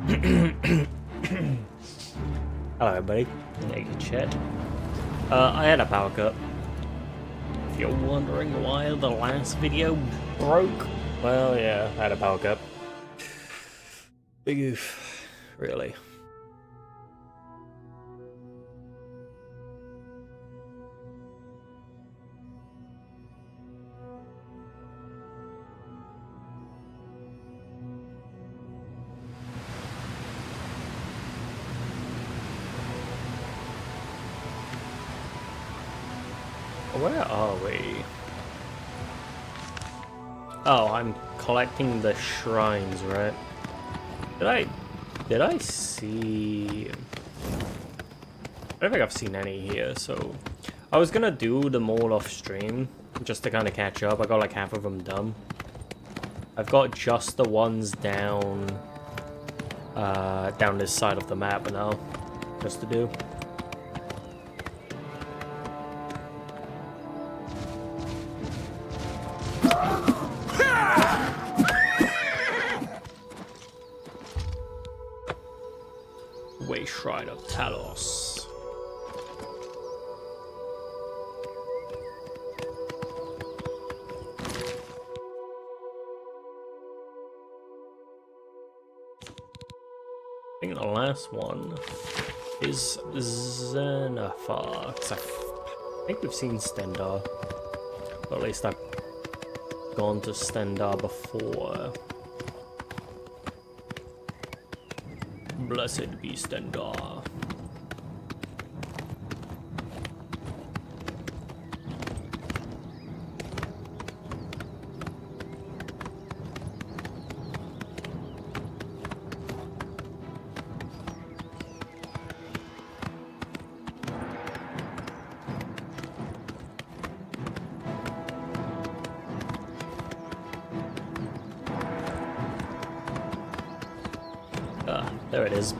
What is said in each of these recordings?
Hello everybody, naked chat. I had a power cut. If you're wondering why the last video broke, well yeah, I had a power cut. Big oof, really. Where are we? Oh, I'm collecting the shrines, right? Did I see? I don't think I've seen any here, so I was gonna do them all off stream just to kind of catch up. I got like half of them done. I've got just the ones down this side of the map now, just to do. Shrine of Talos. I think the last one is Zenithar, because I think we've seen Stendarr. Or at least I've gone to Stendarr before. Blessed be Stendarr. There it is.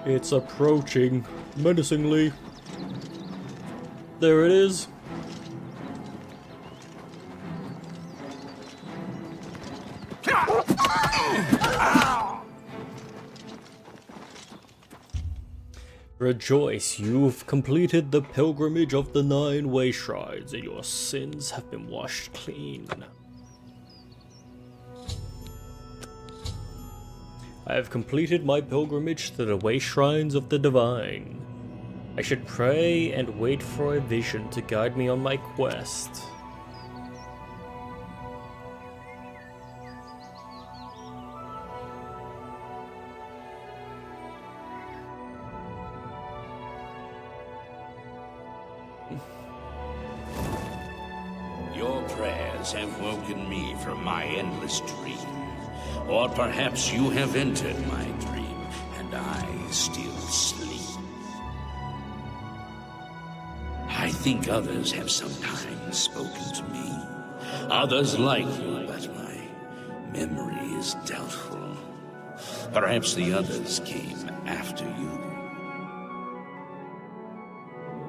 It's approaching menacingly. There it is. Rejoice, you've completed the pilgrimage of the 9 way shrines, and your sins have been washed clean. I have completed my pilgrimage to the way shrines of the divine. I should pray and wait for a vision to guide me on my quest. Your prayers have woken me from my endless dream. Or perhaps you have entered my dream, and I still sleep. I think others have sometimes spoken to me. Others like you, but my memory is doubtful. Perhaps the others came after you.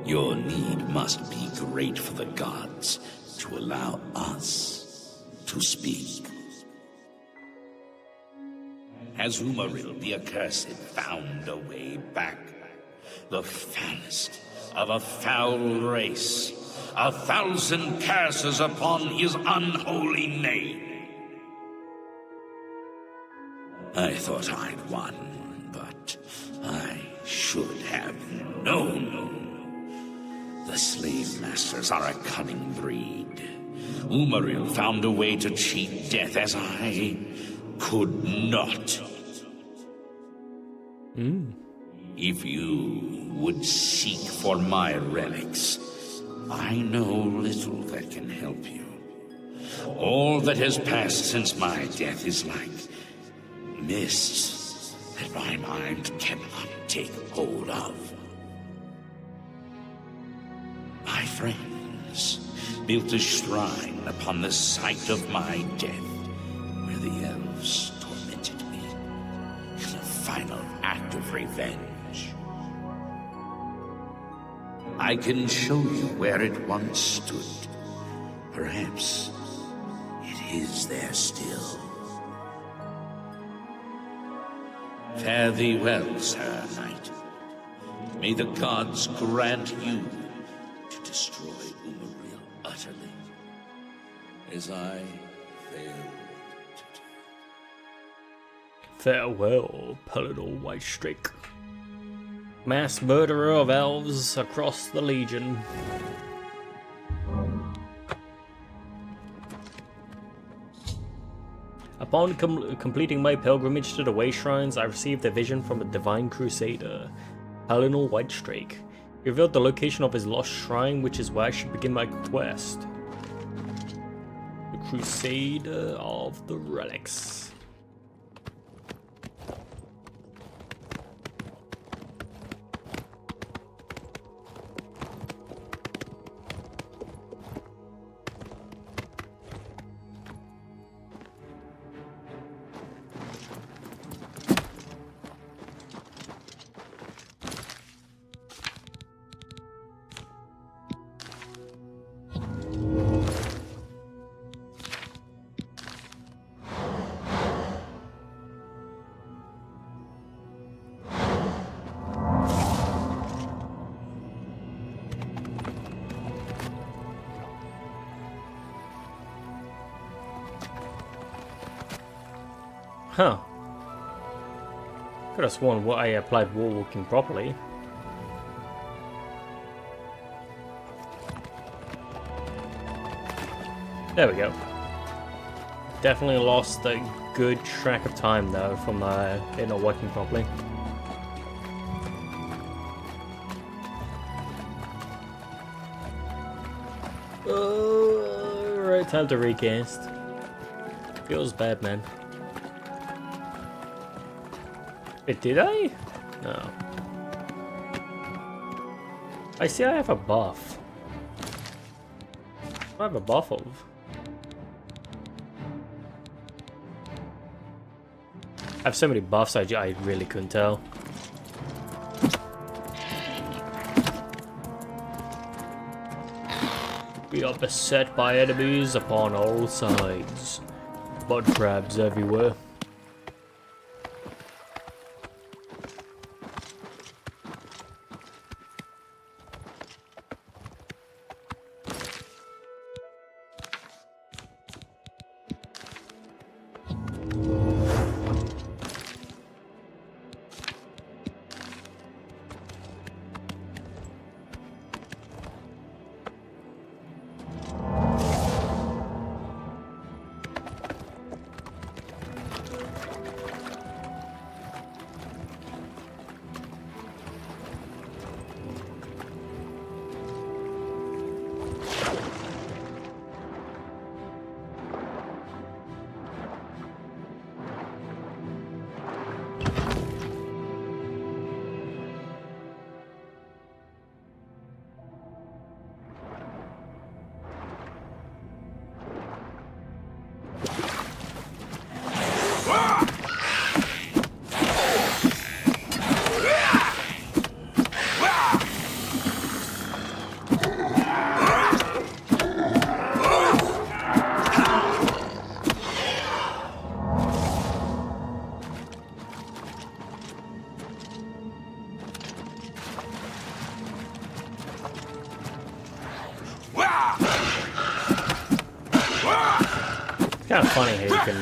Your need must be great for the gods to allow us to speak. Has Umaril the Accursed found a way back? The foulest of a foul race. 1,000 curses upon his unholy name. I thought I'd won, but I should have known. The slave masters are a cunning breed. Umaril found a way to cheat death as I could not. If you would seek for my relics, I know little that can help you. All that has passed since my death is like mists that my mind cannot take hold of. My friends built a shrine upon the site of my death, where the elves tormented me in a final act of revenge. I can show you where it once stood. Perhaps it is there still. Fare thee well, Sir Knight. May the gods grant you to destroy Umaril utterly, as I failed to do. Farewell, Paladin Whitestrake. Mass murderer of elves across the Legion. Upon completing my pilgrimage to the Way Shrines, I received a vision from a divine crusader, Paladin Whitestrake. He revealed the location of his lost shrine, which is where I should begin my quest. The Crusader of the Relics. Huh. Could have sworn I applied wall walking properly. There we go. Definitely lost a good track of time though from it not working properly. Right, time to recast. Feels bad, man. Wait, did I? No. I see I have a buff. What do I have a buff of? I have so many buffs I really couldn't tell. We are beset by enemies upon all sides. Mud crabs everywhere. Kind of funny how you can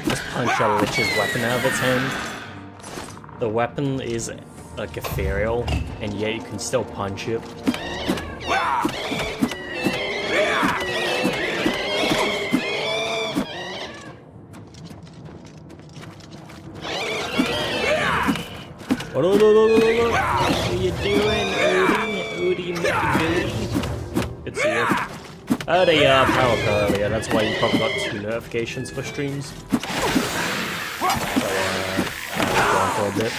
just punch a lich's weapon out of its hand. The weapon is like ethereal, and yet you can still punch it. What are you doing, Odie? Odie, good to see you. I had a power up earlier, that's why you probably got 2 notifications for streams. So, I was gone for a bit.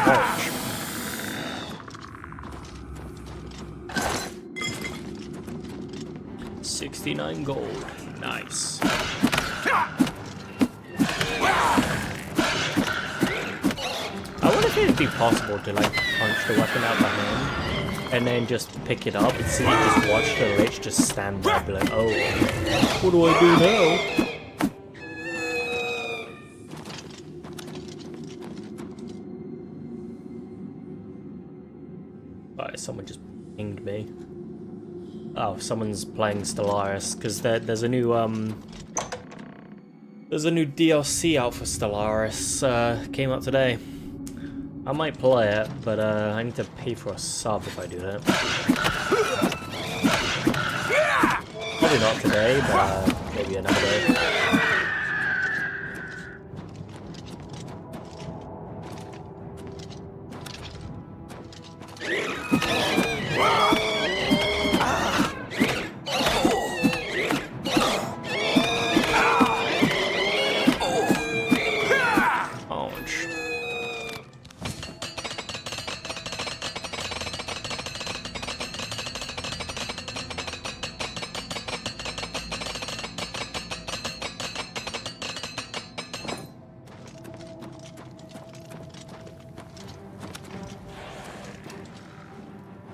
Ouch. $69 gold. Nice. it'd be possible to like punch the weapon out the hand and then just pick it up and see you just watch the lich just stand there and be like, oh, what do I do now? Alright, someone just pinged me. Oh, someone's playing Stellaris because there's a new DLC out for Stellaris. Came out today. I might play it, but I need to pay for a sub if I do that. Probably not today, but maybe another day.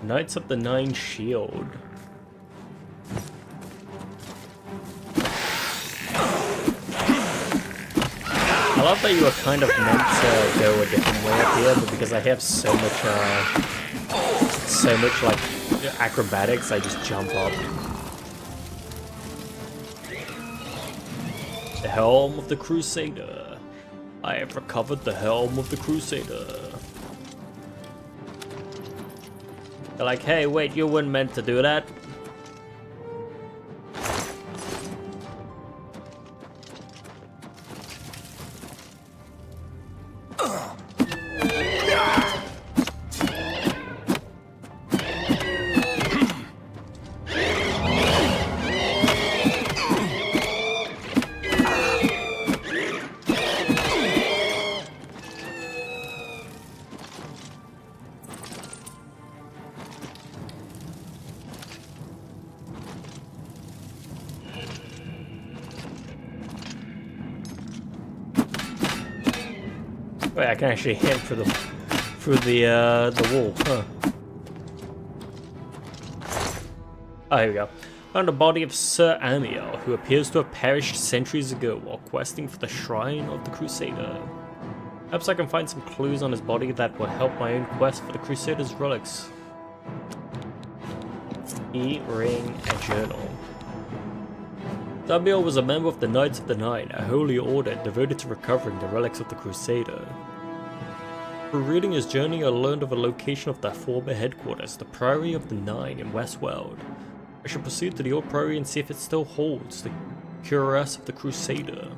Knights of the Nine Shield. I love that you were kind of meant to go a different way up here, but because I have so much like acrobatics, I just jump up. The Helm of the Crusader. I have recovered the Helm of the Crusader. They're like, hey, wait, you weren't meant to do that. Wait, I can actually hit through the wall, huh? Oh, here we go. Found the body of Sir Amiel, who appears to have perished centuries ago while questing for the Shrine of the Crusader. Perhaps I can find some clues on his body that will help my own quest for the Crusader's relics. E-ring and journal. Amiel was a member of the Knights of the Nine, a holy order devoted to recovering the relics of the Crusader. Through reading his journey, I learned of a location of their former headquarters, the Priory of the Nine in Westworld. I should proceed to the old priory and see if it still holds the cuirass of the Crusader.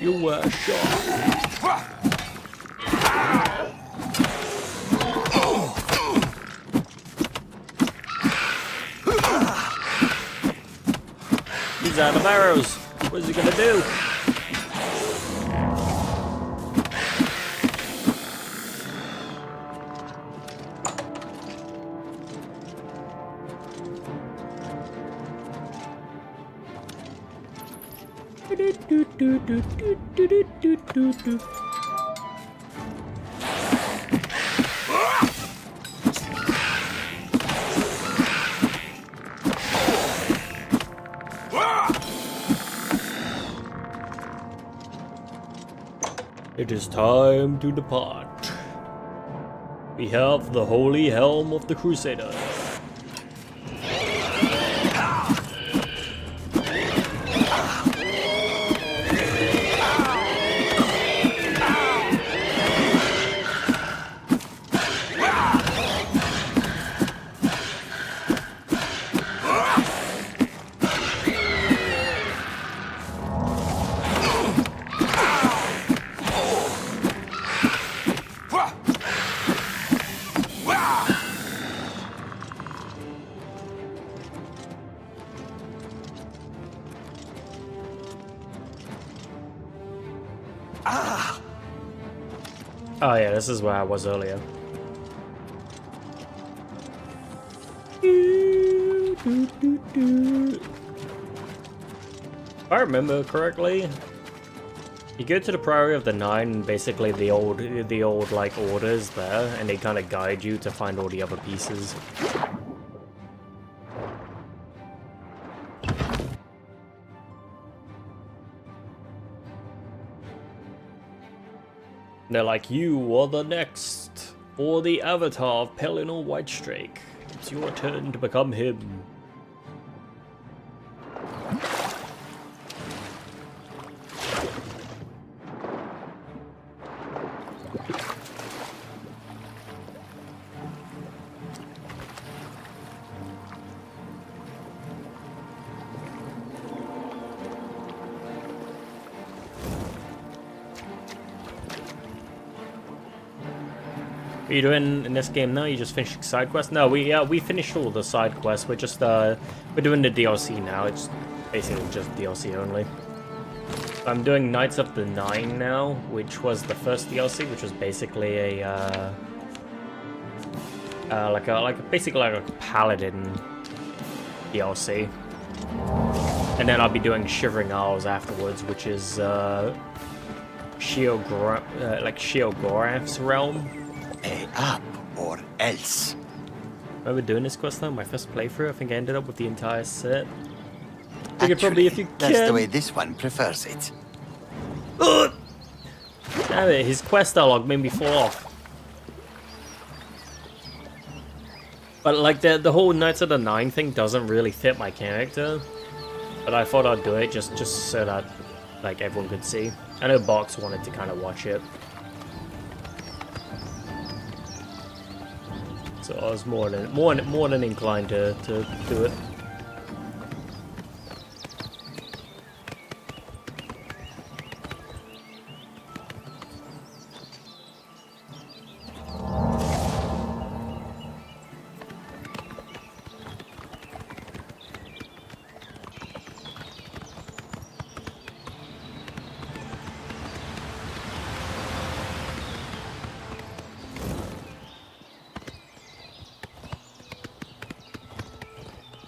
You were shot. He's out of arrows. What is he gonna do? It is time to depart. We have the Holy Helm of the Crusader. Oh yeah, this is where I was earlier. If I remember correctly, you go to the Priory of the Nine, and basically the old like orders there, and they kind of guide you to find all the other pieces. They're like, you are the next, or the avatar of Pellinor Whitestrake. It's your turn to become him. What are you doing in this game now? You just finishing side quests? No, we finished all the side quests. We're just we're doing the DLC now. It's basically just DLC only. I'm doing Knights of the Nine now, which was the first DLC, which was basically a basically like a paladin DLC. And then I'll be doing Shivering Isles afterwards, which is Sheogorath's realm. Up or else. Remember doing this quest though? My first playthrough, I think I ended up with the entire set. You could probably, if you can. That's the way this one prefers it. Damn it, his quest dialogue made me fall off. But like the whole Knights of the Nine thing doesn't really fit my character. But I thought I'd do it just so that like everyone could see. I know Box wanted to kind of watch it. So I was more than inclined to do it.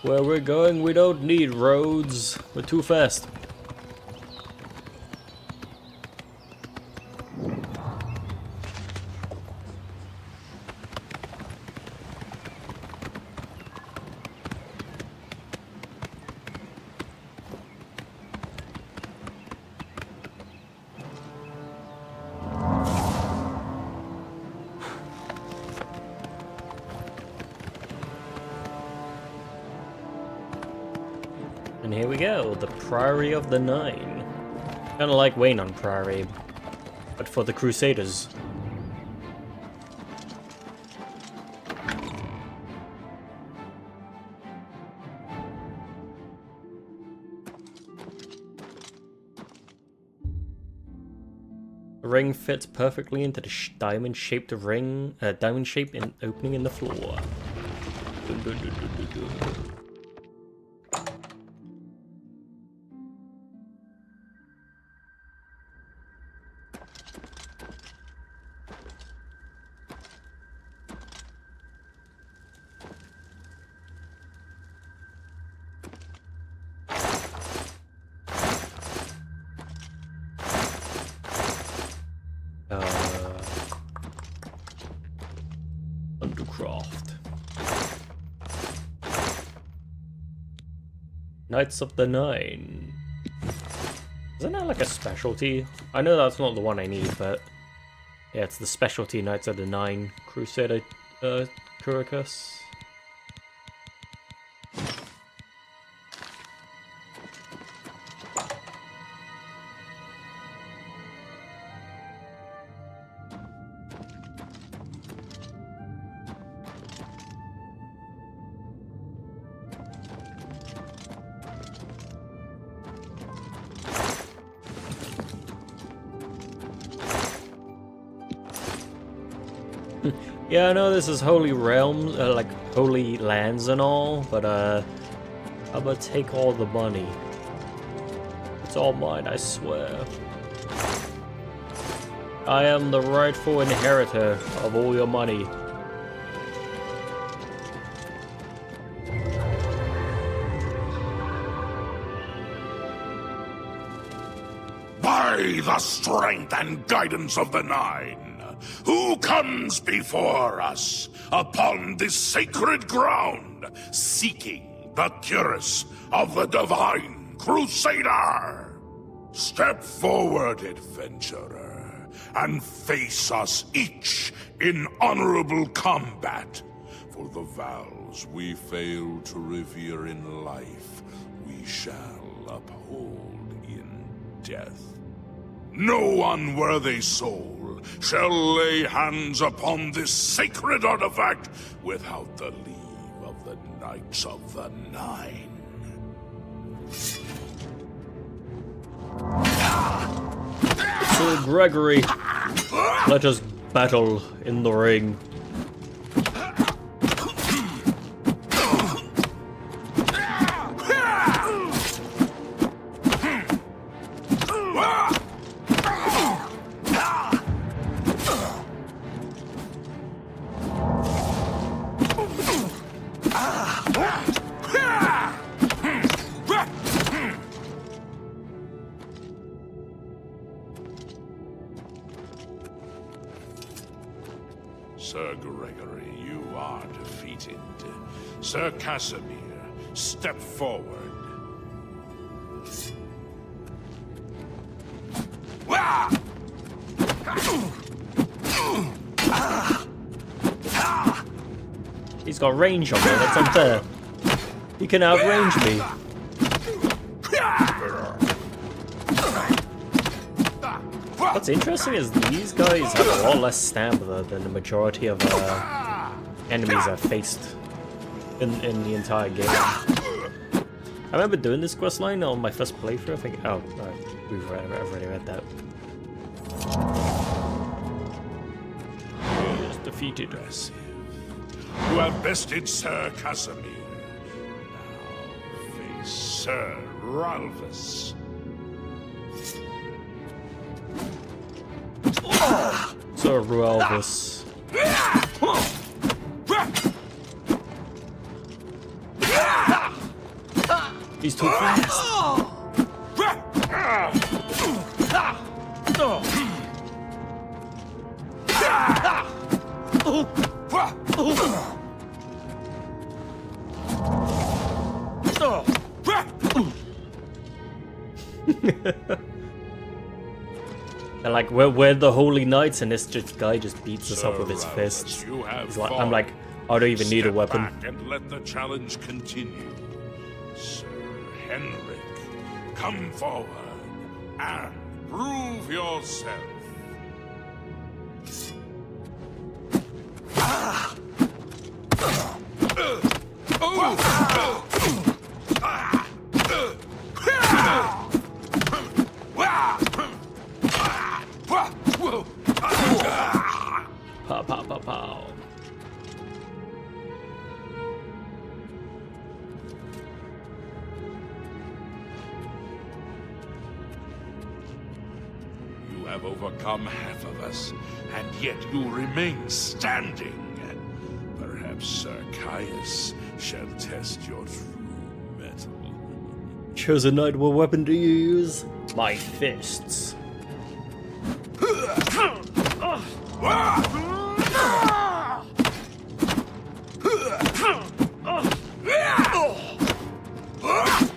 Where we're going, we don't need roads. We're too fast. And here we go, the Priory of the Nine. Kinda like Wayne on Priory, but for the Crusaders. The ring fits perfectly into the diamond-shaped ring, diamond-shaped opening in the floor. Undercraft. Knights of the Nine. Isn't that like a specialty? I know that's not the one I need, but yeah, it's the specialty Knights of the Nine Crusader Curicus. Yeah, I know this is holy realms, like holy lands and all, but I'm gonna take all the money. It's all mine, I swear. I am the rightful inheritor of all your money. the strength and guidance of the Nine, who comes before us upon this sacred ground, seeking the cuirass of the Divine Crusader? Step forward, adventurer, and face us each in honorable combat. For the vows we fail to revere in life, we shall uphold in death. No unworthy soul shall lay hands upon this sacred artifact without the leave of the Knights of the Nine. Sir Gregory, let us battle in the ring. Sir Gregory, you are defeated. Sir Casimir, step forward. He's got range on me, that's unfair. He can outrange me. What's interesting is these guys have a lot less stamina than the majority of enemies I've faced in the entire game. I remember doing this questline on my first playthrough, I think. Oh, I've already read that. He is defeated. You have bested Sir Casimir. Now face Sir Ralphus. Sir Ruelvis. He's too fast. And like we're the holy knights, and this guy just beats us up with his fists. He's like, I'm like, I don't even need a weapon. Back and let the challenge continue. Sir Henrik, come forward and prove yourself. Pow, pow, pow, pow. You have overcome half of us, and yet you remain standing. Perhaps Sir Caius shall test your true mettle. Chosen knight, what weapon do you use? My fists.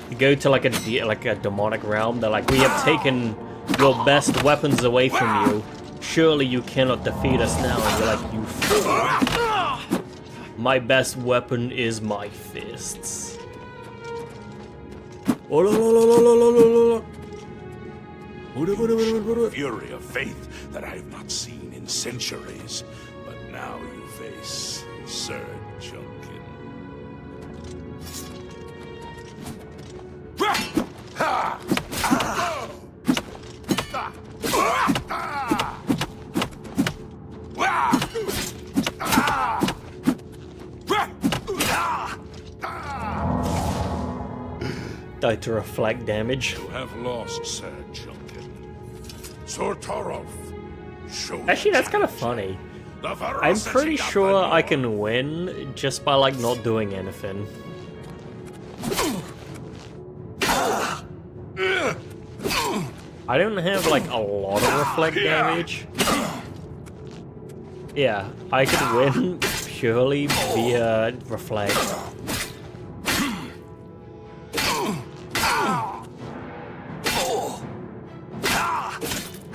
You go to like a demonic realm. They're like, we have taken your best weapons away from you. Surely you cannot defeat us now. And you're like, you fool. My best weapon is my fists. Fury of faith that I have not seen in centuries. But now you face Sir Junkin. Die to reflect damage. You have lost, Sir Junkin. Sir Torolf, show Actually, that's kind of funny. I'm pretty sure I can win just by like not doing anything. I don't have like a lot of reflect damage. Yeah, I could win purely via reflect.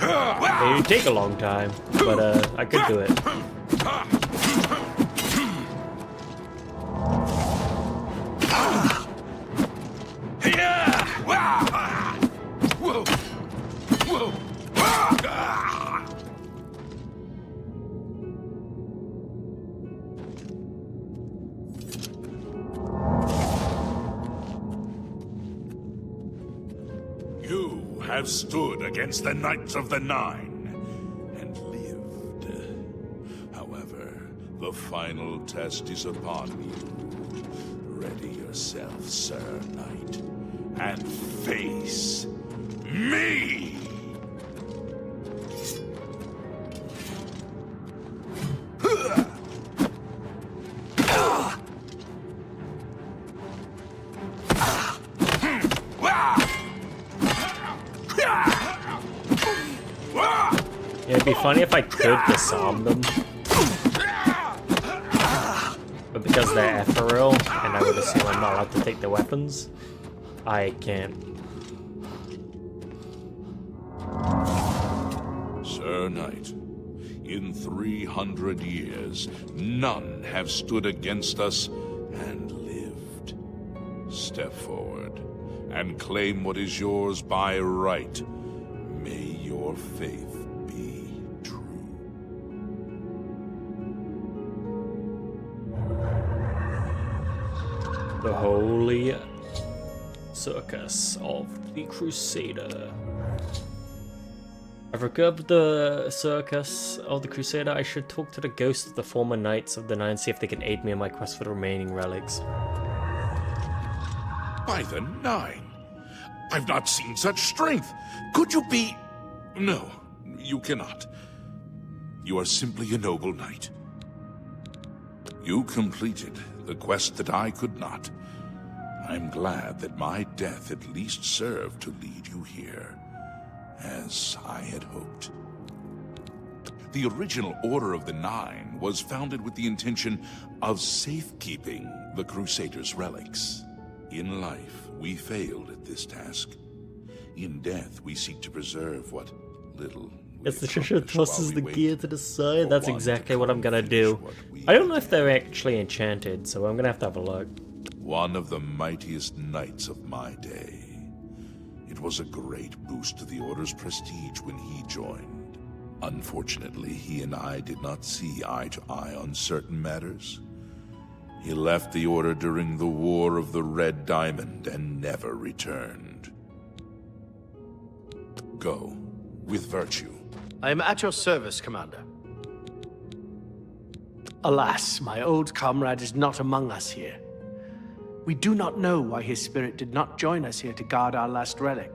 It would take a long time, but I could do it. You have stood against the Knights of the Nine and lived. However, the final test is upon you. Ready yourself, Sir Knight, and face me! Yeah, it'd be funny if I could disarm them. But because they're ethereal, and I would assume I'm not allowed to take their weapons, I can't. Sir Knight, in 300 years, none have stood against us and lived. Step forward and claim what is yours by right. May your faith be true. The Holy Circus of the Crusader. I've recovered the Circus of the Crusader. I should talk to the ghosts of the former Knights of the Nine, see if they can aid me in my quest for the remaining relics. By the Nine! I've not seen such strength! Could you be... No, you cannot. You are simply a noble knight. You completed the quest that I could not. I'm glad that my death at least served to lead you here, as I had hoped. The original Order of the Nine was founded with the intention of safekeeping the Crusaders' relics. In life, we failed at this task. In death, we seek to preserve what little... Yes, the treasure tosses the gear to the side. That's exactly what I'm gonna do. I don't know if they're actually enchanted, so I'm gonna have a look. One of the mightiest knights of my day. It was a great boost to the Order's prestige when he joined. Unfortunately, he and I did not see eye to eye on certain matters. He left the Order during the War of the Red Diamond and never returned. Go, with virtue. I am at your service, Commander. Alas, my old comrade is not among us here. We do not know why his spirit did not join us here to guard our last relic.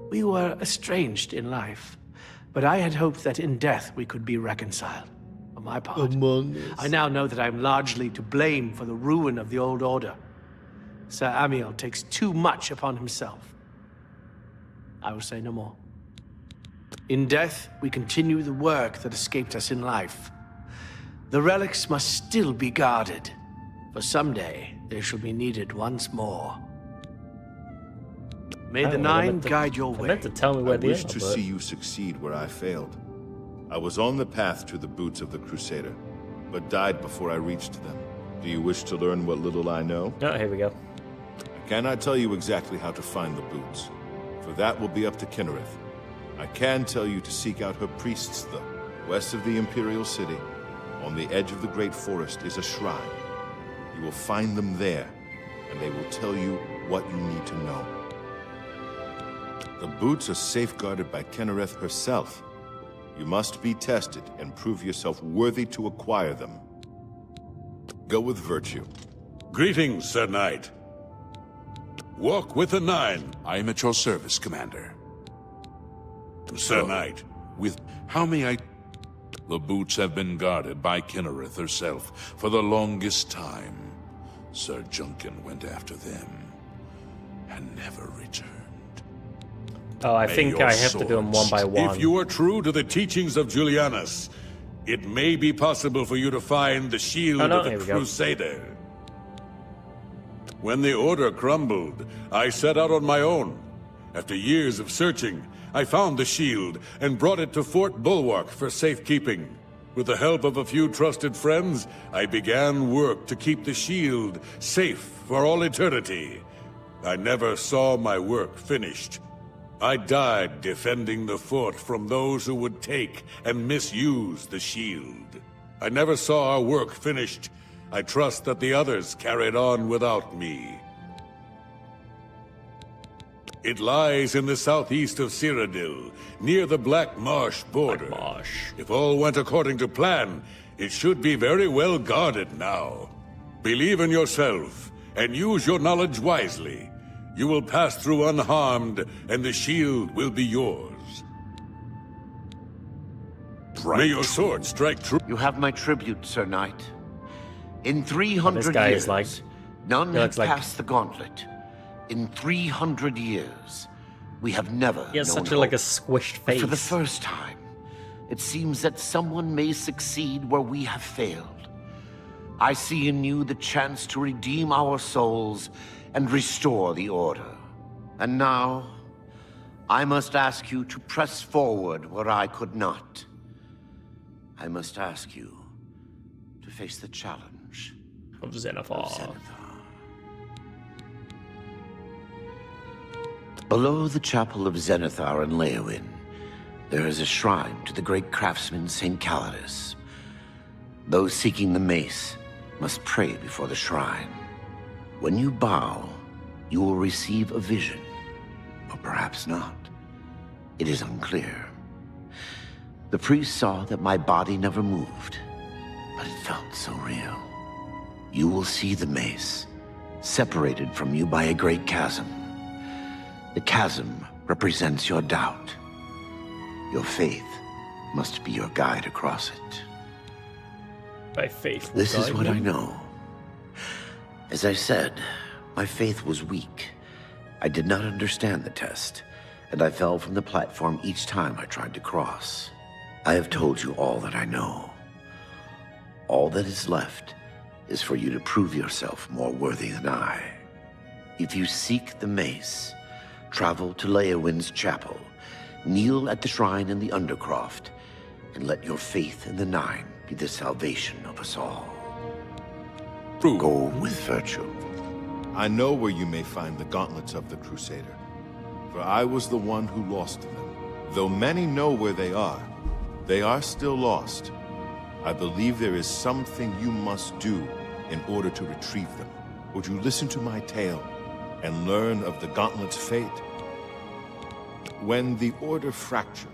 We were estranged in life, but I had hoped that in death we could be reconciled. For my part, I now know that I am largely to blame for the ruin of the old order. Sir Amiel takes too much upon himself. I will say no more. In death, we continue the work that escaped us in life. The relics must still be guarded, for someday they shall be needed once more. May the Nine guide your way. I meant to tell me where I they wish are, to but... see you succeed where I failed. I was on the path to the boots of the Crusader, but died before I reached them. Do you wish to learn what little I know? Oh, here we go. I cannot tell you exactly how to find the boots, for that will be up to Kinnereth. I can tell you to seek out her priests, though. West of the Imperial City, on the edge of the Great Forest, is a shrine. You will find them there, and they will tell you what you need to know. The boots are safeguarded by Kinnereth herself. You must be tested and prove yourself worthy to acquire them. Go with virtue. Greetings, Sir Knight. Walk with the Nine. I am at your service, Commander. Sir Knight, with how may I... The boots have been guarded by Kinnereth herself for the longest time. Sir Junkin went after them and never returned. Oh, I May think your I have to do them one by one. If you are true to the teachings of Julianus, it may be possible for you to find the shield Oh, no, of the here we go. Crusader. When the Order crumbled, I set out on my own. After years of searching, I found the shield and brought it to Fort Bulwark for safekeeping. With the help of a few trusted friends, I began work to keep the shield safe for all eternity. I never saw my work finished. I died defending the fort from those who would take and misuse the shield. I never saw our work finished. I trust that the others carried on without me. It lies in the southeast of Cyrodiil, near the Black Marsh border. Black Marsh. If all went according to plan, it should be very well guarded now. Believe in yourself, and use your knowledge wisely. You will pass through unharmed, and the shield will be yours. May your sword strike true. You have my tribute, Sir Knight. In 300 this guy years, is like... none he have looks like- passed the gauntlet. In 300 years, we have never He has known such a, like a hope. squished But face. for the first time, it seems that someone may succeed where we have failed. I see in you the chance to redeem our souls and restore the Order. And now, I must ask you to press forward where I could not. I must ask you to face the challenge Of Zenithar. of Zenithar. Below the chapel of Zenithar in Leowyn, there is a shrine to the great craftsman St. Calidus. Those seeking the mace must pray before the shrine. When you bow, you will receive a vision, or perhaps not. It is unclear. The priest saw that my body never moved, but it felt so real. You will see the mace, separated from you by a great chasm. The chasm represents your doubt. Your faith must be your guide across it. By faith. This is guide what me. I know. As I said, my faith was weak. I did not understand the test, and I fell from the platform each time I tried to cross. I have told you all that I know. All that is left is for you to prove yourself more worthy than I. If you seek the mace, travel to Leowyn's chapel, kneel at the shrine in the Undercroft, and let your faith in the Nine be the salvation of us all. Go with virtue. I know where you may find the gauntlets of the Crusader, for I was the one who lost them. Though many know where they are still lost. I believe there is something you must do in order to retrieve them. Would you listen to my tale and learn of the gauntlet's fate? When the Order fractured,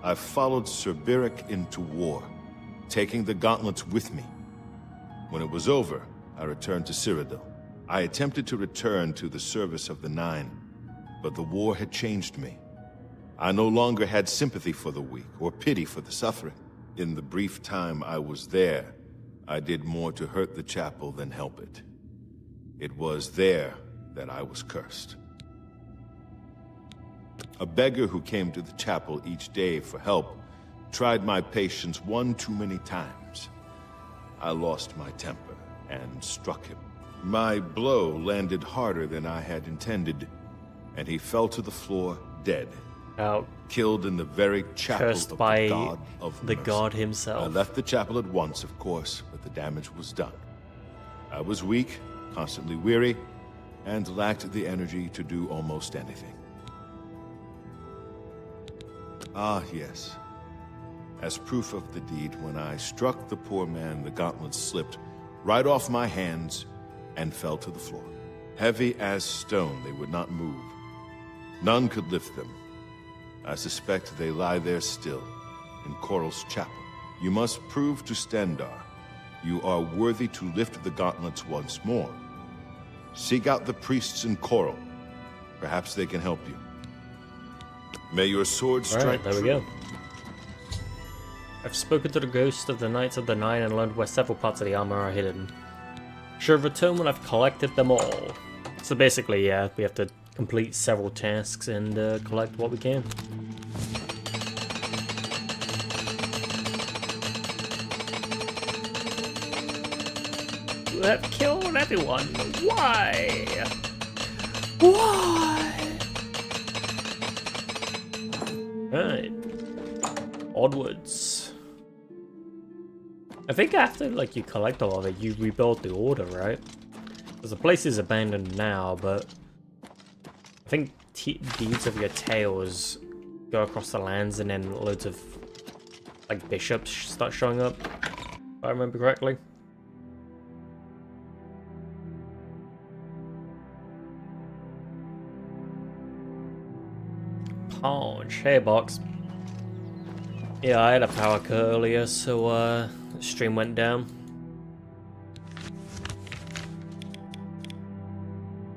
I followed Sir Beric into war, taking the gauntlets with me. When it was over, I returned to Cyrodiil. I attempted to return to the service of the Nine, but the war had changed me. I no longer had sympathy for the weak or pity for the suffering. In the brief time I was there, I did more to hurt the chapel than help it. It was there that I was cursed. A beggar who came to the chapel each day for help tried my patience one too many times. I lost my temper and struck him. My blow landed harder than I had intended, and he fell to the floor dead. Now, Killed in the very chapel cursed of by the God of the Mercy. god I himself. left the chapel at once, of course, but the damage was done. I was weak, constantly weary, and lacked the energy to do almost anything. Ah, yes. As proof of the deed, when I struck the poor man, the gauntlets slipped right off my hands and fell to the floor. Heavy as stone, they would not move. None could lift them. I suspect they lie there still, in Coral's chapel. You must prove to Stendarr you are worthy to lift the gauntlets once more. Seek out the priests in Coral. Perhaps they can help you. May your sword strike Alright, there we true. go. I've spoken to the ghost of the Knights of the Nine and learned where several parts of the armor are hidden. Should return when I've collected them all. So basically, yeah, we have to complete several tasks and collect what we can. You have killed everyone. Why? Why? Alright. Onwards. I think after like you collect all of it, you rebuild the order, right? Because the place is abandoned now, but I think deeds of your tales go across the lands and then loads of like bishops start showing up, if I remember correctly. Punch. Hey, box. Yeah, I had a power cut earlier, so stream went down.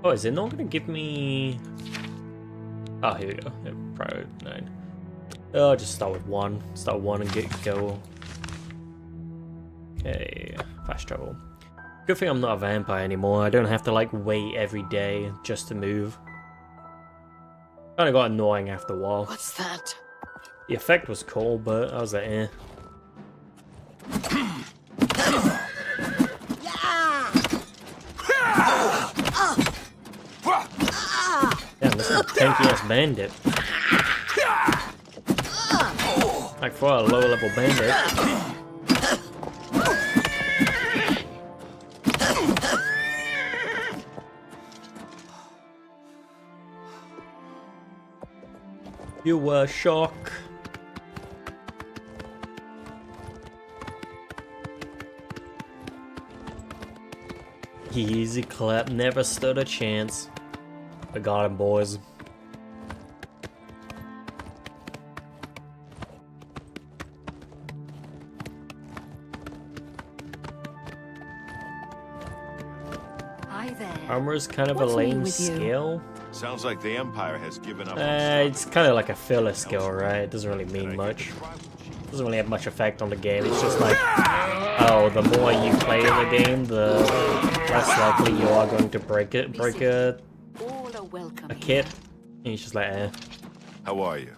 Oh, is it not gonna give me? Oh, here we go. Pro 9. Oh, I'll just start with 1. Start with 1 and get go. Okay, fast travel. Good thing I'm not a vampire anymore. I don't have to like wait every day just to move. Kinda got annoying after a while. What's that? The effect was cool, but I was like, eh. Damn, this is a tanky ass bandit. Like for a low level bandit. You were shock. Easy clap, never stood a chance. I got him, boys. Hi there. Armor's kind of a What's new lame with you? skill. Sounds like the Empire has given up on It's kind of like a filler skill, right? It doesn't really mean much. Doesn't really have much effect on the game. It's just like, oh, the more you play the game, the less likely you are going to break a All are welcome. kit. And he's just like, eh. How are you?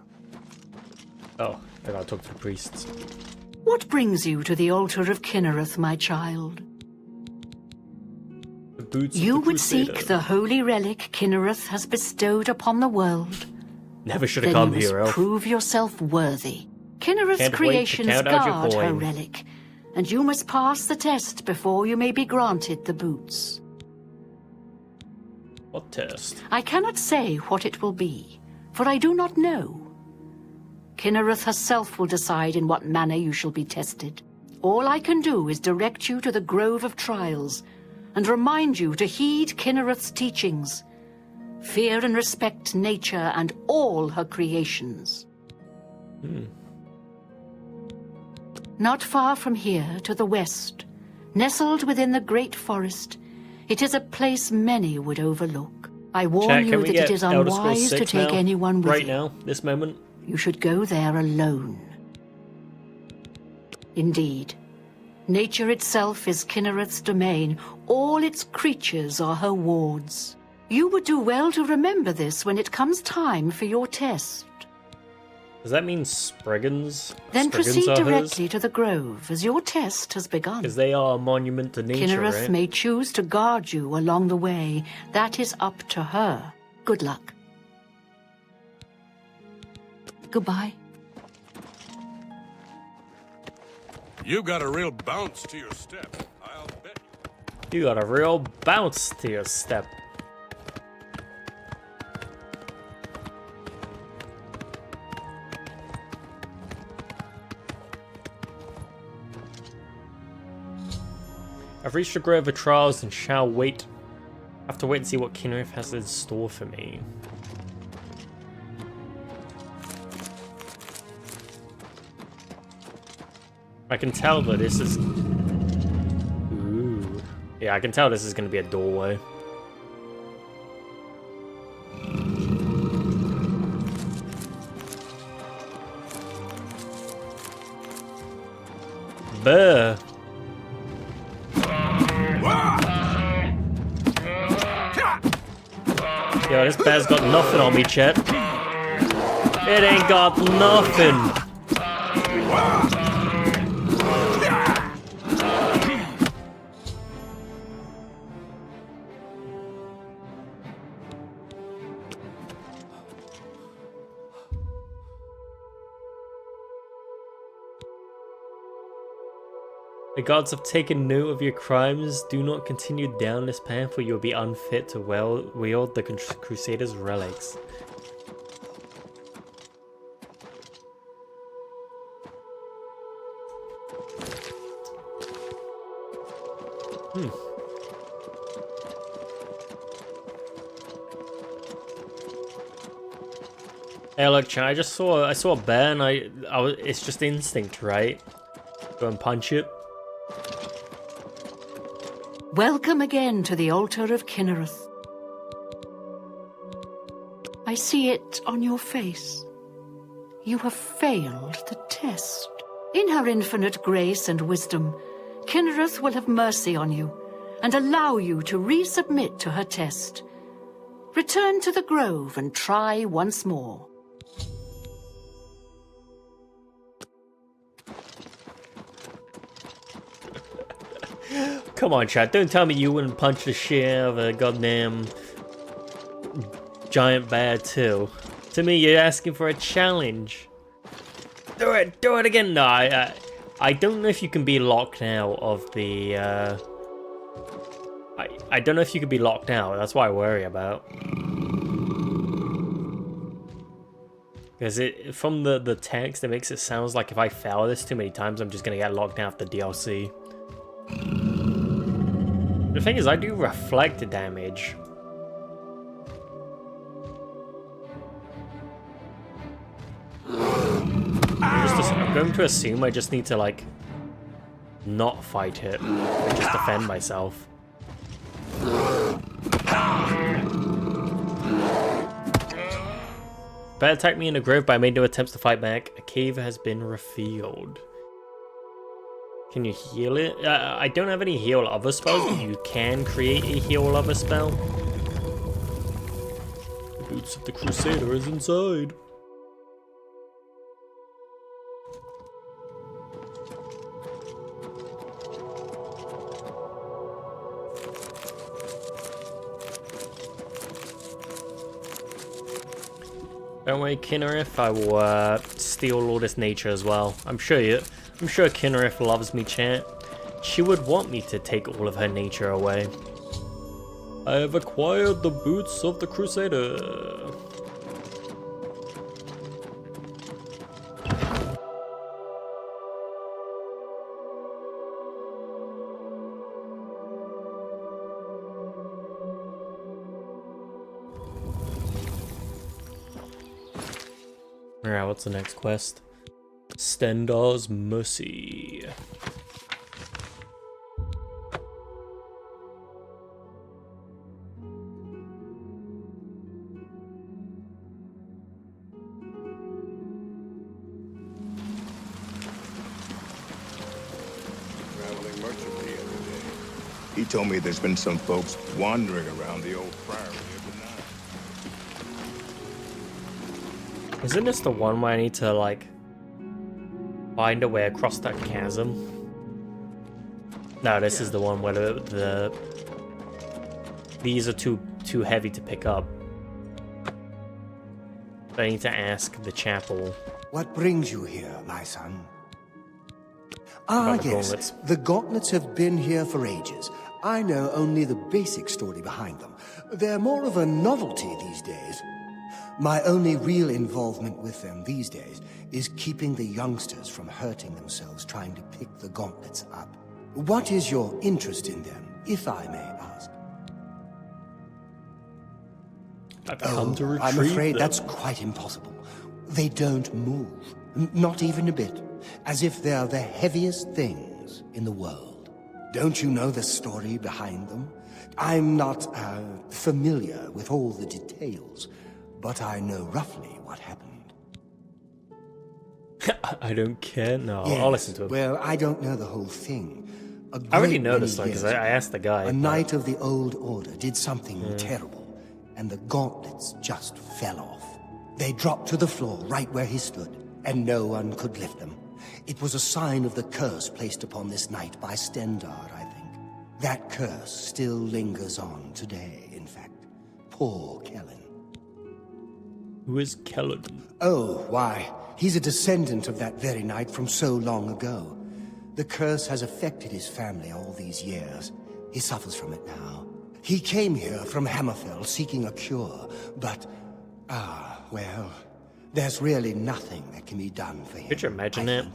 Oh, I gotta talk to the priests. What brings you to the altar of Kinnereth, my child? The boots of You the would Crusader. seek the holy relic Kinnereth has bestowed upon the world. Never should have Then come you here, must Elf. prove yourself worthy. Kinnereth's Can't wait to creations count out your guard her coin. relic, and you must pass the test before you may be granted the boots. What test? I cannot say what it will be, for I do not know. Kinnereth herself will decide in what manner you shall be tested. All I can do is direct you to the Grove of Trials, and remind you to heed Kinnereth's teachings. Fear and respect nature and all her creations. Not far from here, to the west, nestled within the great forest, it is a place many would overlook. I warn Chat, you can we that get it is Elder Scrolls unwise to 6 take now? anyone with Right you. now, this moment? You should go there alone. Indeed. Nature itself is Kinnereth's domain. All its creatures are her wards. You would do well to remember this when it comes time for your test. Does that mean Spriggans? Then Spriggans proceed are directly to the grove, as your test has begun. Because they are a monument to nature, Kinnereth right? may choose to guard you along the way. That is up to her. Good luck. Goodbye. You got a real bounce to your step, I'll bet. You got a real bounce to your step. I've reached the Grove of Trials and shall wait. I have to wait and see what Kinnereth has in store for me. I can tell that this is... Ooh. Yeah, I can tell this is going to be a doorway. Buh. Yo, Yo, this bear's got nothing on me, Chet. It ain't got nothing. The gods have taken note of your crimes. Do not continue down this path, or you'll be unfit to wield the Crusaders' relics. Hey, look, Chan, I saw a bear, and it's just instinct, right? Go and punch it. Welcome again to the altar of Kinnereth. I see it on your face. You have failed the test. In her infinite grace and wisdom, Kinnereth will have mercy on you and allow you to resubmit to her test. Return to the grove and try once more. Come on, Chad, don't tell me you wouldn't punch the shit out of a goddamn giant bear too. To me, you're asking for a challenge. Do it again. No, I don't know if you can be locked out of the, I don't know if you can be locked out, that's what I worry about. Because from the text, it makes it sound like if I fail this too many times, I'm just gonna get locked out of the DLC. The thing is, I do reflect damage. I'm going to assume I just need to, like, not fight it and just defend myself. Bear attacked me in a grove, but I made no attempts to fight back. A cave has been revealed. Can you heal it? I don't have any heal other spells, but you can create a heal other spell. The boots of the Crusader is inside. Don't worry, Kinnereth, I will steal all this nature as well. I'm sure Kinnereth loves me, chat. She would want me to take all of her nature away. I have acquired the boots of the Crusader. Alright, what's the next quest? Stendar's Mercy. Traveling merchant the other day. He told me there's been some folks wandering around the old priory every night. Isn't this the one where I need to, like, find a way across that chasm? No, this is the one where these are too heavy to pick up. I need to ask the chapel. What brings you here, my son? Ah, the yes. gauntlets. The gauntlets have been here for ages. I know only the basic story behind them. They're more of a novelty these days. My only real involvement with them these days is keeping the youngsters from hurting themselves trying to pick the gauntlets up. What is your interest in them, if I may ask? I've come to retrieve I'm afraid them. that's quite impossible. They don't move, not even a bit, as if they're the heaviest things in the world. Don't you know the story behind them? I'm not familiar with all the details, but I know roughly what happened. I don't care. No, Yes, I'll listen to it. Well, I don't know the whole thing. I already know this, because I asked the guy. A knight of the old order did something terrible. and the gauntlets just fell off. They dropped to the floor right where he stood, and no one could lift them. It was a sign of the curse placed upon this knight by Stendar, I think. That curse still lingers on today, in fact. Poor Kellen. Who is Kellen? Oh, why, he's a descendant of that very knight from so long ago. The curse has affected his family all these years. He suffers from it now. He came here from Hammerfell seeking a cure, but... well, there's really nothing that can be done for him. Could you imagine I it? think.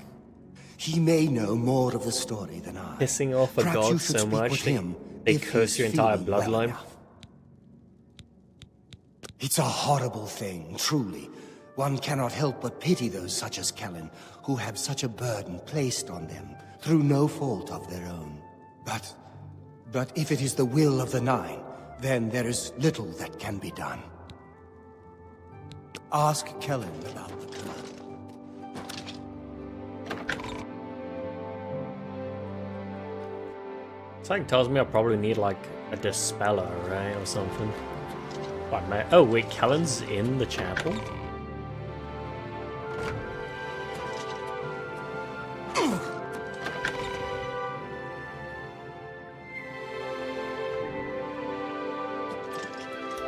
He may know more of the story than I. Pissing off a Perhaps you god should so speak much with that him they if curse he's your entire feeling well bloodline. enough. It's a horrible thing, truly. One cannot help but pity those such as Kellen, who have such a burden placed on them, through no fault of their own. But if it is the will of the Nine, then there is little that can be done. Ask Kellen about the curse. Something tells me I probably need like a dispeller, right, or something. What, man? Oh wait, Kellen's in the chapel?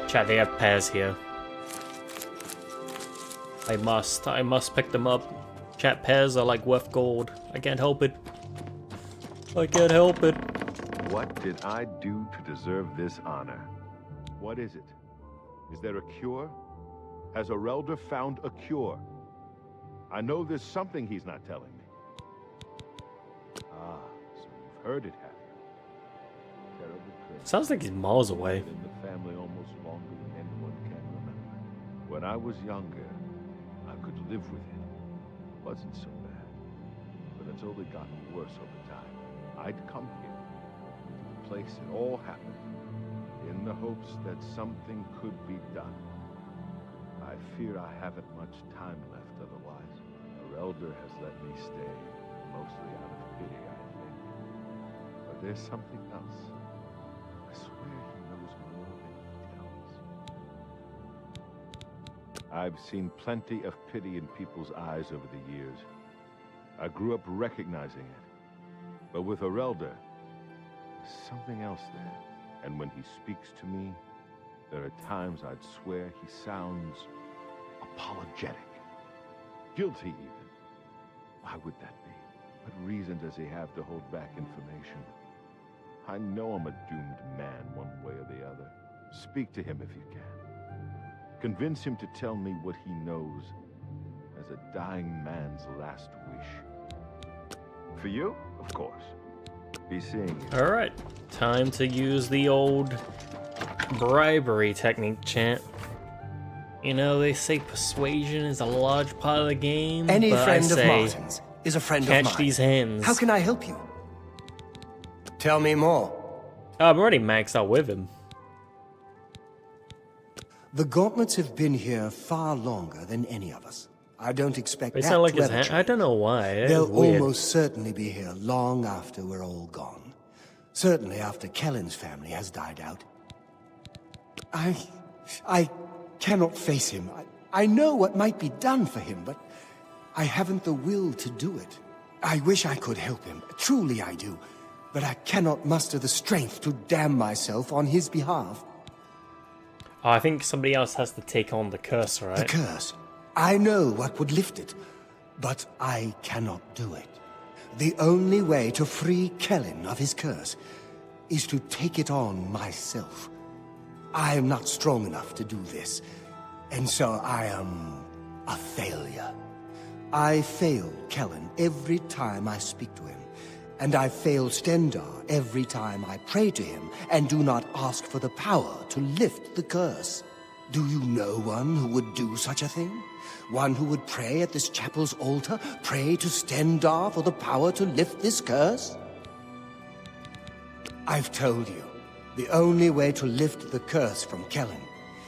Chat, they have pairs here. I must pick them up. Chat, pairs are like worth gold. I can't help it. I can't help it. What did I do to deserve this honor? What is it? Is there a cure? Has Arelder found a cure? I know there's something he's not telling me. Ah, so you've heard it, have you? Terrible curse. Sounds like he's miles away. In the family almost longer than anyone can remember. When I was younger, I could live with it. It wasn't so bad. But it's only gotten worse over time. I'd come here, to the place it all happened, in the hopes that something could be done. I fear I haven't much time left otherwise. Arelder has let me stay, mostly out of pity, I think. But there's something else. I swear he knows more than he tells. I've seen plenty of pity in people's eyes over the years. I grew up recognizing it. But with Arelder, there's something else there. And when he speaks to me, there are times I'd swear he sounds apologetic. Guilty, even. Why would that be? What reason does he have to hold back information? I know I'm a doomed man one way or the other. Speak to him if you can. Convince him to tell me what he knows as a dying man's last wish. For you, of course. Be seeing you. Alright, time to use the old bribery technique, chat. You know, they say persuasion is a large part of the game. Any but friend I of say, Martin's is a friend of mine. catch these hens. How can I help you? Tell me more. Oh, I'm already maxed out with him. The gauntlets have been here far longer than any of us. I don't expect They that sound like to his ever hand. I change. don't know why. It is They'll weird. almost certainly be here long after we're all gone. Certainly after Kellen's family has died out. I cannot face him. I know what might be done for him, but I haven't the will to do it. I wish I could help him. Truly I do. But I cannot muster the strength to damn myself on his behalf. Oh, I think somebody else has to take on the curse, right? The curse. I know what would lift it, but I cannot do it. The only way to free Kellen of his curse is to take it on myself. I am not strong enough to do this, and so I am a failure. I fail Kellen every time I speak to him, and I fail Stendar every time I pray to him and do not ask for the power to lift the curse. Do you know one who would do such a thing? One who would pray at this chapel's altar, pray to Stendar for the power to lift this curse? I've told you, the only way to lift the curse from Kellen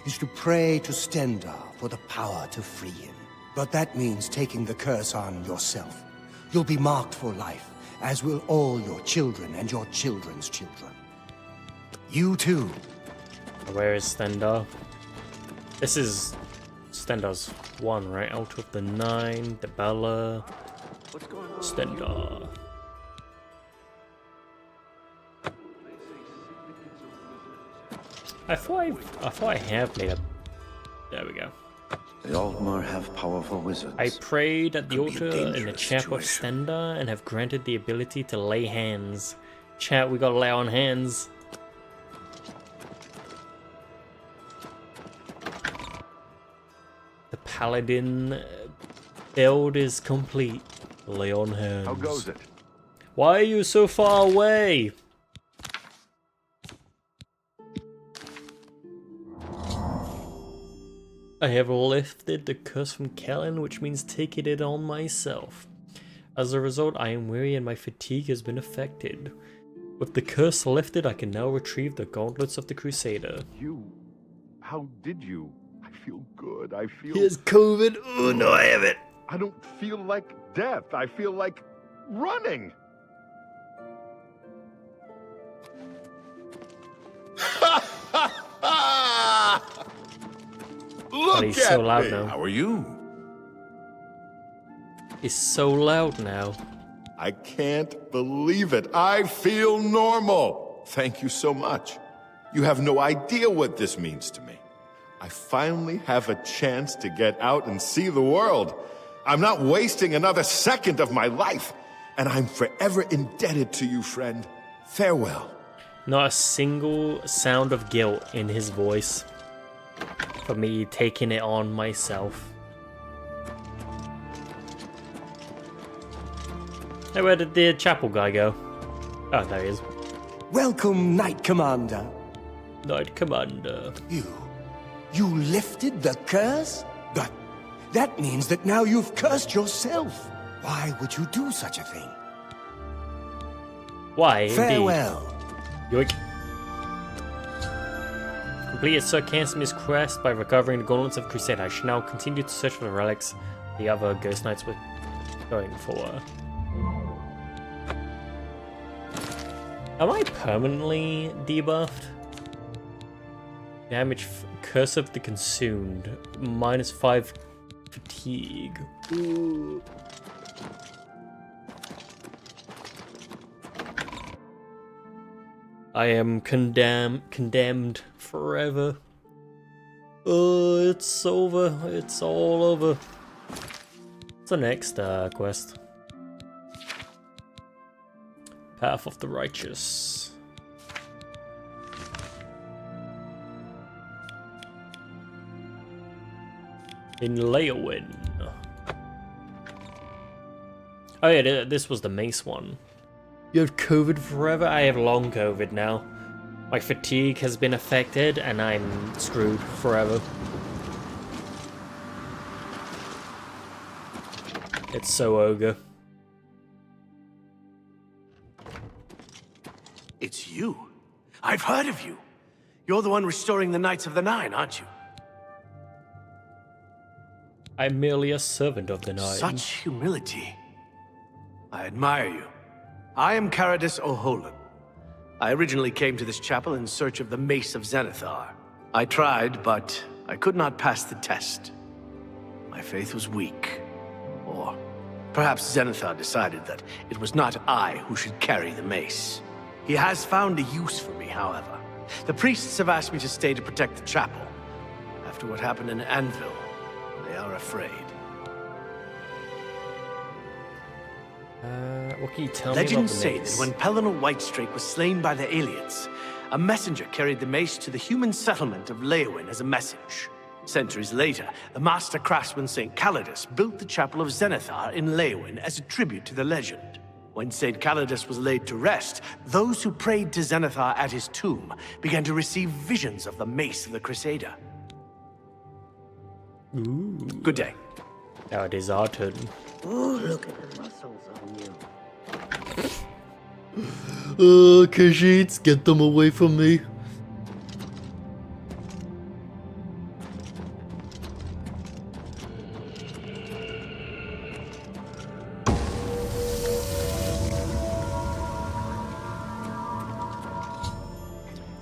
is to pray to Stendar for the power to free him. But that means taking the curse on yourself. You'll be marked for life, as will all your children and your children's children. You too. Where is Stendar? This is Stendar's 1, right? Out of the 9, the Bella, Stendar. I thought I have made a. There we go. The Altmer have powerful wizards. I prayed at the Could be a altar in the dangerous chapel of situation. Stendar and have granted the ability to lay hands. Chat, we gotta lay on hands. The paladin build is complete. Lay on hands. How goes it? Why are you so far away? I have lifted the curse from Kellen, which means taking it on myself. As a result, I am weary and my fatigue has been affected. With the curse lifted, I can now retrieve the gauntlets of the Crusader. How did you? I feel good. I feel... Here's COVID. Oh no, I have it. I don't feel like death. I feel like running. Look But he's at so loud me. now. How are you? He's so loud now. I can't believe it. I feel normal. Thank you so much. You have no idea what this means to me. I finally have a chance to get out and see the world. I'm not wasting another second of my life, and I'm forever indebted to you, friend. Farewell. Not a single sound of guilt in his voice for me taking it on myself. Hey, where did the chapel guy go? Oh, there he is. Welcome, Knight Commander. Knight Commander. You lifted the curse? That means that now you've cursed yourself. Why would you do such a thing? Why, Farewell. indeed. Yoink. Completed Sir Cansim's quest by recovering the gauntlets of Crusade. I should now continue to search for the relics the other Ghost Knights were going for. Am I permanently debuffed? Damage, Curse of the Consumed, -5 fatigue. Ooh. I am condemned forever. Oh, it's over. It's all over. What's the next quest? Path of the Righteous. In Leowin. Oh yeah, this was the mace one. You have COVID forever? I have long COVID now. My fatigue has been affected and I'm screwed forever. It's so ogre. It's you. I've heard of you. You're the one restoring the Knights of the Nine, aren't you? I'm merely a servant of the Nine. Such humility. I admire you. I am Caradus O'Holan. I originally came to this chapel in search of the Mace of Zenithar. I tried, but I could not pass the test. My faith was weak. Or perhaps Zenithar decided that it was not I who should carry the mace. He has found a use for me, however. The priests have asked me to stay to protect the chapel. After what happened in Anvil, they are afraid. What can you tell me about Legends the say mace? that when Pellinor Whitestrake was slain by the aliens, a messenger carried the mace to the human settlement of Leowin as a message. Centuries later, the master craftsman St. Calidus built the Chapel of Zenithar in Leowin as a tribute to the legend. When St. Calidus was laid to rest, those who prayed to Zenithar at his tomb began to receive visions of the mace of the Crusader. Ooh. Good day. Now it is our turn. Ooh, look at the muscles on you. Khajiits, get them away from me.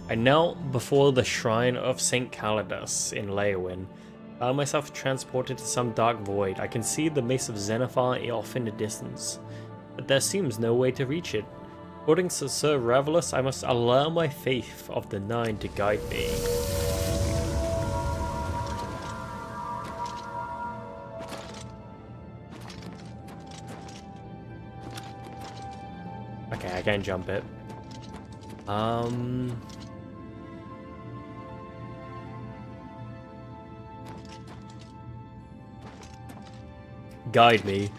I knelt before the shrine of St. Calidus in Leowin. Found myself transported to some dark void. I can see the mace of Zenithar off in the distance, but there seems no way to reach it. According to Sir Revelus, I must allow my faith of the Nine to guide me. Okay, I can't jump it. Guide me.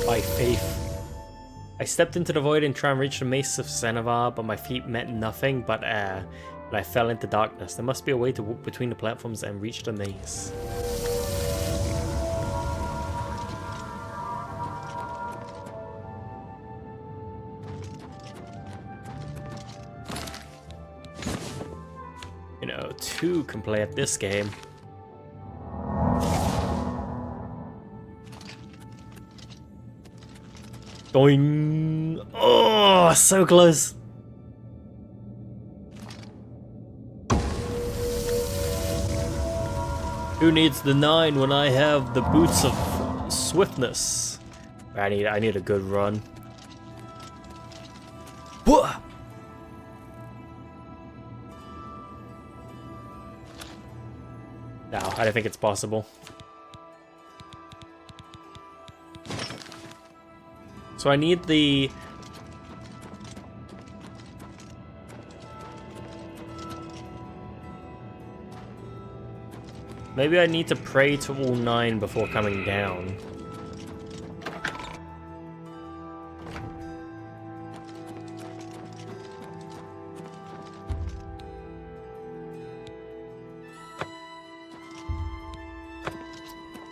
By faith. I stepped into the void and tried to reach the mace of Zenithar, but my feet met nothing but air, and I fell into darkness. There must be a way to walk between the platforms and reach the mace. You know, two can play at this game. Going. Oh, so close. Who needs the 9 when I have the boots of swiftness? I need a good run. Whoa! No, I don't think it's possible. So I need the... Maybe I need to pray to all 9 before coming down.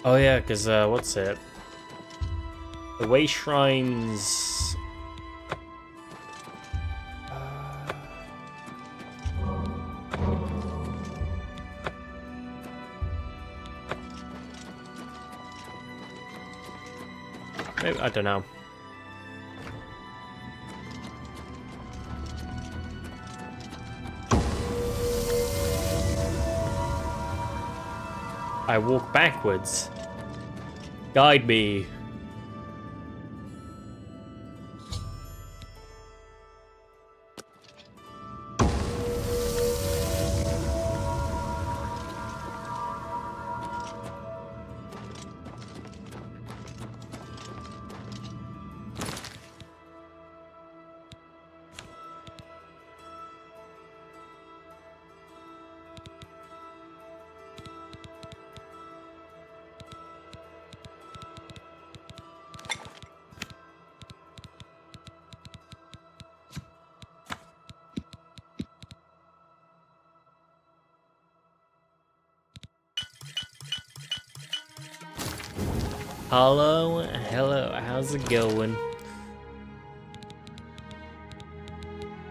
Oh yeah, because, what's it? The way shrines... Maybe, I don't know. I walk backwards. Guide me. Hello, how's it going?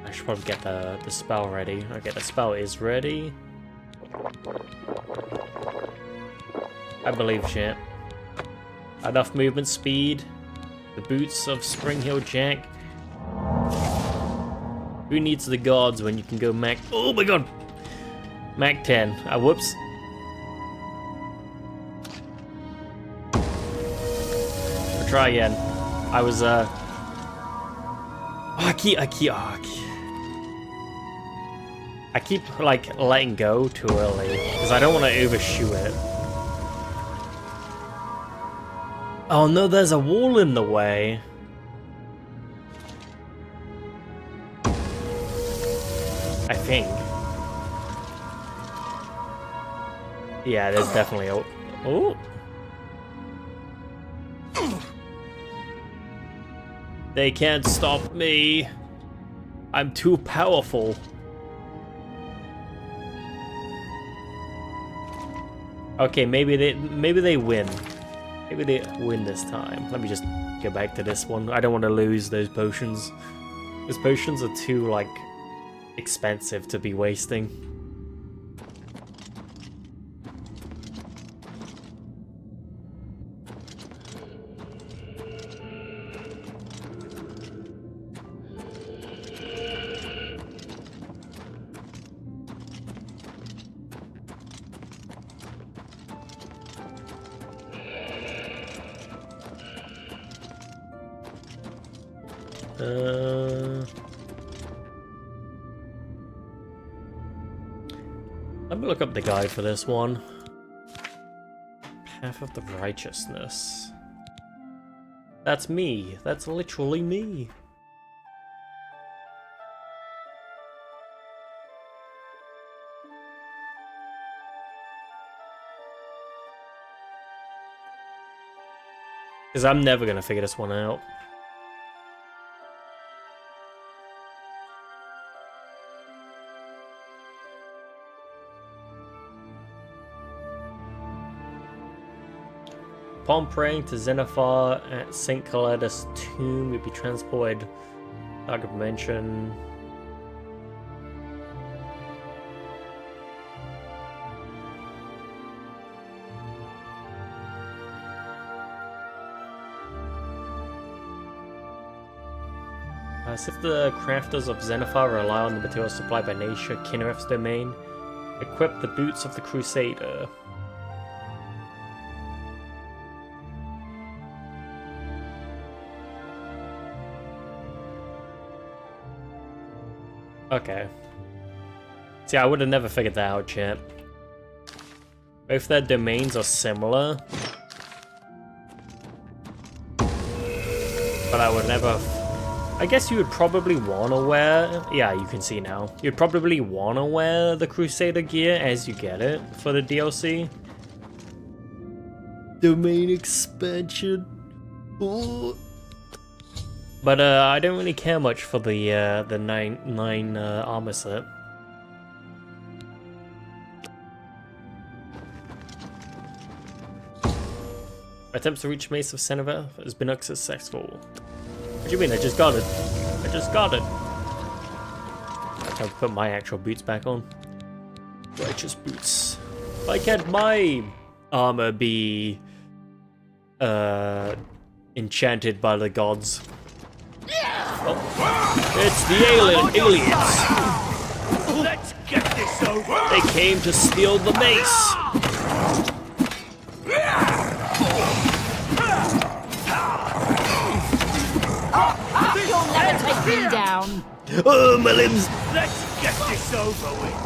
I should probably get the spell ready. Okay, the spell is ready. I believe shit. Enough movement speed. The boots of Spring Hill Jack. Who needs the gods when you can go Mac... Oh my god! Mac 10. Whoops. Try again. I was I keep like letting go too early because I don't want to overshoot it. Oh no, there's a wall in the way. I think. Yeah, there's definitely a... Oh. They can't stop me. I'm too powerful. Okay, maybe they win. Maybe they win this time. Let me just go back to this one. I don't want to lose those potions. Those potions are too like expensive to be wasting. Let me look up the guide for this one. Path of the Righteousness. That's me. That's literally me. Because I'm never going to figure this one out. Upon praying to Zenithar at St. Calada's tomb, you'll be transported Dark Dimension. Since the crafters of Zenithar rely on the materials supplied by nature, Kinnereth's domain, equip the boots of the Crusader. Okay. See, I would have never figured that out, chat. Both their domains are similar. But I would never... I guess you would probably want to wear... Yeah, you can see now. You'd probably want to wear the Crusader gear as you get it for the DLC. Domain expansion. Ooh. But I don't really care much for the 9 armor set. Attempts to reach Mace of Seneva has been unsuccessful. What do you mean? I just got it. I just got it. I have to put my actual boots back on. Righteous boots. Why can't my armor be enchanted by the gods? Oh. It's the aliens! Let's get this over! They came to steal the mace! You'll never take me down. Oh, my limbs! Let's get this over with!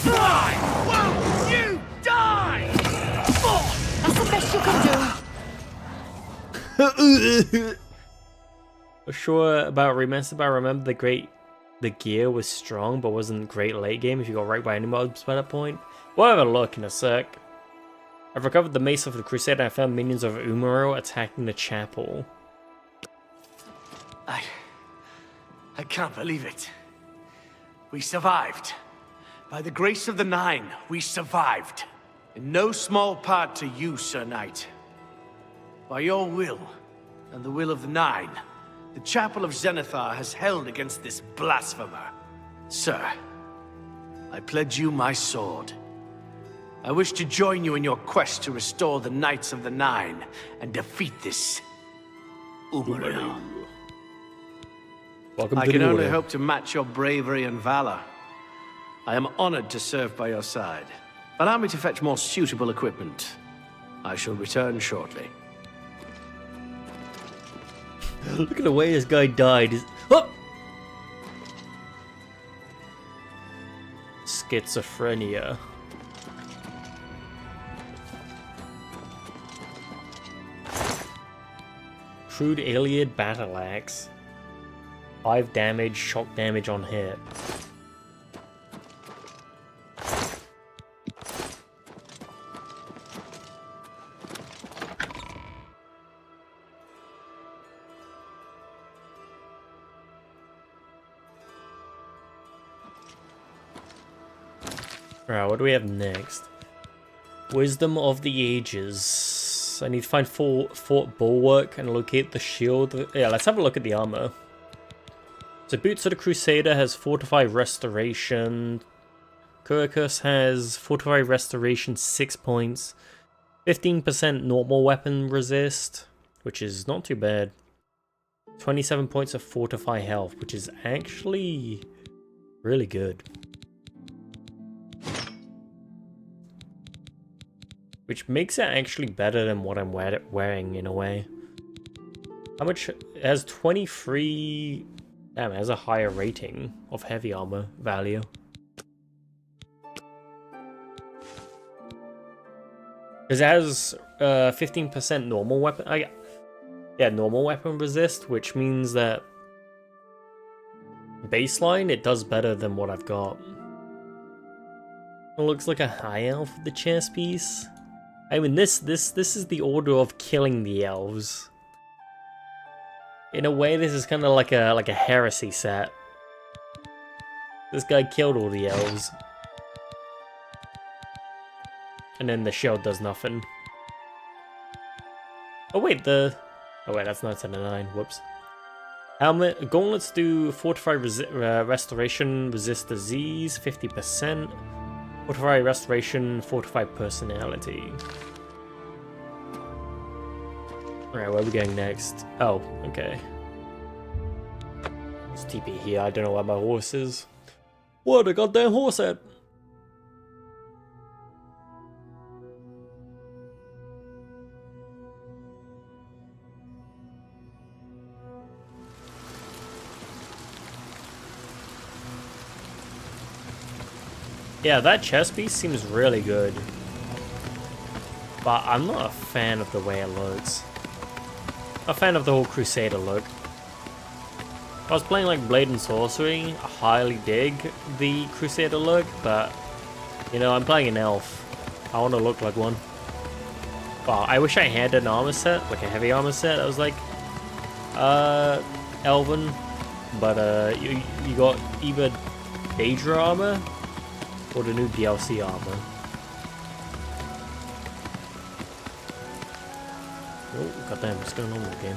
Die! Won't you die? That's the best you can do. Sure about Remaster, but I remember the gear was strong, but wasn't great late game if you got right by any mobs by that point. We'll have a look in a sec. I've recovered the Mace of the Crusader and I found minions of Umaro attacking the chapel. I can't believe it. We survived. By the grace of the Nine, we survived. In no small part to you, Sir Knight. By your will, and the will of the Nine, the Chapel of Zenithar has held against this blasphemer. Sir, I pledge you my sword. I wish to join you in your quest to restore the Knights of the Nine and defeat this Umaro. Welcome I to can the only order. hope to match your bravery and valor. I am honored to serve by your side. Allow me to fetch more suitable equipment. I shall return shortly. Look at the way this guy died. Oh! Schizophrenia. Crude Iliad Battle Axe. 5 damage, shock damage on hit. Alright, what do we have next? Wisdom of the Ages. I need to find Fort Bulwark and locate the shield. Yeah, let's have a look at the armor. So Boots of the Crusader has Fortify Restoration. Kurkus has Fortify Restoration 6 points. 15% normal weapon resist, which is not too bad. 27 points of Fortify Health, which is actually really good. which makes it actually better than what I'm wearing in a way. How much? It has 23... Damn, it has a higher rating of heavy armor value. Because it has 15% normal weapon... yeah, normal weapon resist, which means that baseline, it does better than what I've got. It looks like a high elf with the chest piece. I mean, this is the order of killing the elves. In a way, this is kind of like a heresy set. This guy killed all the elves. And then the shield does nothing. Oh wait, oh wait, that's not 10 to 9. Whoops. Helmet, gauntlets do fortify restoration, resist disease, 50%. Fortify restoration, fortify personality. Alright, where are we going next? Oh, okay. It's TP here, I don't know where my horse is. Where the goddamn horse at? Yeah, that chest piece seems really good. But I'm not a fan of the way it looks. A fan of the whole Crusader look. If I was playing like Blade and Sorcery, I highly dig the Crusader look, but you know, I'm playing an elf. I want to look like one. Well, I wish I had an armor set, like a heavy armor set. I was like, elven, but you got either Daedra armor or the new DLC armor. Oh, goddamn, what's going on with the game?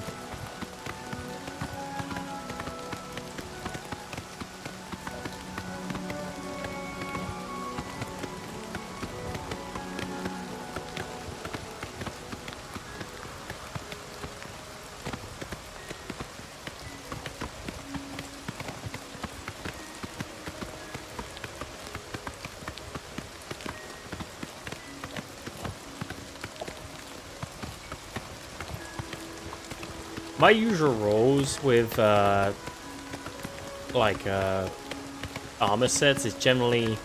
My usual roles with armor sets is generally,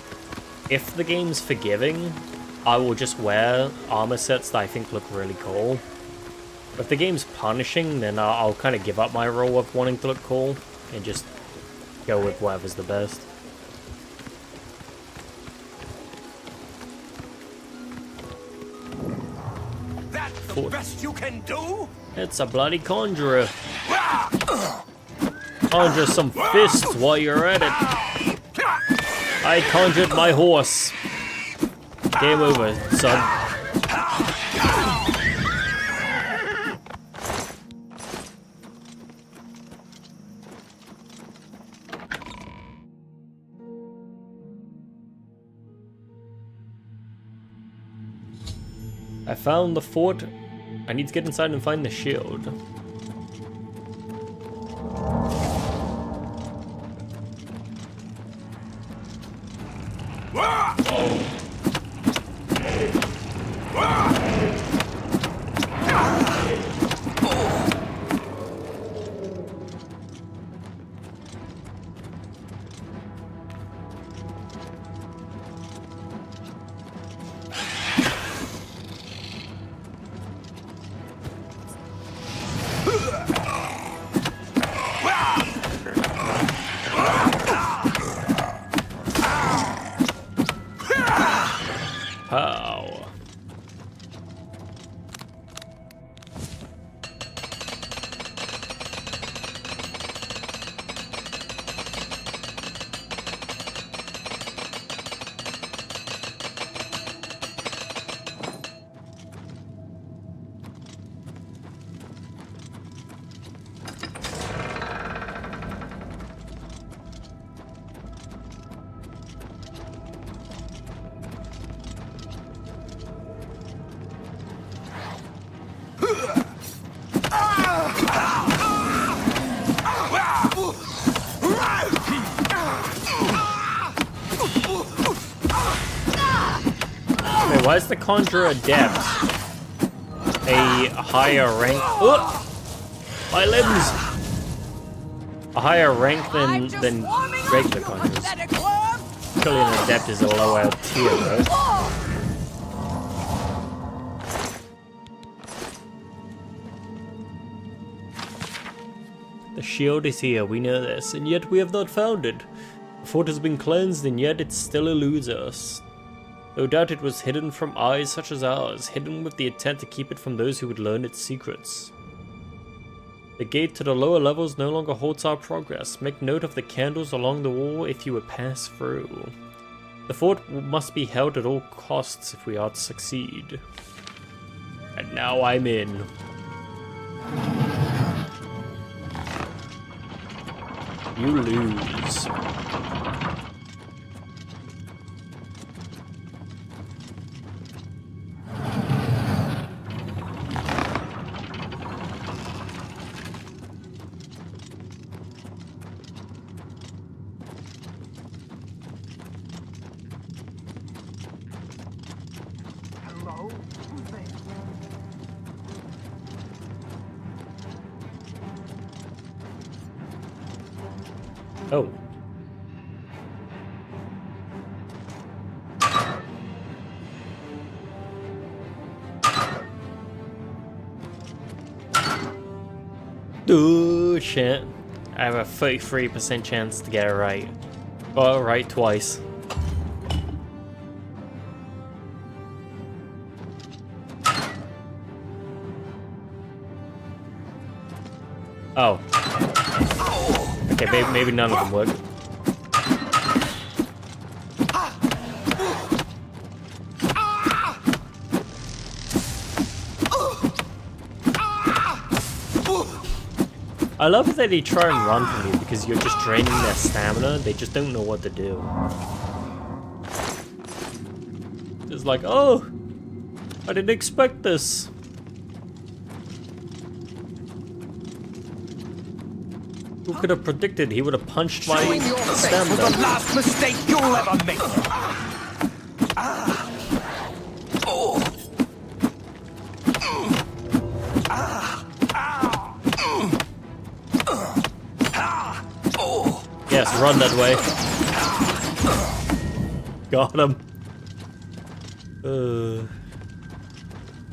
if the game's forgiving, I will just wear armor sets that I think look really cool. If the game's punishing, then I'll kind of give up my role of wanting to look cool and just go with whatever's the best. That's the best you can do? It's a bloody conjurer. Conjure some fists while you're at it. I conjured my horse. Game over, son. I found the fort. I need to get inside and find the shield. How? Wait, why is the Conjurer Adept a higher rank? Oh! My limbs! A higher rank than regular Conjurers. Surely an Adept is a lower tier, right? The shield is here, we know this, and yet we have not found it. The fort has been cleansed, and yet it still eludes us. No doubt it was hidden from eyes such as ours, hidden with the intent to keep it from those who would learn its secrets. The gate to the lower levels no longer holds our progress. Make note of the candles along the wall if you would pass through. The fort must be held at all costs if we are to succeed. And now I'm in. You lose. Oh. Oh shit. I have a 33% chance to get it right. Got it right twice. Oh. Okay, maybe none of them work. I love that they try and run from you because you're just draining their stamina. They just don't know what to do. It's like, oh, I didn't expect this. Who could have predicted he would have punched my stamina? The last mistake you'll ever make. Yes, run that way. Got him.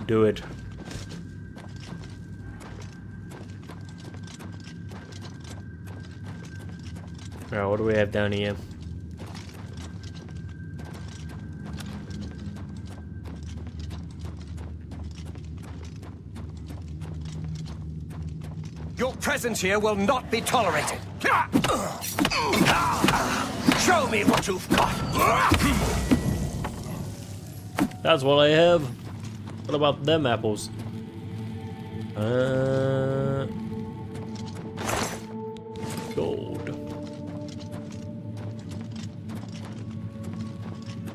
Do it. Alright, what do we have down here? Your presence here will not be tolerated. Show me what you've got. That's what I have. What about them apples? Gold.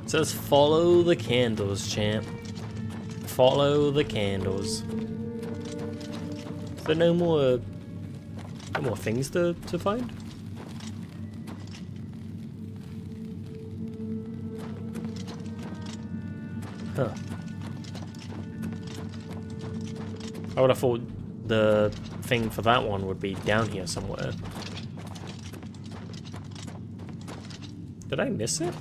It says follow the candles, champ. Follow the candles. Is there no more things to find? Huh. I would have thought the thing for that one would be down here somewhere. Did I miss it?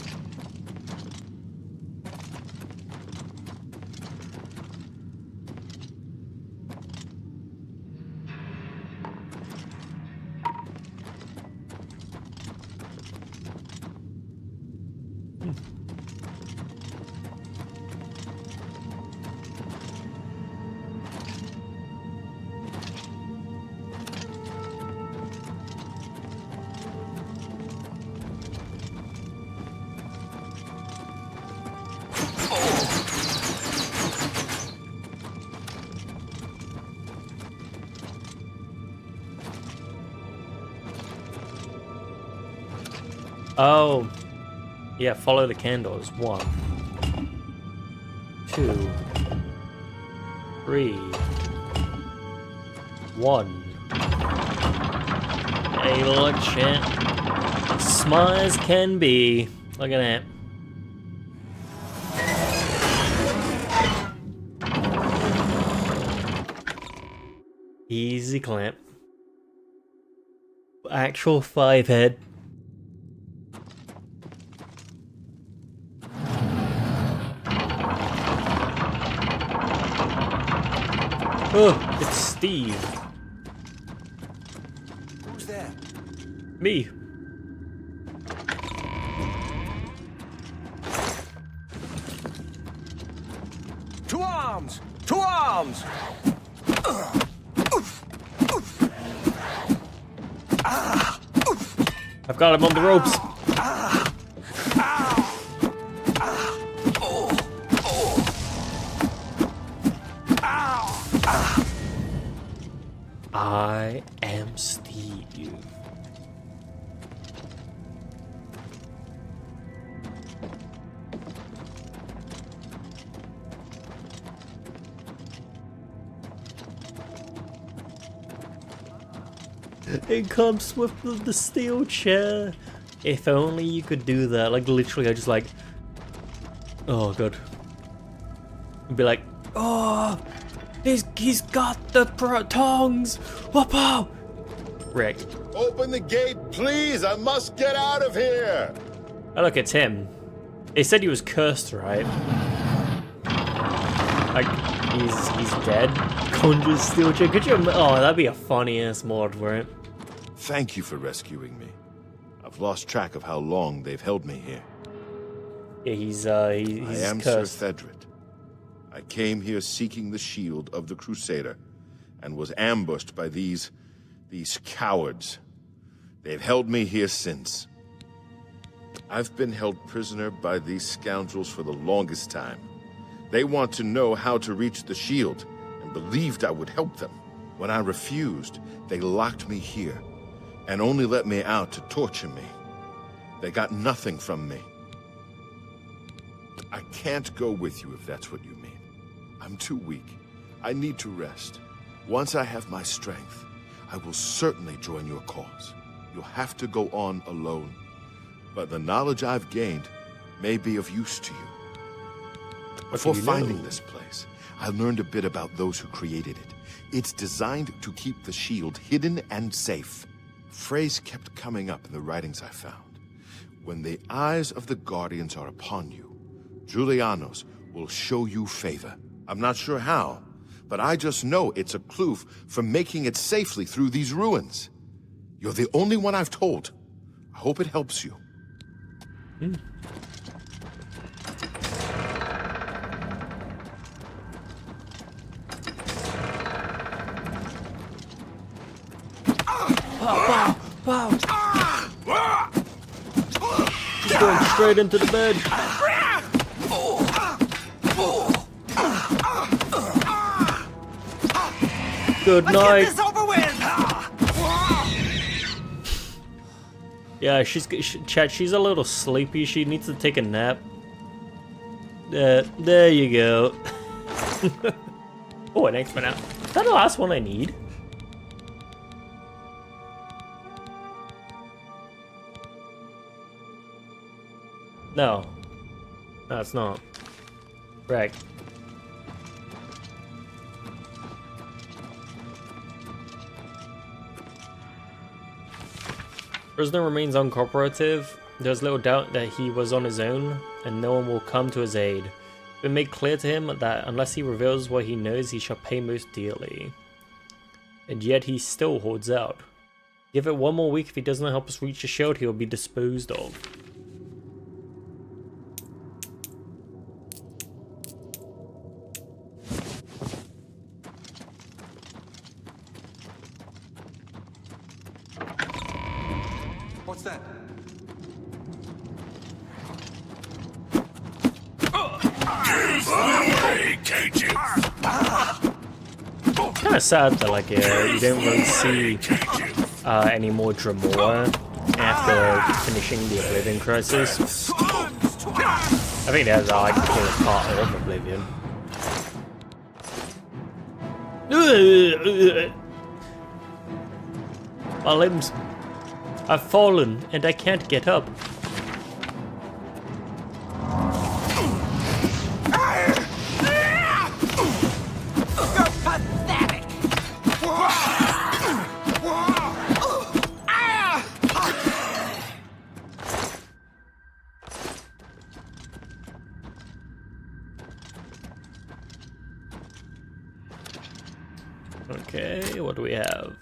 Oh, yeah, follow the candles. 1, 2, 3, 1. Hey, look, chat. Smart as can be. Look at that. Easy clamp. Actual 5 head. Oh, it's Steve. Who's there? Me. To arms! To arms! I've got him on the ropes. I am Steve. It comes with the steel chair. If only you could do that. Like literally, I just like, oh god. I'd be like, oh, he's got the tongs. Whoa! Rick. Open the gate, please! I must get out of here! Oh look, it's him. They said he was cursed, right? Like he's dead. Conjures steel chair. Could you? Oh, that'd be a funny ass mod for it. Thank you for rescuing me. I've lost track of how long they've held me here. Yeah, he's I am cursed. Sir Thedred. I came here seeking the shield of the Crusader, and was ambushed by these cowards. They've held me here since. I've been held prisoner by these scoundrels for the longest time. They want to know how to reach the shield, and believed I would help them. When I refused, they locked me here, and only let me out to torture me. They got nothing from me. I can't go with you if that's what you mean. I'm too weak. I need to rest. Once I have my strength, I will certainly join your cause. You'll have to go on alone. But the knowledge I've gained may be of use to you. Before finding this place, I learned a bit about those who created it. It's designed to keep the shield hidden and safe. A phrase kept coming up in the writings I found. When the eyes of the Guardians are upon you, Julianos will show you favor. I'm not sure how, but I just know it's a clue for making it safely through these ruins. You're the only one I've told. I hope it helps you. Wow. He's going straight into the bed. Good night. Let's get this over with. Yeah, Chad, she's a little sleepy. She needs to take a nap. There you go. Oh, an X-Men out. Is that the last one I need? No. No, it's not. Right. Prisoner remains uncooperative. There's little doubt that he was on his own, and no one will come to his aid. It's been made clear to him that unless he reveals what he knows, he shall pay most dearly. And yet he still holds out. Give it one more week. If he does not help us reach the shield, he will be disposed of. What's that? Kind of sad that like you don't really see any more Dremora after finishing the Oblivion Crisis. I think that's like the part of Oblivion. My limbs. I've fallen and I can't get up. You're pathetic. Okay, what do we have?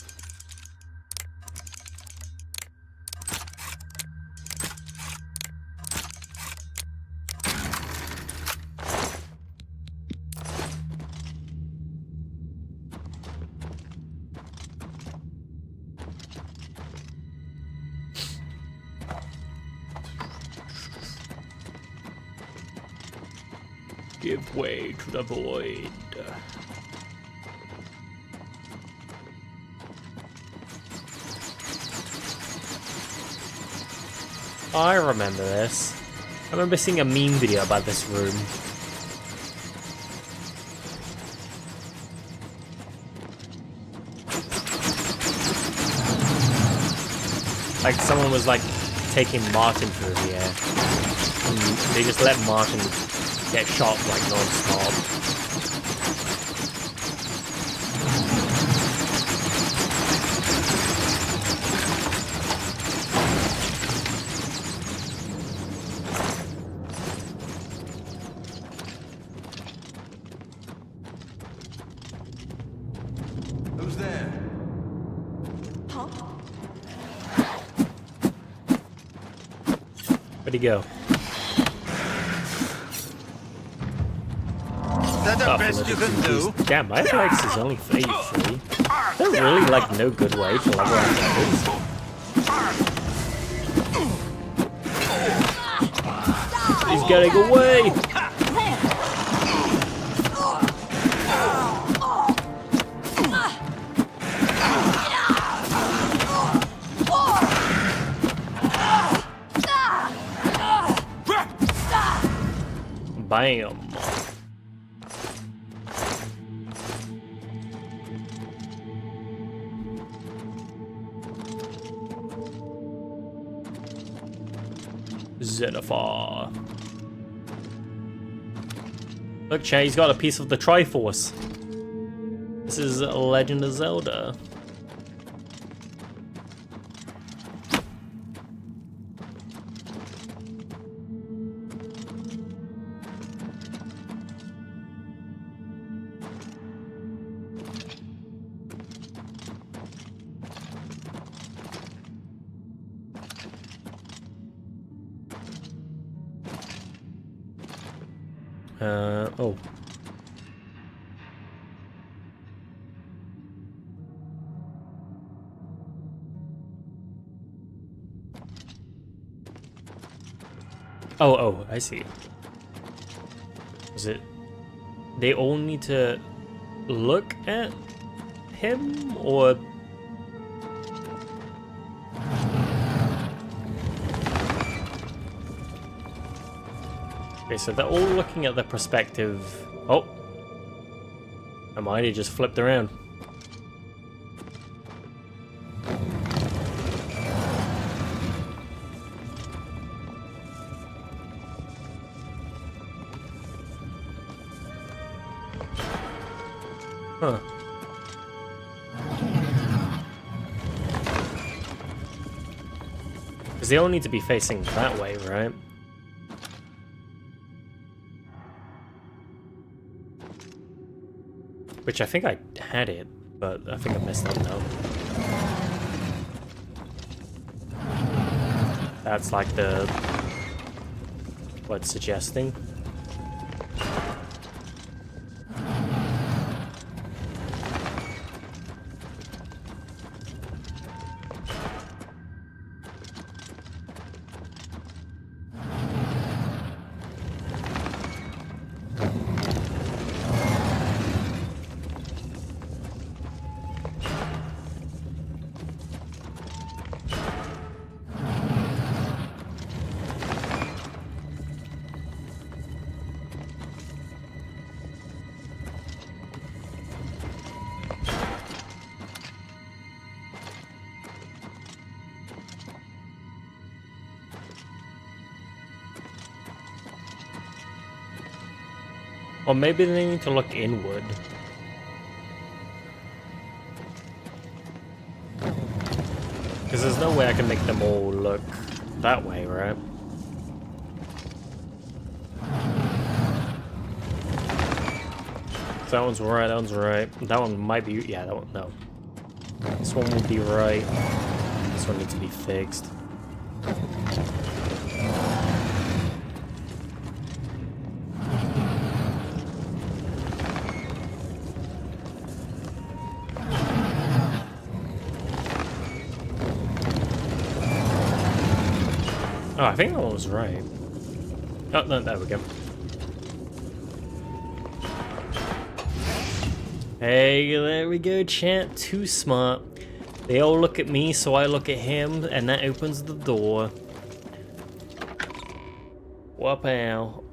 Give way to the void. I remember this. I remember seeing a meme video about this room. Like someone was like taking Martin through the air. And they just let Martin get shot like non-stop. Who's there? Where'd he go? Is that the best you can do? Damn, my athletics is only 33. Is there really like no good way to level athletics? He's getting away! Bam! Zenithar. Look, Che, he's got a piece of the Triforce. This is Legend of Zelda. Oh. Oh, I see. Is it... They all need to look at him, or... Okay, so they're all looking at the perspective... Oh! I might have just flipped around. Huh. Because they all need to be facing that way, right? Which I think I had it, but I think I messed up now. That's like the... what it's suggesting. Or maybe they need to look inward. Because there's no way I can make them all look that way, right? That one's right, that one's right. That one might be, yeah, that one, no. This one will be right. This one needs to be fixed. Oh, I think that one was right. Oh, no, there we go. Hey, there we go, chat. Too smart. They all look at me, so I look at him, and that opens the door. Wapow.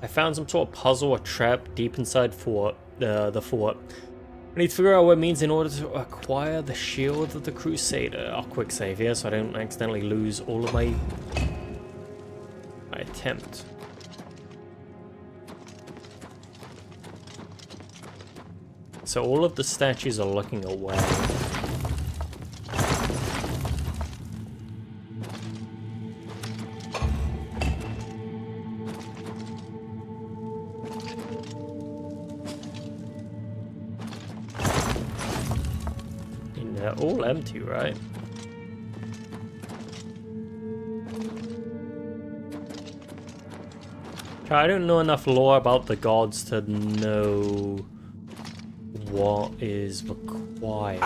I found some sort of puzzle or trap deep inside the fort. I need to figure out what it means in order to acquire the shield of the Crusader. I'll quick save here so I don't accidentally lose all of my attempt. So all of the statues are looking away. They're all empty, right? I don't know enough lore about the gods to know what is required.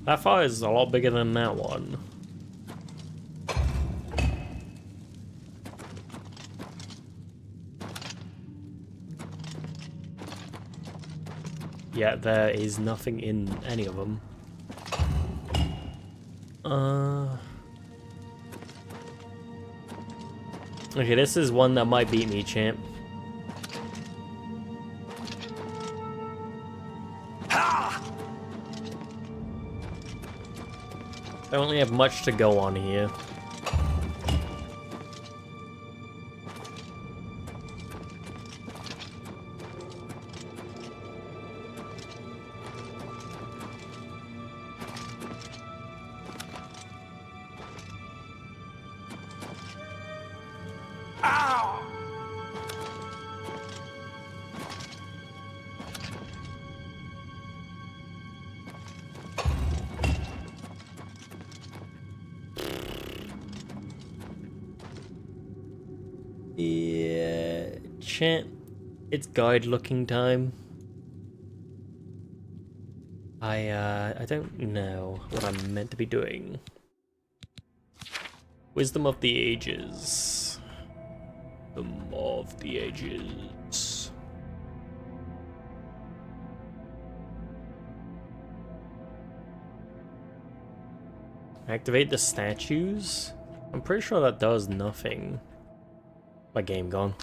That fire is a lot bigger than that one. Yeah, there is nothing in any of them. Okay, this is one that might beat me, champ. I don't really have much to go on here. Yeah, chat. It's guide looking time. I don't know what I'm meant to be doing. Wisdom of the Ages. Wisdom of the Ages. Activate the statues? I'm pretty sure that does nothing. My game gone.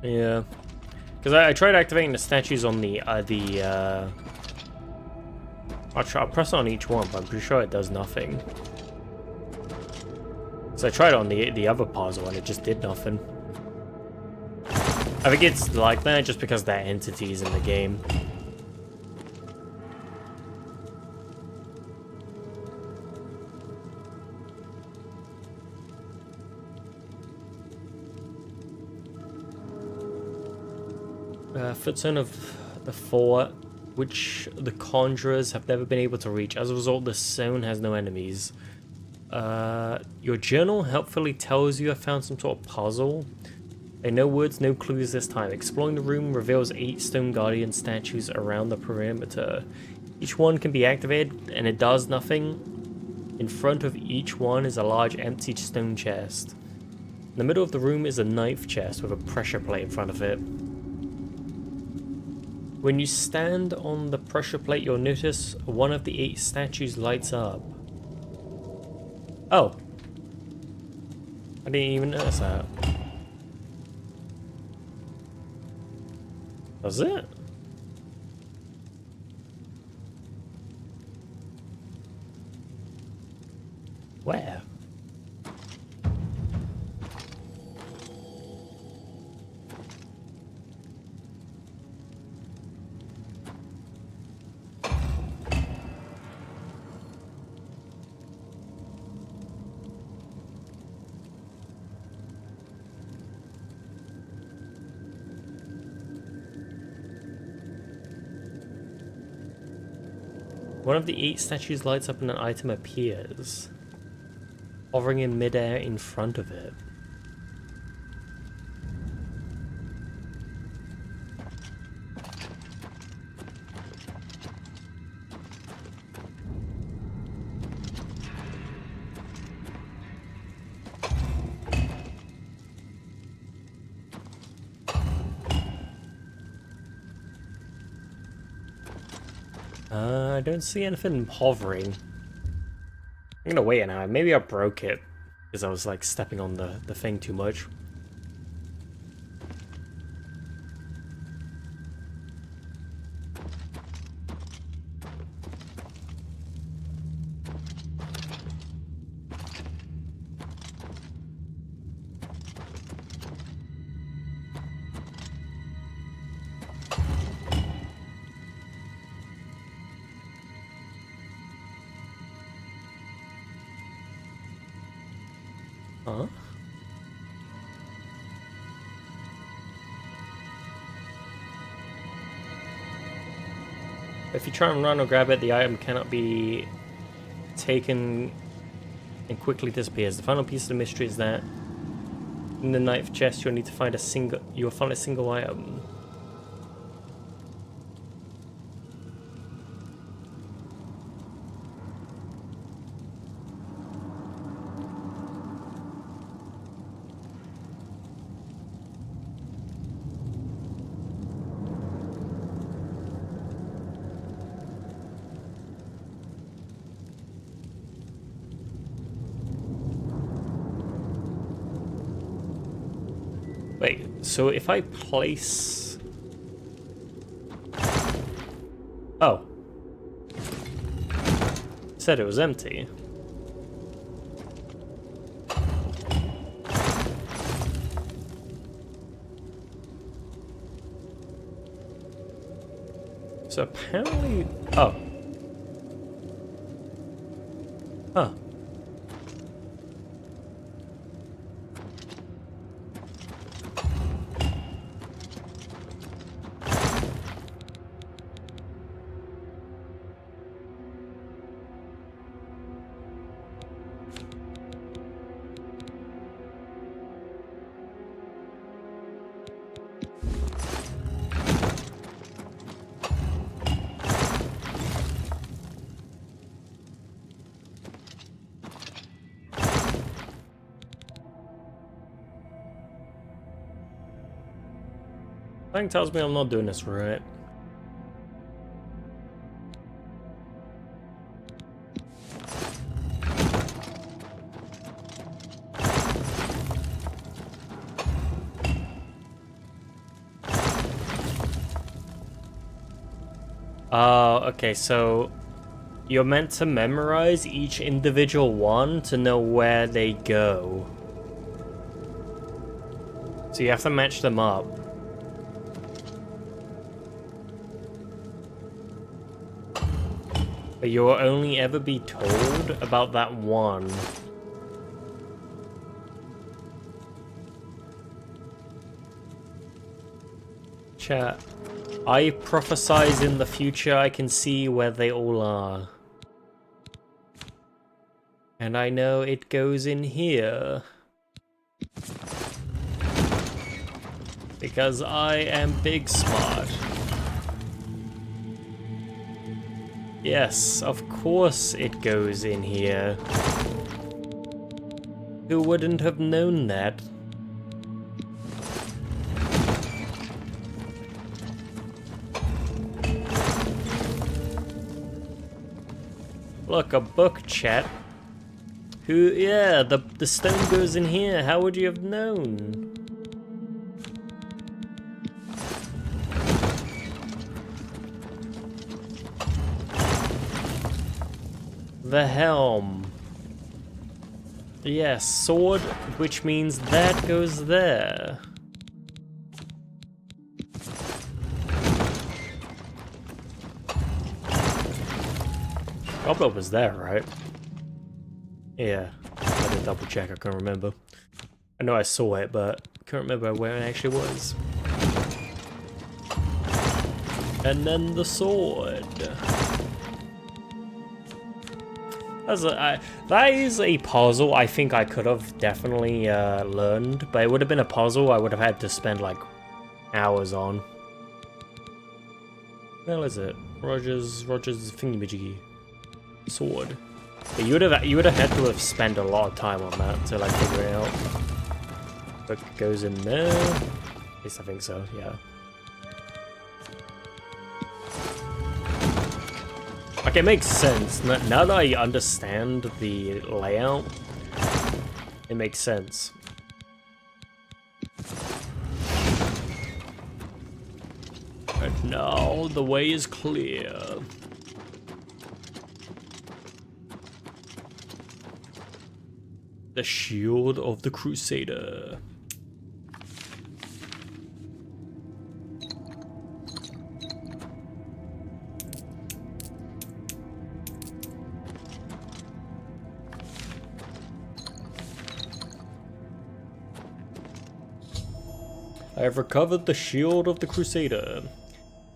Yeah. Because I tried activating the statues on I'll press on each one, but I'm pretty sure it does nothing. So I tried on the other puzzle and it just did nothing. I think it's like that just because they're entities in the game. Footzone of the fort, which the conjurers have never been able to reach. As a result, the zone has no enemies. Your journal helpfully tells you I found some sort of puzzle. And no words, no clues this time. Exploring the room reveals 8 stone guardian statues around the perimeter. Each one can be activated, and it does nothing. In front of each one is a large empty stone chest. In the middle of the room is a knife chest with a pressure plate in front of it. When you stand on the pressure plate, you'll notice one of the 8 statues lights up. Oh. I didn't even notice that. Does it? Where? One of the 8 statues lights up and an item appears, hovering in midair in front of it. I don't see anything hovering. I'm gonna wait an hour. Maybe I broke it because I was like stepping on the thing too much. Huh? If you try and run or grab it, the item cannot be taken and quickly disappears. The final piece of the mystery is that in the ninth chest you'll need to find a single item. Wait, so if I place... Oh. Said it was empty. So apparently... Oh. Huh. Something tells me I'm not doing this right. Okay, so you're meant to memorize each individual one to know where they go. So you have to match them up. But you'll only ever be told about that one. Chat. I prophesize in the future I can see where they all are. And I know it goes in here. Because I am big smart. Yes, of course it goes in here. Who wouldn't have known that? Look, a book, chat. Yeah, the stone goes in here. How would you have known? The helm. Yes, sword, which means that goes there. Goblet was there, right? Yeah, I had to double check, I can't remember. I know I saw it, but I can't remember where it actually was. And then the sword. That is a puzzle I think I could have definitely learned, but it would have been a puzzle I would have had to spend like hours on. Where is it? Roger's thingamajiggy sword. But you would have had to have spent a lot of time on that to like figure it out. But it goes in there. At least I think so. Yeah. Like, it makes sense. Now that I understand the layout, it makes sense. And now the way is clear. The Shield of the Crusader. I have recovered the Shield of the Crusader.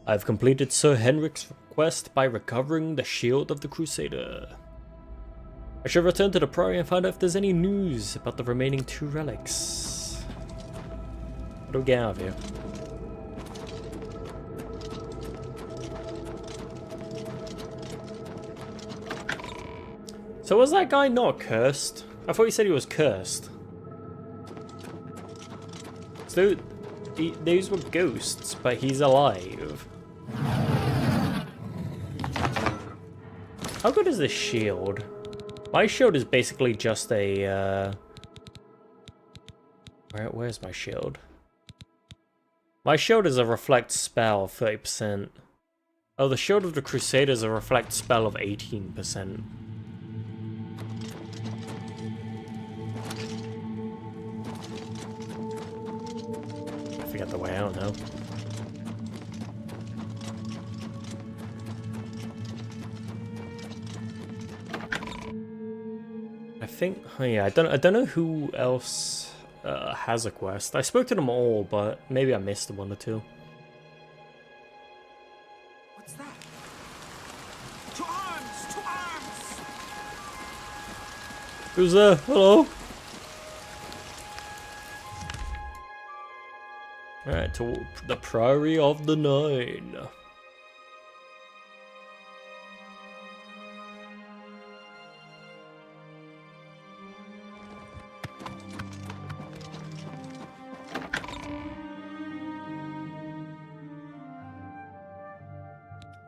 I have completed Sir Henrik's request by recovering the Shield of the Crusader. I should return to the Priory and find out if there's any news about the remaining 2 relics. What do we get out of here? So was that guy not cursed? I thought he said he was cursed. So these were ghosts, but he's alive. How good is this shield? My shield is basically just a, where's my shield? My shield is a reflect spell, 30%. Oh, the Shield of the Crusader is a reflect spell of 18%. I forget the way out now. I think, oh yeah, I don't know who else has a quest. I spoke to them all, but maybe I missed one or two. What's that? To arms! To arms! Who's there? Hello? Alright, to the Priory of the Nine.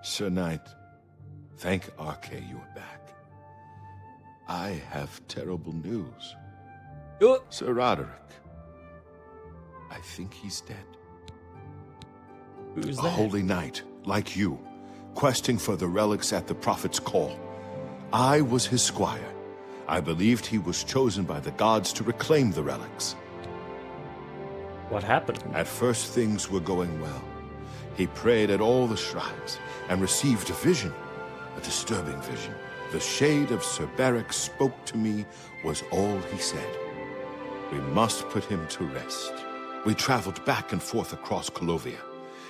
Sir Knight, thank Arche you are back. I have terrible news. Sir Roderick, I think he's dead. Who's a that? holy knight, like you, questing for the relics at the Prophet's call. I was his squire. I believed he was chosen by the gods to reclaim the relics. What happened? At first, things were going well. He prayed at all the shrines and received a vision, a disturbing vision. The shade of Sir Beric spoke to me was all he said. We must put him to rest. We traveled back and forth across Colovia.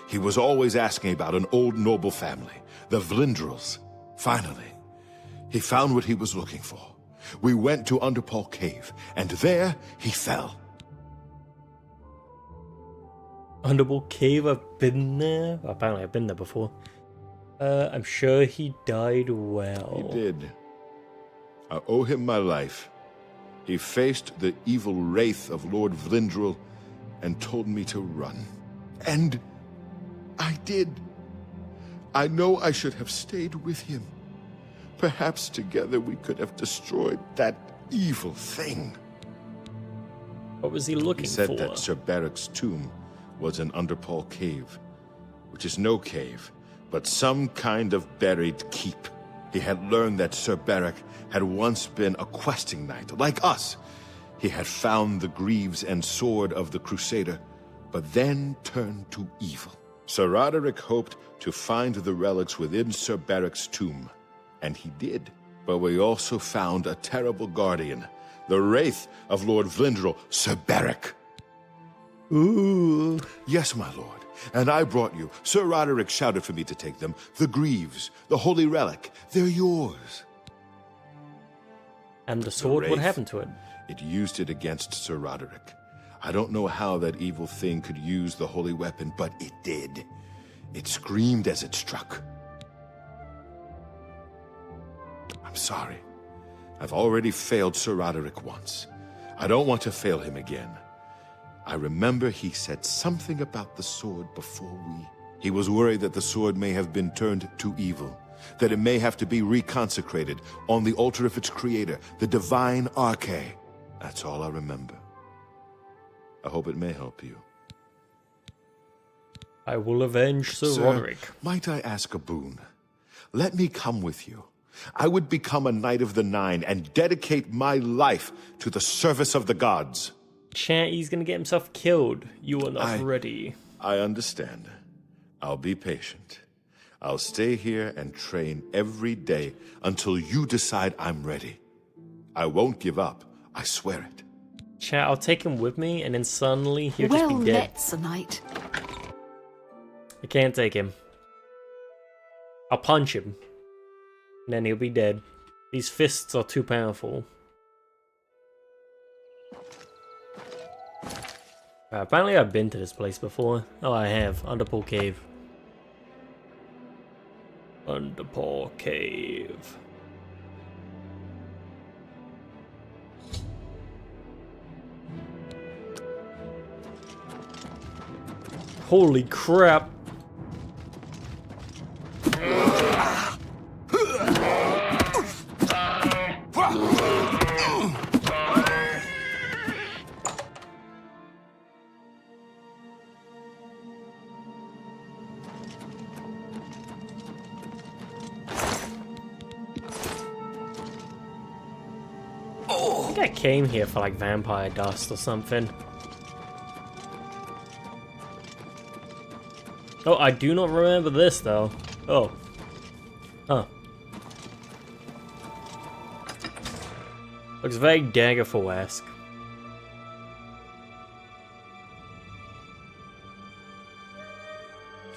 He was always asking about an old noble family, the Vlindrels. Finally, he found what he was looking for. We went to Underpall Cave, and there he fell. Underpall Cave, I've been there. Apparently I've been there before. I'm sure he died well. He did. I owe him my life. He faced the evil wraith of Lord Vlindrel and told me to run. And I did. I know I should have stayed with him. Perhaps together we could have destroyed that evil thing. What was he looking for? He said that Sir Beric's tomb was in Underpall Cave, which is no cave, but some kind of buried keep. He had learned that Sir Beric had once been a questing knight, like us. He had found the greaves and sword of the Crusader, but then turned to evil. Sir Roderick hoped to find the relics within Sir Beric's tomb, and he did. But we also found a terrible guardian, the wraith of Lord Vlindrel, Sir Beric. Ooh. Yes, my lord. And I brought you. Sir Roderick shouted for me to take them. The greaves, the holy relic, they're yours. And the sword, what wraith, happened to it? It used it against Sir Roderick. I don't know how that evil thing could use the holy weapon, but it did. It screamed as it struck. I'm sorry. I've already failed Sir Roderick once. I don't want to fail him again. I remember he said something about the sword before we... He was worried that the sword may have been turned to evil, that it may have to be reconsecrated on the altar of its creator, the divine Arche. That's all I remember. I hope it may help you. I will avenge Sir Roderick. Might I ask a boon? Let me come with you. I would become a Knight of the Nine and dedicate my life to the service of the gods. Chat, he's gonna get himself killed. You are not ready. I understand. I'll be patient. I'll stay here and train every day until you decide I'm ready. I won't give up. I swear it. Chat, I'll take him with me, and then suddenly he'll just be dead. Well met, Sir Knight. I can't take him. I'll punch him. And then he'll be dead. These fists are too powerful. Apparently I've been to this place before. Oh, I have. Underpaw Cave. Underpaw Cave. Holy crap. I think I came here for like vampire dust or something. Oh, I do not remember this though. Oh. Huh. Looks very Daggerfall-esque.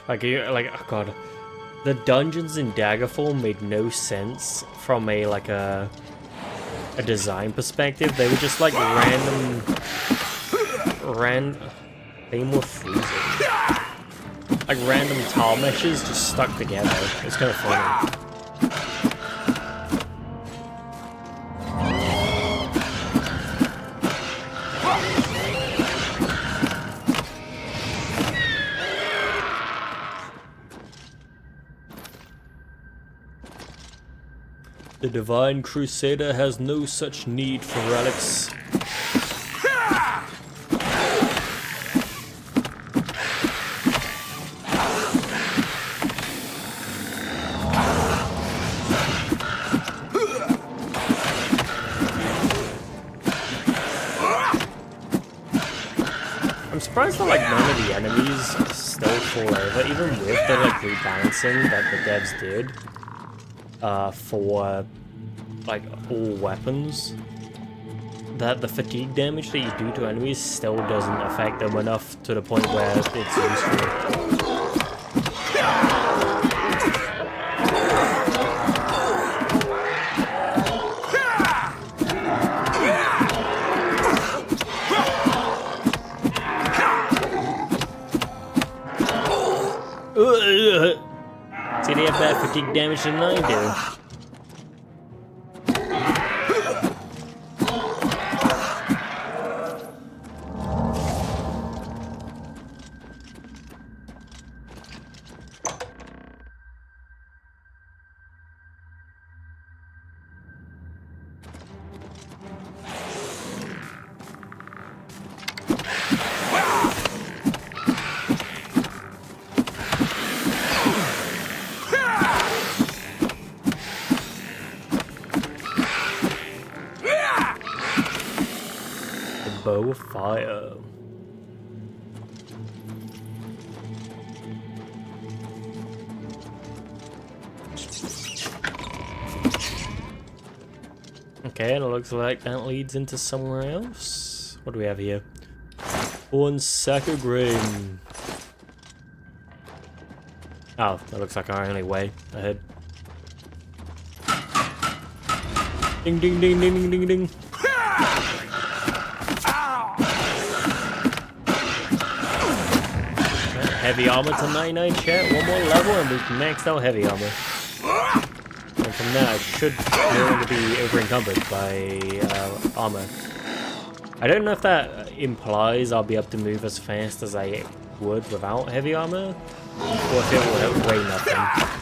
Like, oh god. The dungeons in Daggerfall made no sense from a design perspective. They were just like they were freezing. Like random tile meshes just stuck together. It's kind of funny. The Divine Crusader has no such need for relics. I'm surprised that like none of the enemies still fall over, even with the like rebalancing that the devs did. For like all weapons, that the fatigue damage that you do to enemies still doesn't affect them enough to the point where it's useful. See, they have bad fatigue damage than I do. bow of fire. Okay, and it looks like that leads into somewhere else. What do we have here? One sack of grain. Oh, that looks like our only way ahead. Ding ding ding ding ding ding ding. Heavy armor to 99, chat. One more level and we've maxed out heavy armor. And from there, I should no longer be over encumbered by armor. I don't know if that implies I'll be able to move as fast as I would without heavy armor, or if it will weigh nothing.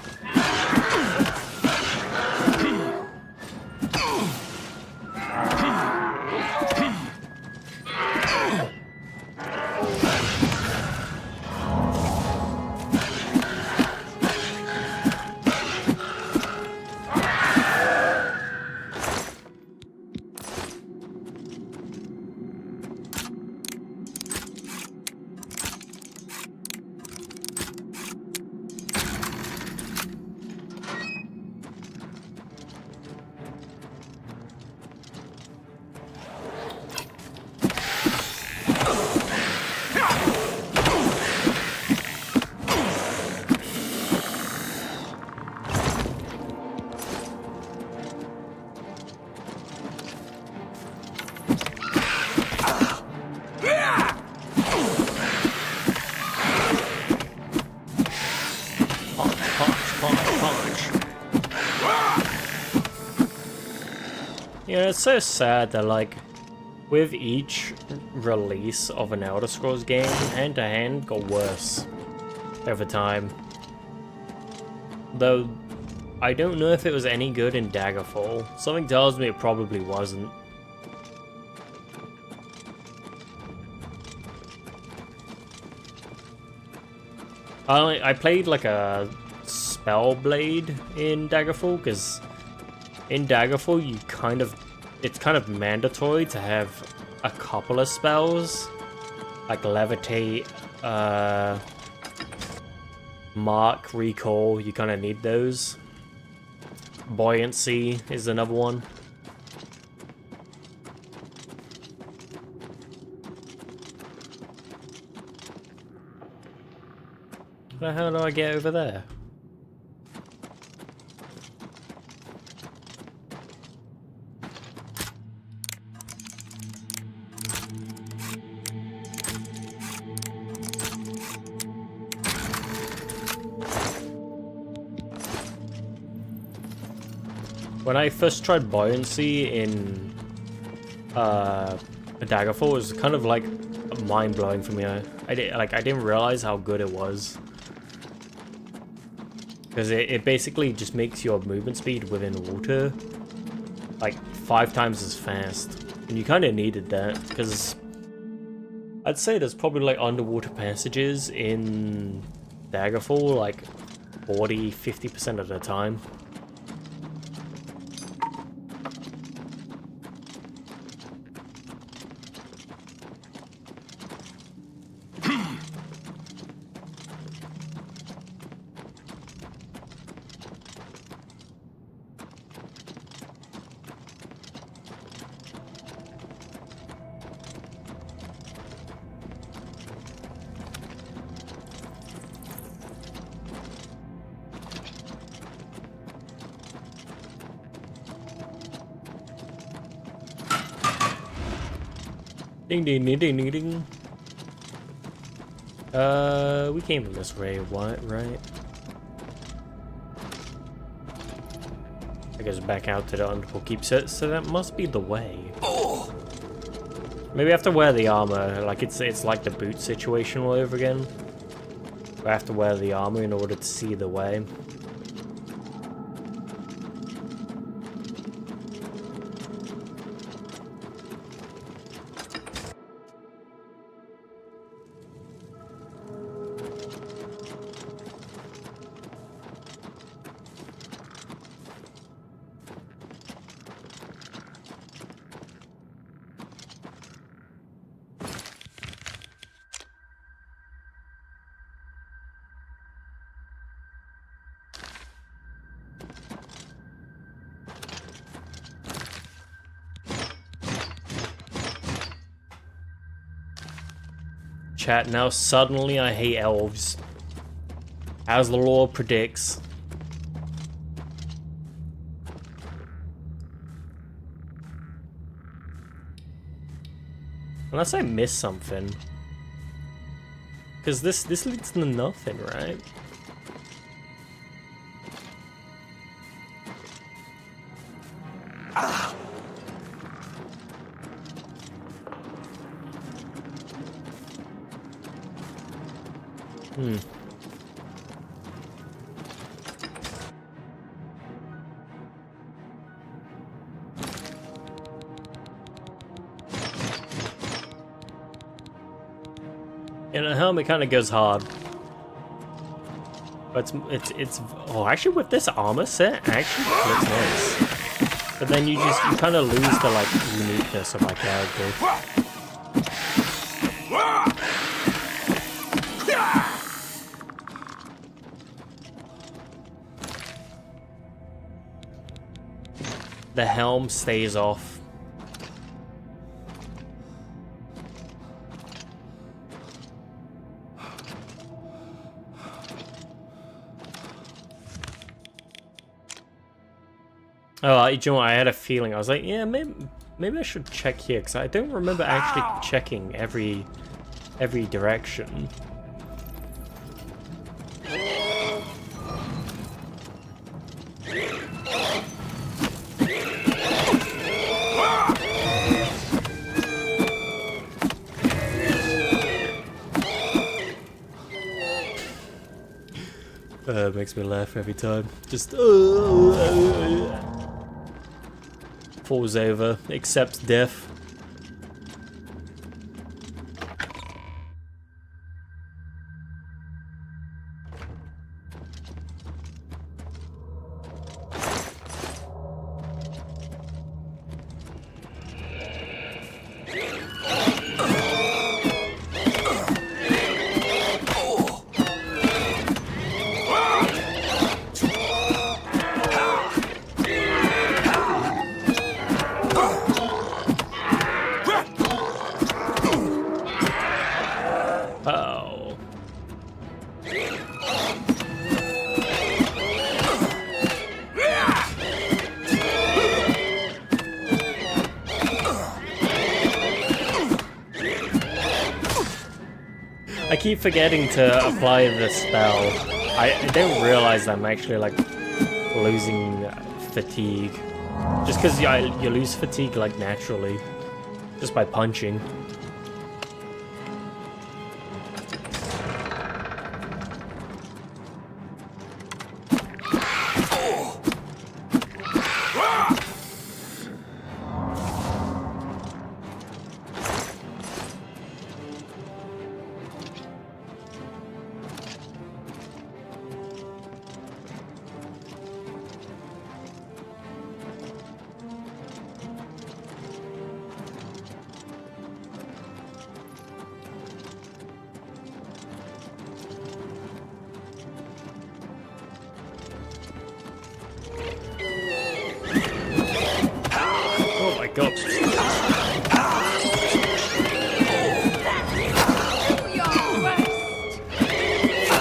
You know, it's so sad that, like, with each release of an Elder Scrolls game, hand-to-hand got worse over time. Though, I don't know if it was any good in Daggerfall. Something tells me it probably wasn't. I played, like, a spell blade in Daggerfall, because in Daggerfall, it's kind of mandatory to have a couple of spells, like Levitate, Mark, Recall, you kind of need those. Buoyancy is another one. How the hell do I get over there? When I first tried buoyancy in Daggerfall, it was kind of like mind-blowing for me. I didn't realize how good it was, because it basically just makes your movement speed within water like 5 times as fast, and you kind of needed that, because I'd say there's probably like underwater passages in Daggerfall like 40-50% of the time. Ding ding ding ding ding ding. We came this way, what, right? I guess back out to the Underpool Keep, so that must be the way. Maybe I have to wear the armor, like it's like the boot situation all over again. I have to wear the armor in order to see the way. chat. Now suddenly I hate elves. As the lore predicts. Unless I missed something. Because this leads to nothing, right? And the helmet kind of goes hard. But it's oh, actually with this armor set, actually looks nice. But then you kind of lose the like uniqueness of my character. The helm stays off. Oh, you know what? I had a feeling. I was like, yeah, maybe I should check here because I don't remember actually checking every direction. It makes me laugh every time. Just falls over, accepts death. Oh. I keep forgetting to apply the spell. I don't realize I'm actually like losing fatigue. Just because you lose fatigue like naturally. Just by punching. Oh my god.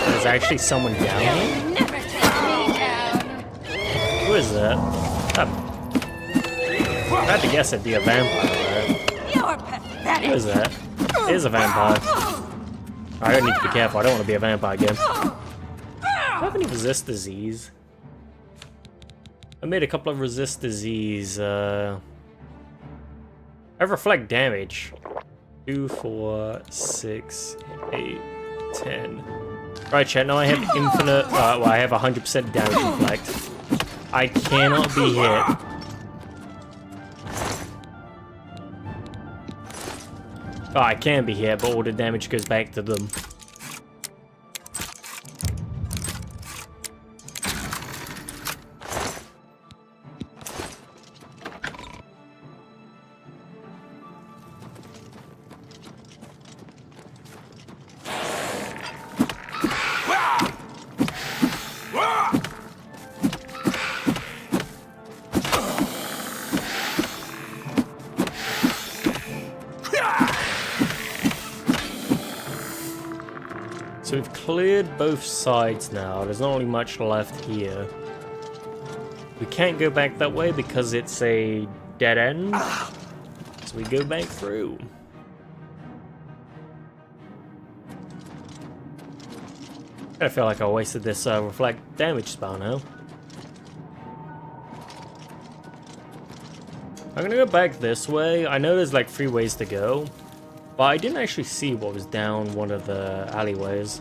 There's actually someone down here? Who is that? I had to guess it'd be a vampire, right? Who is that? It is a vampire. I need to be careful, I don't want to be a vampire again. Do I have any resist disease? I made a couple of resist disease. I reflect damage. 2, 4, 6, 8, 10. Right, chat. Now I have infinite. Well, I have 100% damage reflect. I cannot be hit. Oh, I can be hit, but all the damage goes back to them. So we've cleared both sides now. There's not really much left here. We can't go back that way because it's a dead end. So we go back through. I feel like I wasted this reflect damage spell now. I'm gonna go back this way. I know there's like 3 ways to go, but I didn't actually see what was down one of the alleyways.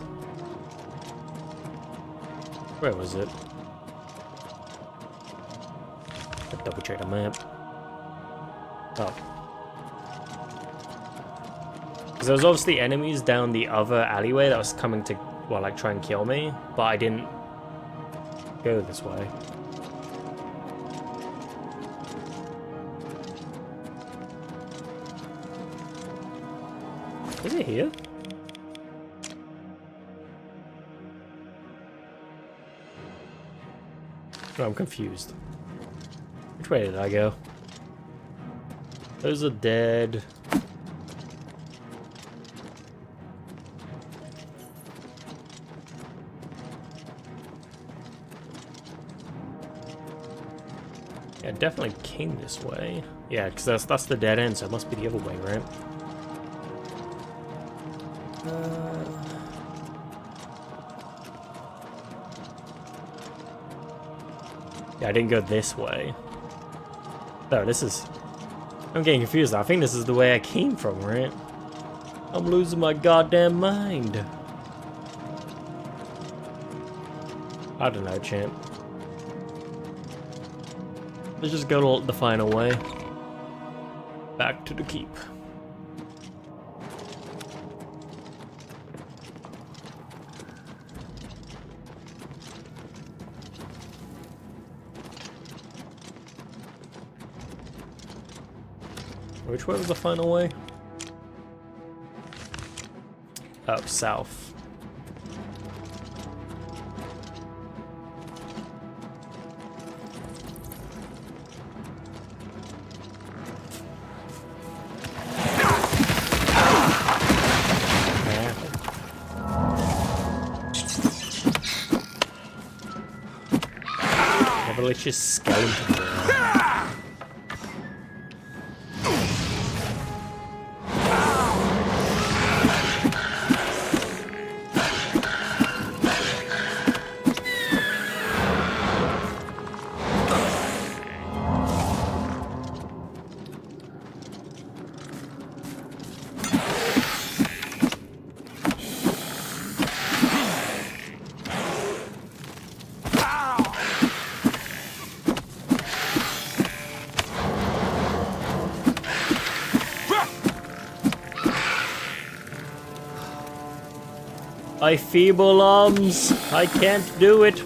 Where was it? Let's double check the map. Oh. Because there was obviously enemies down the other alleyway that was coming to, well, like try and kill me, but I didn't go this way. Is it here? Oh, I'm confused. Which way did I go? Those are dead. Yeah, I definitely came this way. Yeah, because that's the dead end, so it must be the other way, right? Yeah, I didn't go this way. No, this is... I'm getting confused. I think this is the way I came from, right? I'm losing my goddamn mind. I don't know, champ. Let's just go the final way. Back to the keep. Which way was the final way? Oh, south. Malicious skeleton. My feeble arms, I can't do it.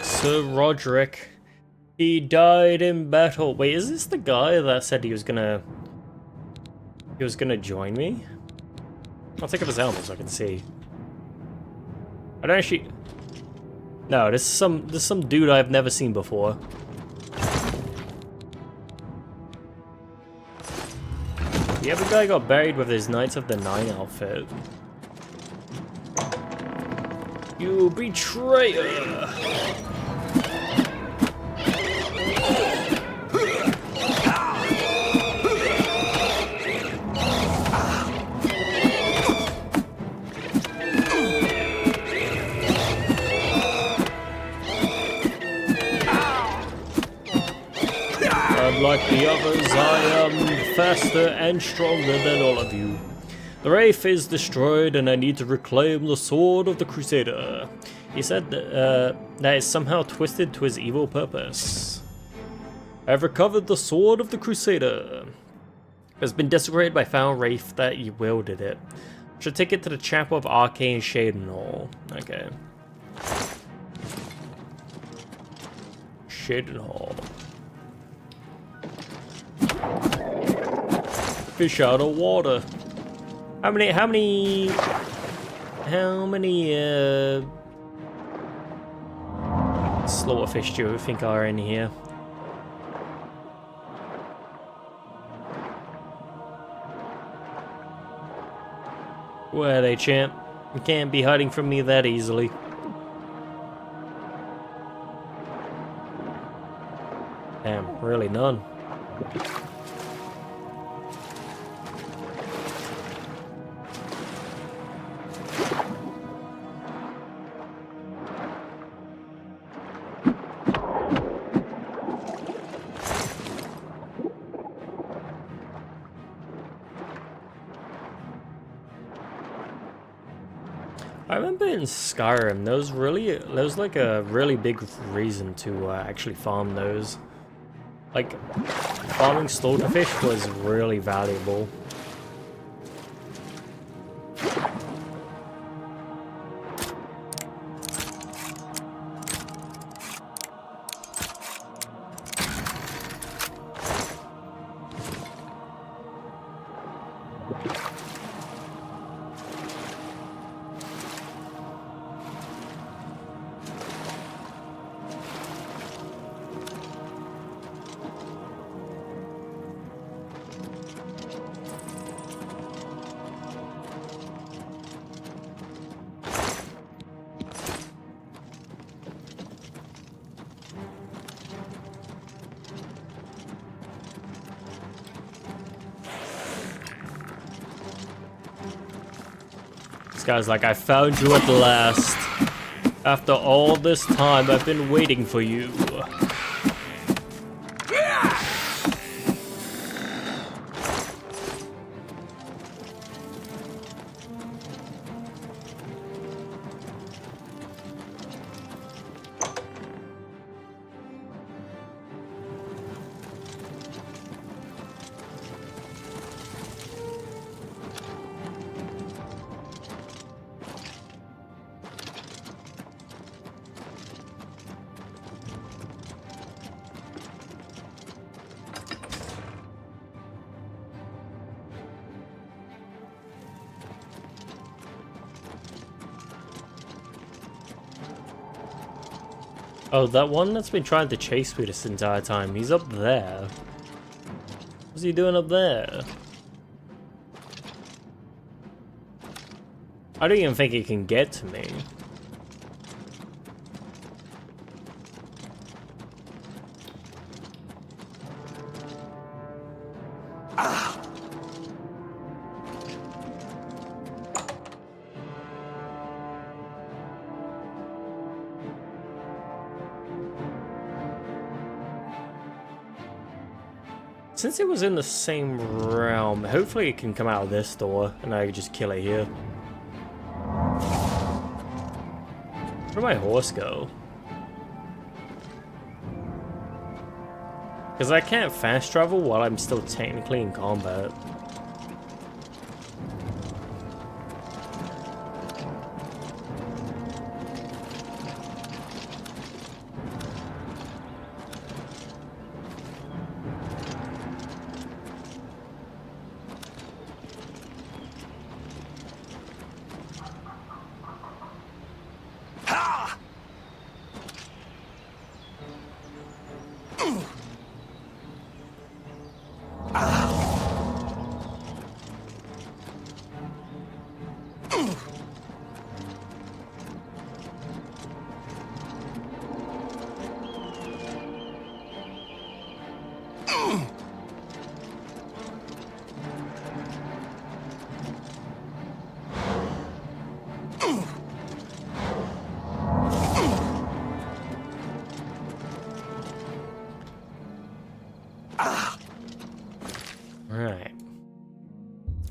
Sir Roderick, he died in battle. Wait, is this the guy that said he was gonna join me? I'll take off his helmet so I can see. I don't actually. No, this is some dude I've never seen before. The other guy got buried with his Knights of the Nine outfit. You betrayer! Unlike the others, I am faster and stronger than all of you. The Wraith is destroyed and I need to reclaim the sword of the Crusader. He said that is somehow twisted to his evil purpose. I've recovered the sword of the Crusader. It has been desecrated by foul Wraith that he wielded it. Should take it to the Chapel of Arcane Shaden Hall. Okay. Shaden Hall. Fish out of water. How many slaughterfish do you think are in here? Where are they, champ? You can't be hiding from me that easily. Damn, really none. I remember in Skyrim, there was like a really big reason to actually farm those. Like, farming slaughterfish was really valuable. This guy's like, I found you at last. After all this time, I've been waiting for you. Oh, that one that's been trying to chase me this entire time, he's up there. What's he doing up there? I don't even think he can get to me. Since it was in the same realm, hopefully it can come out of this door and I can just kill it here. Where'd my horse go? Because I can't fast travel while I'm still technically in combat.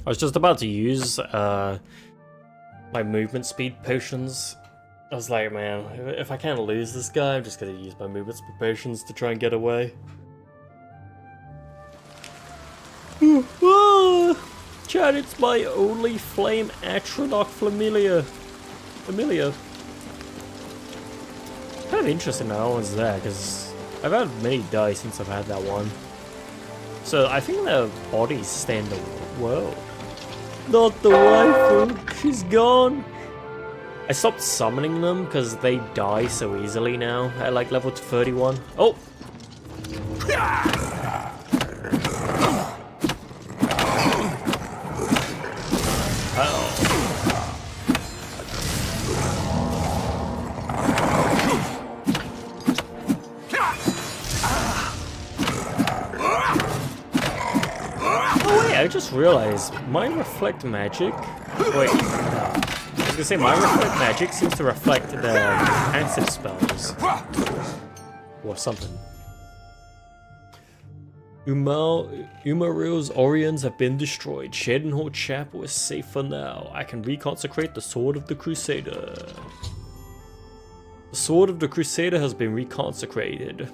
I was just about to use my movement speed potions. I was like, man, if I can't lose this guy, I'm just gonna use my movement speed potions to try and get away. Chad, it's my only flame Atronach Familiar. Kind of interesting that one's there, because I've had many dice since I've had that one. So I think the bodies stay in the world. Not the waifu, she's gone. I stopped summoning them because they die so easily now at like level 31. Oh! I just realized my reflect magic. Wait, no. I was gonna say my reflect magic seems to reflect the passive spells or something. Umaril's Orions have been destroyed. Shedenhall Chapel is safe for now. I can reconsecrate the Sword of the Crusader. The Sword of the Crusader has been reconsecrated.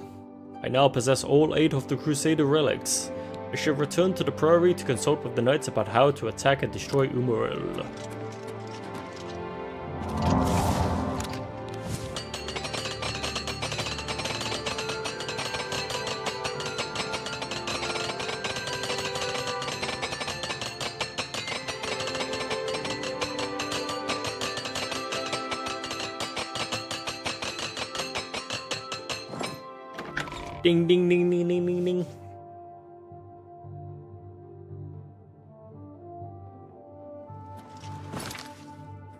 I now possess all 8 of the Crusader relics. I should return to the Priory to consult with the knights about how to attack and destroy Umaril. Ding ding ding ding ding ding ding.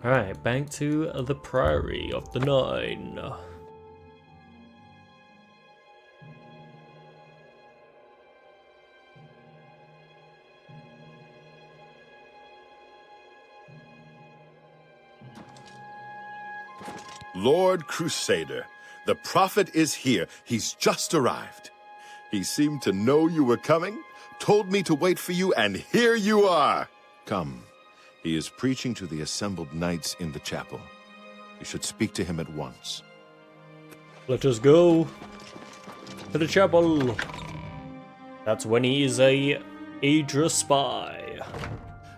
Alright, back to the Priory of the Nine. Lord Crusader, the prophet is here. He's just arrived. He seemed to know you were coming, told me to wait for you, and here you are. Come. He is preaching to the assembled knights in the chapel. You should speak to him at once. Let us go to the chapel. That's when he is a Aedra spy.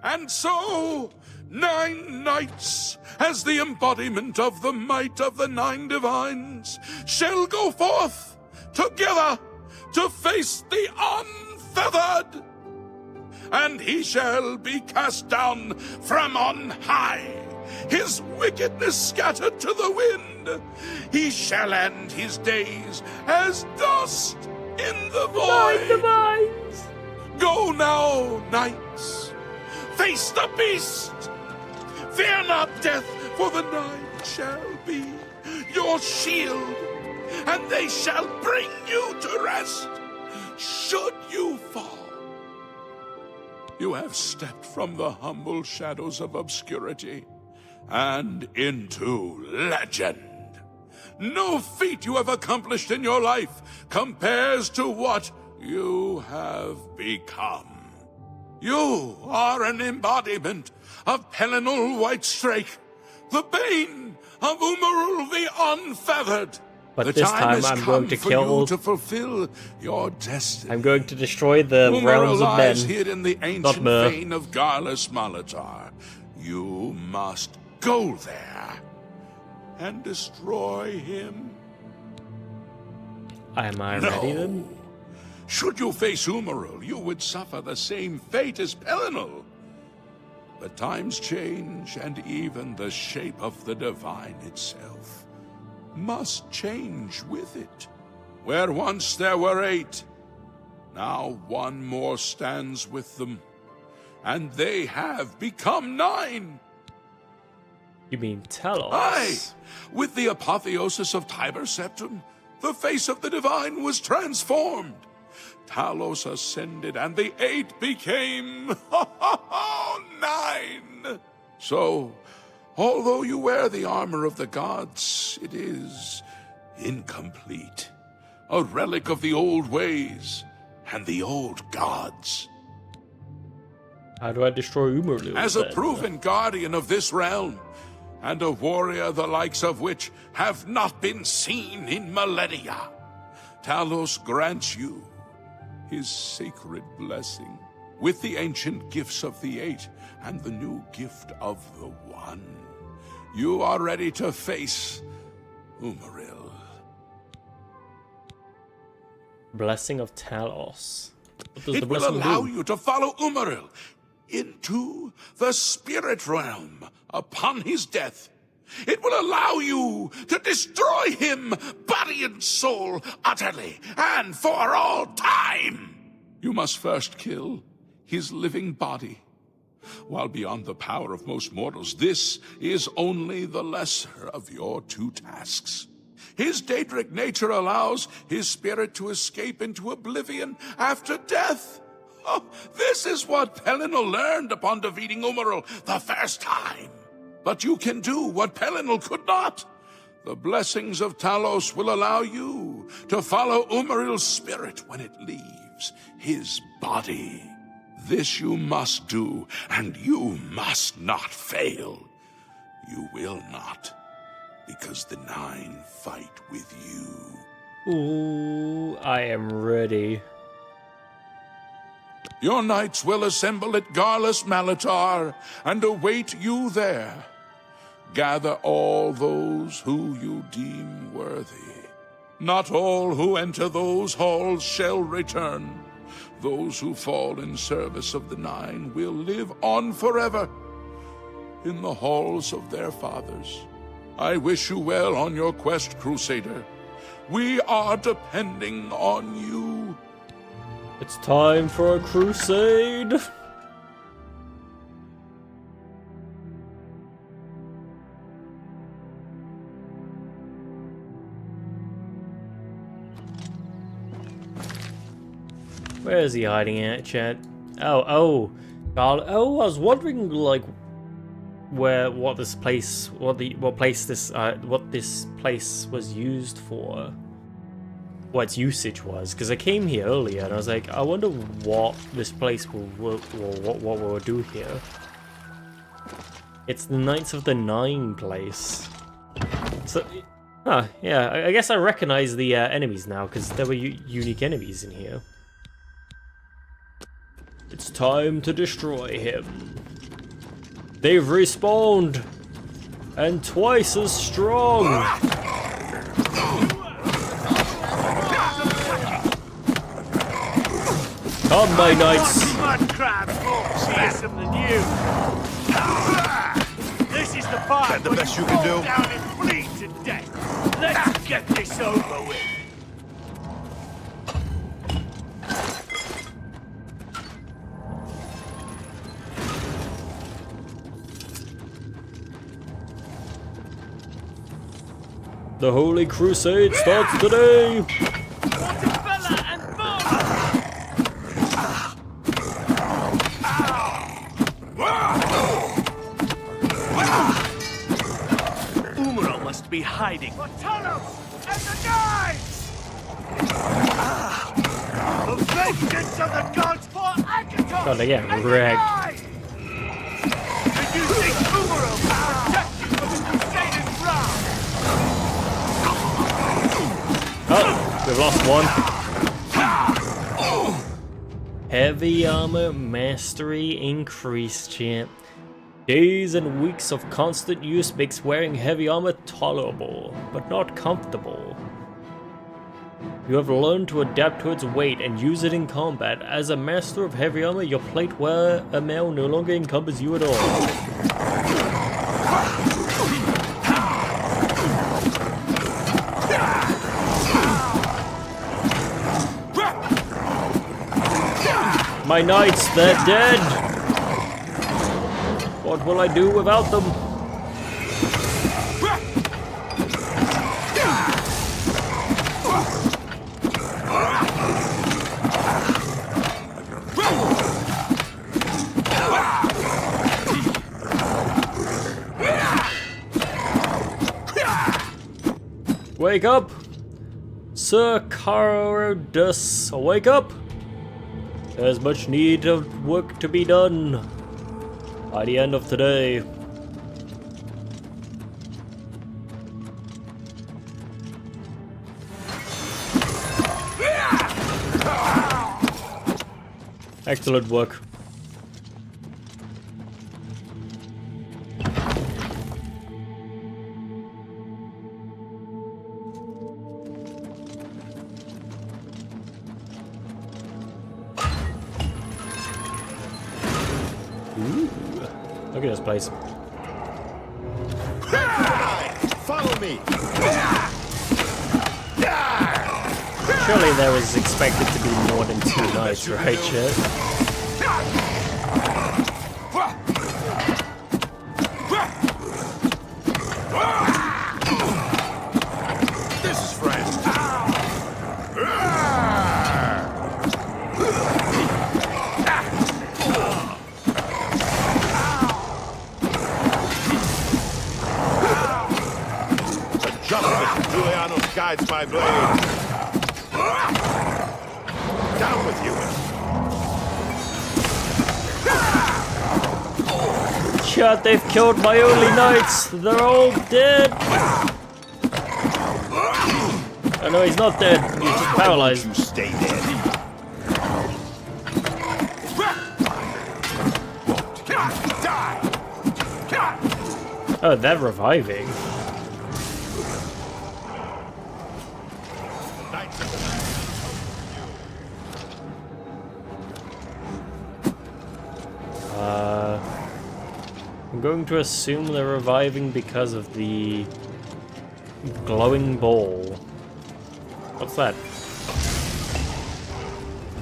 And so, 9 knights, as the embodiment of the might of the 9 divines, shall go forth together to face the unfeathered. And he shall be cast down from on high, his wickedness scattered to the wind. He shall end his days as dust in the void. Go now, knights, face the beast. Fear not death, for the 9 shall be your shield, and they shall bring you to rest, should you fall. You have stepped from the humble shadows of obscurity and into legend. No feat you have accomplished in your life compares to what you have become. You are an embodiment of Pelinal Whitestrake, the bane of Umaril the Unfeathered. But the this time I'm going to kill. To fulfill your destiny. I'm going to destroy the realms of men. Hid in the ancient vein of Garlus Malatar. You must go there and destroy him. Am I ready then? Should you face Umaril, you would suffer the same fate as Pelinal. But times change, and even the shape of the divine itself must change with it. Where once there were 8, now 1 more stands with them, and they have become 9. You mean Talos? Aye! With the apotheosis of Tiber Septum, the face of the divine was transformed. Talos ascended, and the 8 became 9. So, although you wear the armor of the gods, it is incomplete. A relic of the old ways and the old gods. How do I destroy Umaril? As a then? proven guardian of this realm, and a warrior the likes of which have not been seen in millennia, Talos grants you his sacred blessing, with the ancient gifts of the Eight and the new gift of the One. You are ready to face Umaril. Blessing of Talos. What does the It will blessing allow do? you to follow Umaril into the spirit realm upon his death. It will allow you to destroy him, body and soul, utterly and for all time. You must first kill his living body. While beyond the power of most mortals, this is only the lesser of your two tasks. His Daedric nature allows his spirit to escape into oblivion after death. Oh, this is what Pelinal learned upon defeating Umaril the first time. But you can do what Pelinal could not. The blessings of Talos will allow you to follow Umaril's spirit when it leaves his body. This you must do, and you must not fail. You will not, because the Nine fight with you. Ooh, I am ready. Your knights will assemble at Garlus Malatar and await you there. Gather all those who you deem worthy. Not all who enter those halls shall return. Those who fall in service of the Nine will live on forever in the halls of their fathers. I wish you well on your quest, Crusader. We are depending on you. It's time for a crusade. Where is he hiding at, chat? Oh, God. Oh, I was wondering, like, what this place was used for. What its usage was, because I came here earlier and I was like, I wonder what this place will do here. It's the Knights of the Nine place. So, yeah, I guess I recognize the enemies now because there were unique enemies in here. It's time to destroy him. They've respawned, and twice as strong. Come, my knights! Mud crabs more fearsome than you. This is the part That the where best you you can fall do? down and bleed to death. Let's get this over with. The Holy Crusade starts today! Waterfella and Bond! Umaril must be hiding. For Talos and the knives! The vengeance of the gods for Agathon! God, they get and the wrecked. knives! Did you think Umaril would protect you from the Crusaders' wrath? Oh, we've lost one. Heavy armor mastery increased, champ. Days and weeks of constant use makes wearing heavy armor tolerable, but not comfortable. You have learned to adapt to its weight and use it in combat. As a master of heavy armor, your plate wear mail no longer encumbers you at all. My knights, they're dead! What will I do without them? Wake up! Sir Carodus, wake up! There's much need of work to be done by the end of today. Excellent work. Ooh, look at this place. Follow me. Surely there was expected to be more than 2 knights, right, Chet? This is France. The justice of Julianus guides my blade. Down with you. Chet, they've killed my only knights. They're all dead. Oh no, he's not dead. He's just paralyzed. You stay dead. Oh, they're reviving. I'm going to assume they're reviving because of the glowing ball. What's that?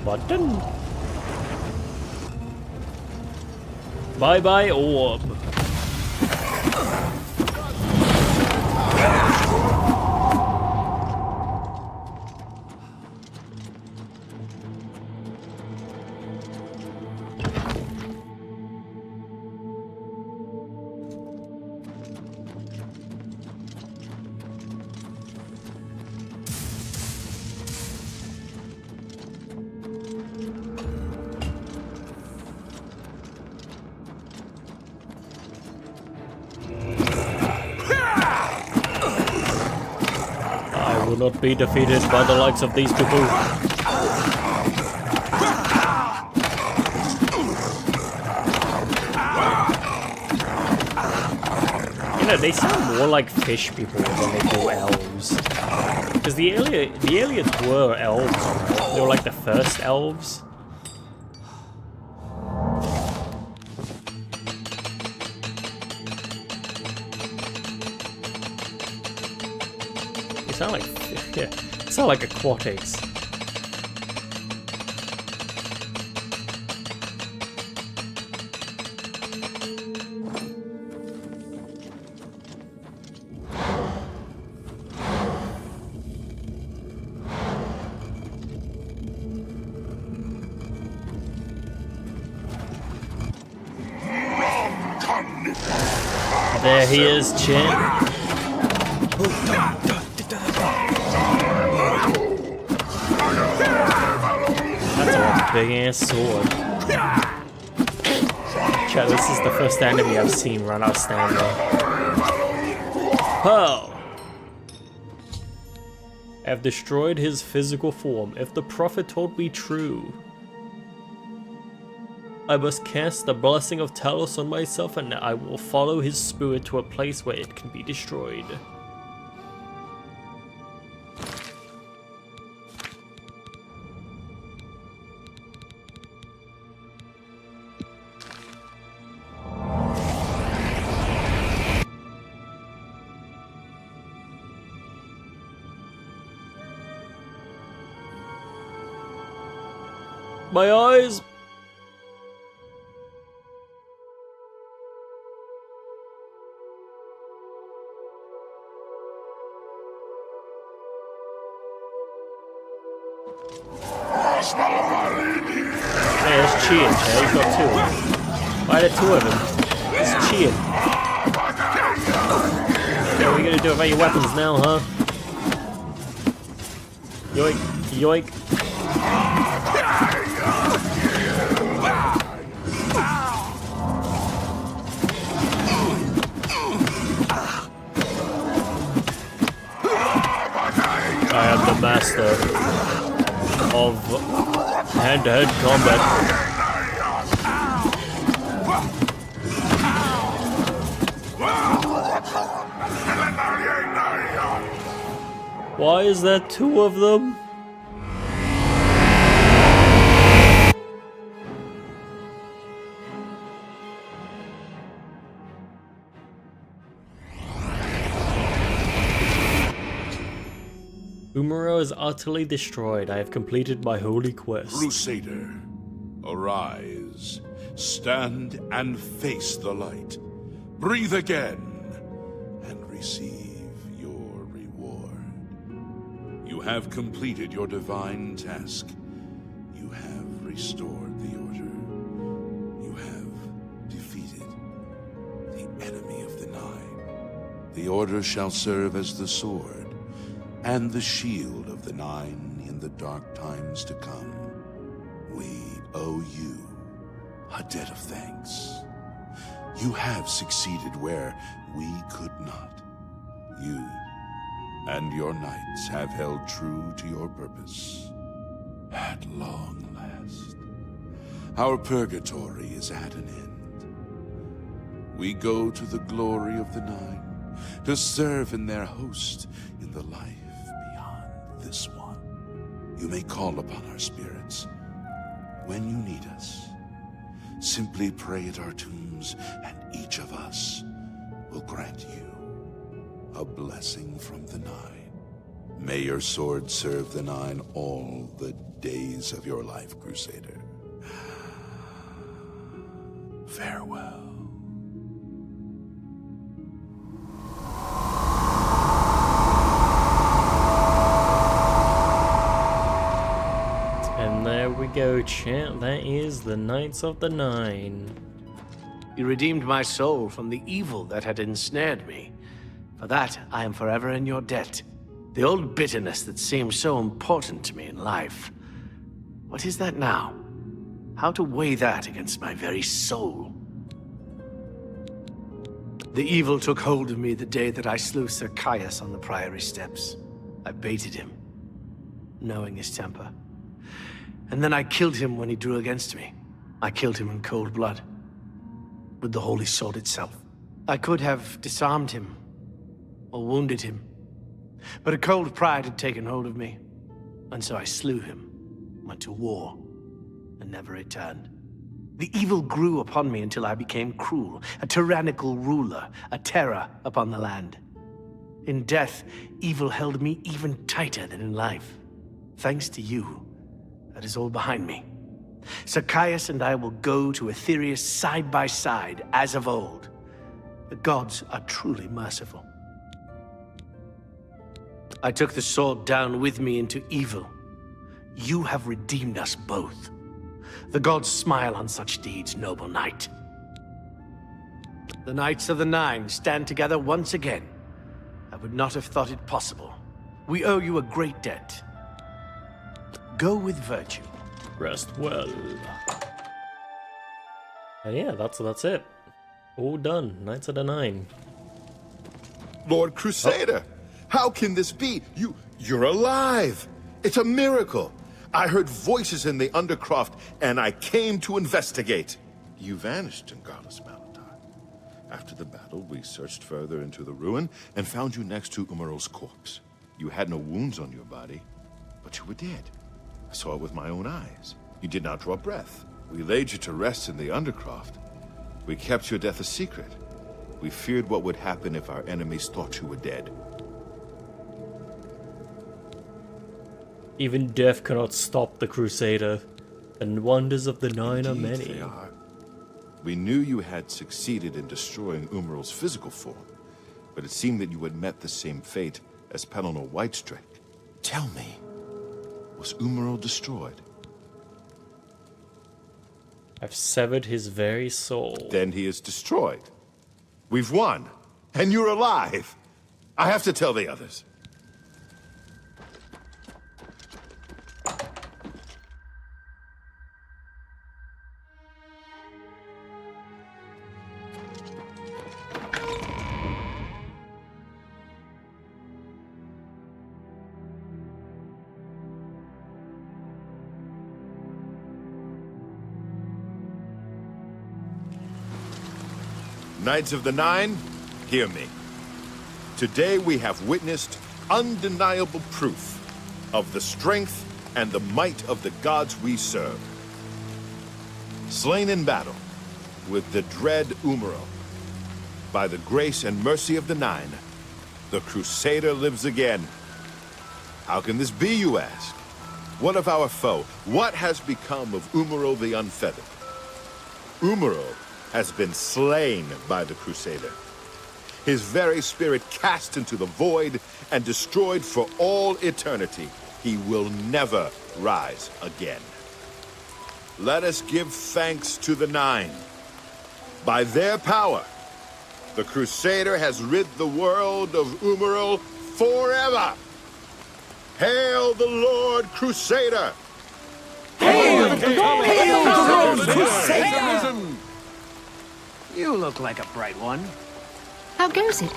Button? Bye-bye orb. I will not be defeated by the likes of these people. You know, they sound more like fish people than they do elves. Because the aliens were elves, right? They were like the first elves. They sound like, yeah, they sound like aquatics. There he is, Chin. That's a big ass sword. Chat, this is the first enemy I've seen run out stamina. Oh! I've destroyed his physical form. If the prophet told me true, I must cast the blessing of Talos on myself, and I will follow his spirit to a place where it can be destroyed. My eyes! Hey, that's Chian, Jay. He's got two. Why are there two of them? It's Chian. Yeah, what are you gonna do about your weapons now, huh? Yoink. Yoink. I am the master of hand-to-hand combat. Why is there two of them? Umaro is utterly destroyed. I have completed my holy quest. Crusader, arise. Stand and face the light. Breathe again and receive your reward. You have completed your divine task. You have restored the order. You have defeated the enemy of the Nine. The order shall serve as the sword and the shield of the Nine in the dark times to come. We owe you a debt of thanks. You have succeeded where we could not. You and your knights have held true to your purpose. At long last, our purgatory is at an end. We go to the glory of the Nine to serve in their host in the life beyond this one. You may call upon our spirits when you need us. Simply pray at our tombs, and each of us will grant you a blessing from the Nine. May your sword serve the Nine all the days of your life, Crusader. Farewell. And there we go, chat. That is the Knights of the Nine. You redeemed my soul from the evil that had ensnared me. For that, I am forever in your debt. The old bitterness that seemed so important to me in life. What is that now? How to weigh that against my very soul? The evil took hold of me the day that I slew Sir Caius on the Priory steps. I baited him, knowing his temper. And then I killed him when he drew against me. I killed him in cold blood, with the holy sword itself. I could have disarmed him, or wounded him, but a cold pride had taken hold of me, and so I slew him, went to war, and never returned. The evil grew upon me until I became cruel, a tyrannical ruler, a terror upon the land. In death, evil held me even tighter than in life. Thanks to you, that is all behind me. Sir Caius and I will go to Aetherius side by side, as of old. The gods are truly merciful. I took the sword down with me into evil. You have redeemed us both. The gods smile on such deeds, noble knight. The Knights of the Nine stand together once again. I would not have thought it possible. We owe you a great debt. Go with virtue. Rest well. And yeah, that's it. All done. Knights of the Nine. Lord Crusader, how can this be? You're alive! It's a miracle! I heard voices in the Undercroft, and I came to investigate. You vanished in Garlus Malatar. After the battle, we searched further into the ruin and found you next to Umaral's corpse. You had no wounds on your body, but you were dead. I saw it with my own eyes. You did not draw breath. We laid you to rest in the Undercroft. We kept your death a secret. We feared what would happen if our enemies thought you were dead. Even death cannot stop the Crusader, and wonders of the Nine are Indeed, many. they are. We knew you had succeeded in destroying Umaral's physical form, but it seemed that you had met the same fate as Pelennor Whitestrake. Tell me, was Umaral destroyed? I've severed his very soul. Then he is destroyed. We've won, and you're alive. I have to tell the others. Knights of the Nine, hear me. Today we have witnessed undeniable proof of the strength and the might of the gods we serve. Slain in battle with the dread Umaro, by the grace and mercy of the Nine, the Crusader lives again. How can this be, you ask? What of our foe? What has become of Umaro the Unfeathered? Umaro has been slain by the Crusader. His very spirit cast into the void and destroyed for all eternity. He will never rise again. Let us give thanks to the Nine. By their power, the Crusader has rid the world of Umaro forever. Hail the Lord Crusader! Hail the Lord Crusader! You look like a bright one. How goes it?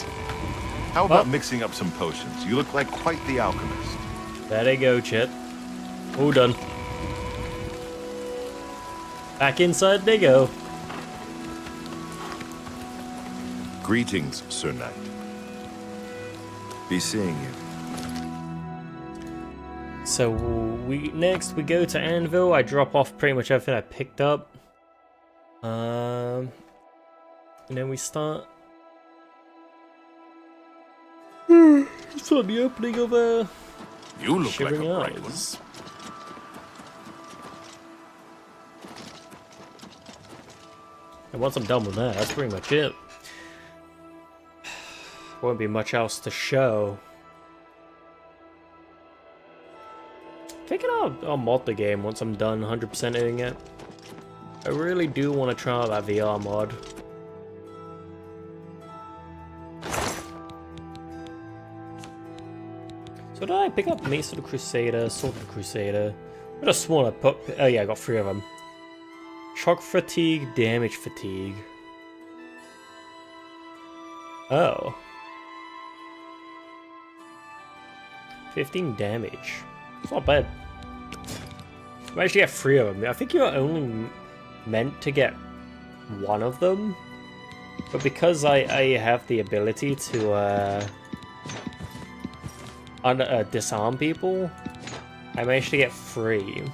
How about mixing up some potions? You look like quite the alchemist. There they go, Chet. All done. Back inside they go. Greetings, Sir Knight. Be seeing you. So next we go to Anvil. I drop off pretty much everything I picked up. And then we start the opening of You look Shivering like a bright one. Eyes. And once I'm done with that, that's pretty much it. Won't be much else to show. Thinking I'll mod the game once I'm done 100%ing it. I really do want to try out that VR mod. So did I pick up Mace of the Crusader, Sword of the Crusader? What a smaller put. Oh yeah, I got 3 of them. Shock fatigue, damage fatigue. Oh. 15 damage. It's not bad. I managed to get 3 of them. I think you're only meant to get 1 of them. But because I have the ability to disarm people, I managed to get 3.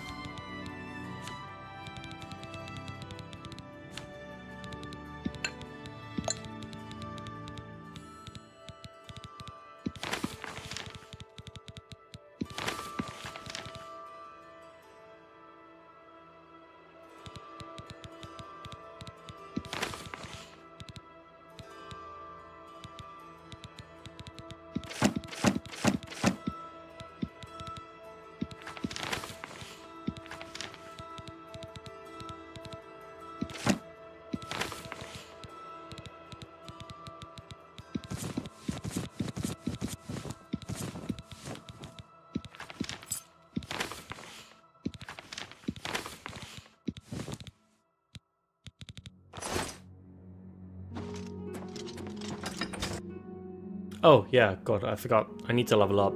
Oh, yeah, God, I forgot. I need to level up.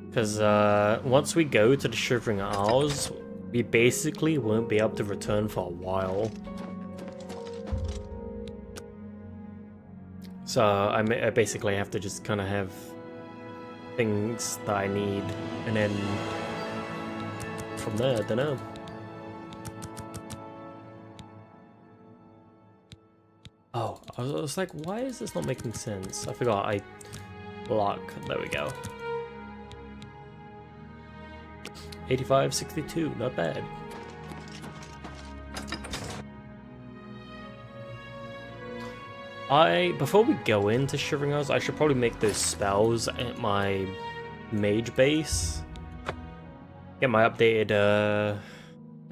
Because once we go to the Shivering Isles, we basically won't be able to return for a while. So I basically have to just kind of have things that I need, and then from there, I don't know. Oh, I was like, why is this not making sense? I forgot I block. There we go. 85, 62, not bad. Before we go into Shivering Isles, I should probably make those spells at my mage base. Get my updated,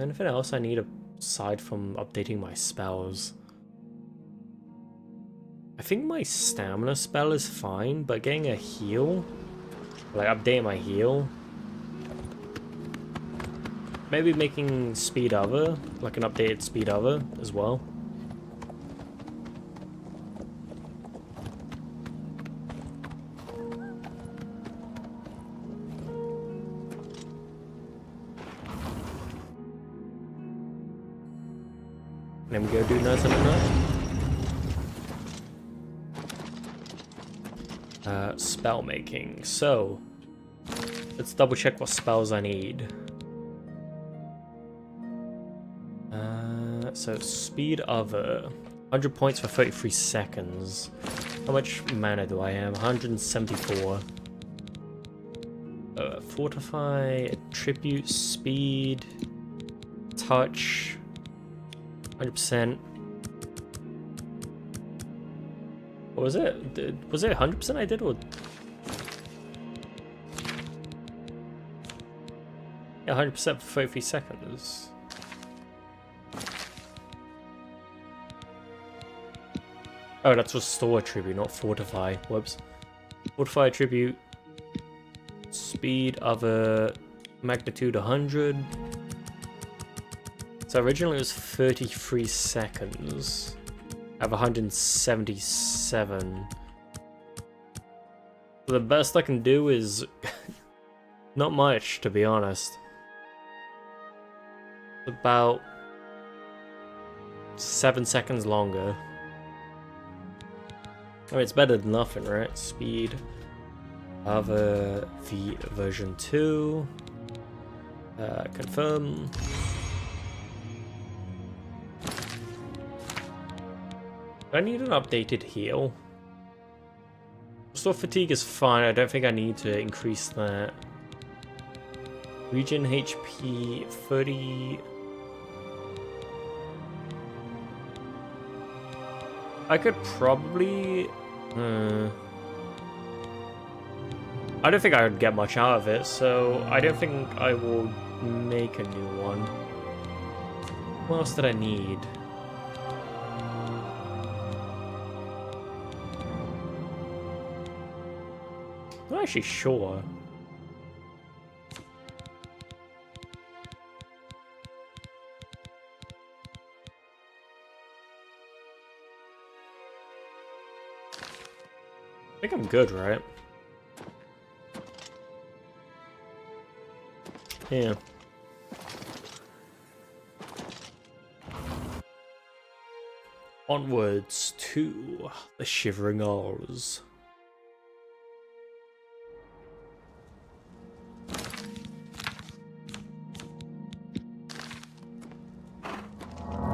anything else I need aside from updating my spells? I think my stamina spell is fine, but getting a heal, like updating my heal, maybe making speed over, like an updated speed over as well. Then we go do Night on the Night. Spell making. So let's double check what spells I need. So speed of 100 points for 33 seconds. How much mana do I have? 174. Fortify, attribute, speed, touch, 100%. What was it? Was it 100% I did, or? Yeah, 100% for 33 seconds. Oh, that's restore attribute, not fortify. Whoops. Fortify attribute. Speed of a magnitude 100. So originally it was 33 seconds. I have 177. The best I can do is not much, to be honest. About 7 seconds longer. I mean, it's better than nothing, right? Speed of V version 2. Confirm. I need an updated heal. Restore fatigue is fine. I don't think I need to increase that. Regen HP 30. I could probably. I don't think I would get much out of it, so I don't think I will make a new one. What else did I need? I'm not actually sure. I think I'm good, right? Yeah. Onwards to the Shivering Isles.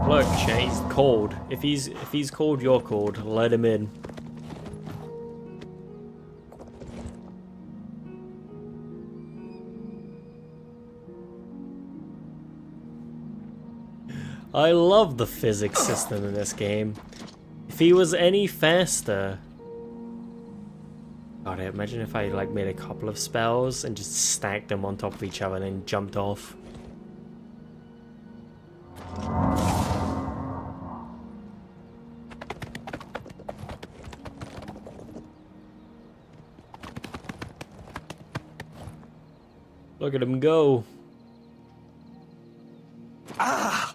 Look, Jay, he's cold. If he's cold, you're cold. Let him in. I love the physics system in this game. If he was any faster... God, imagine if I like made a couple of spells and just stacked them on top of each other and then jumped off. Look at him go. Ah!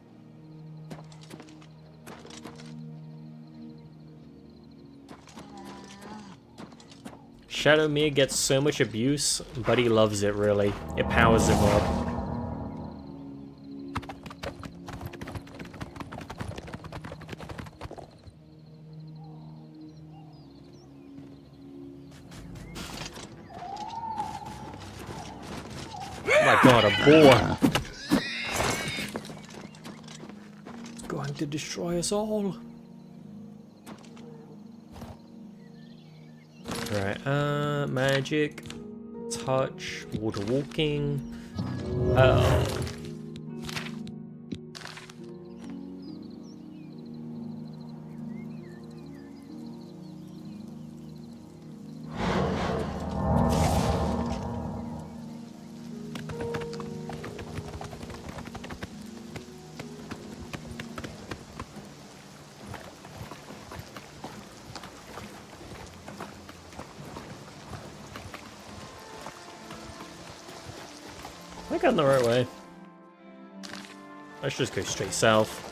Shadowmere gets so much abuse, but he loves it, really. It powers him up. Oh my god, a boar! It's going to destroy us all. Right, magic, touch, water walking. I got in the right way. Let's just go straight south.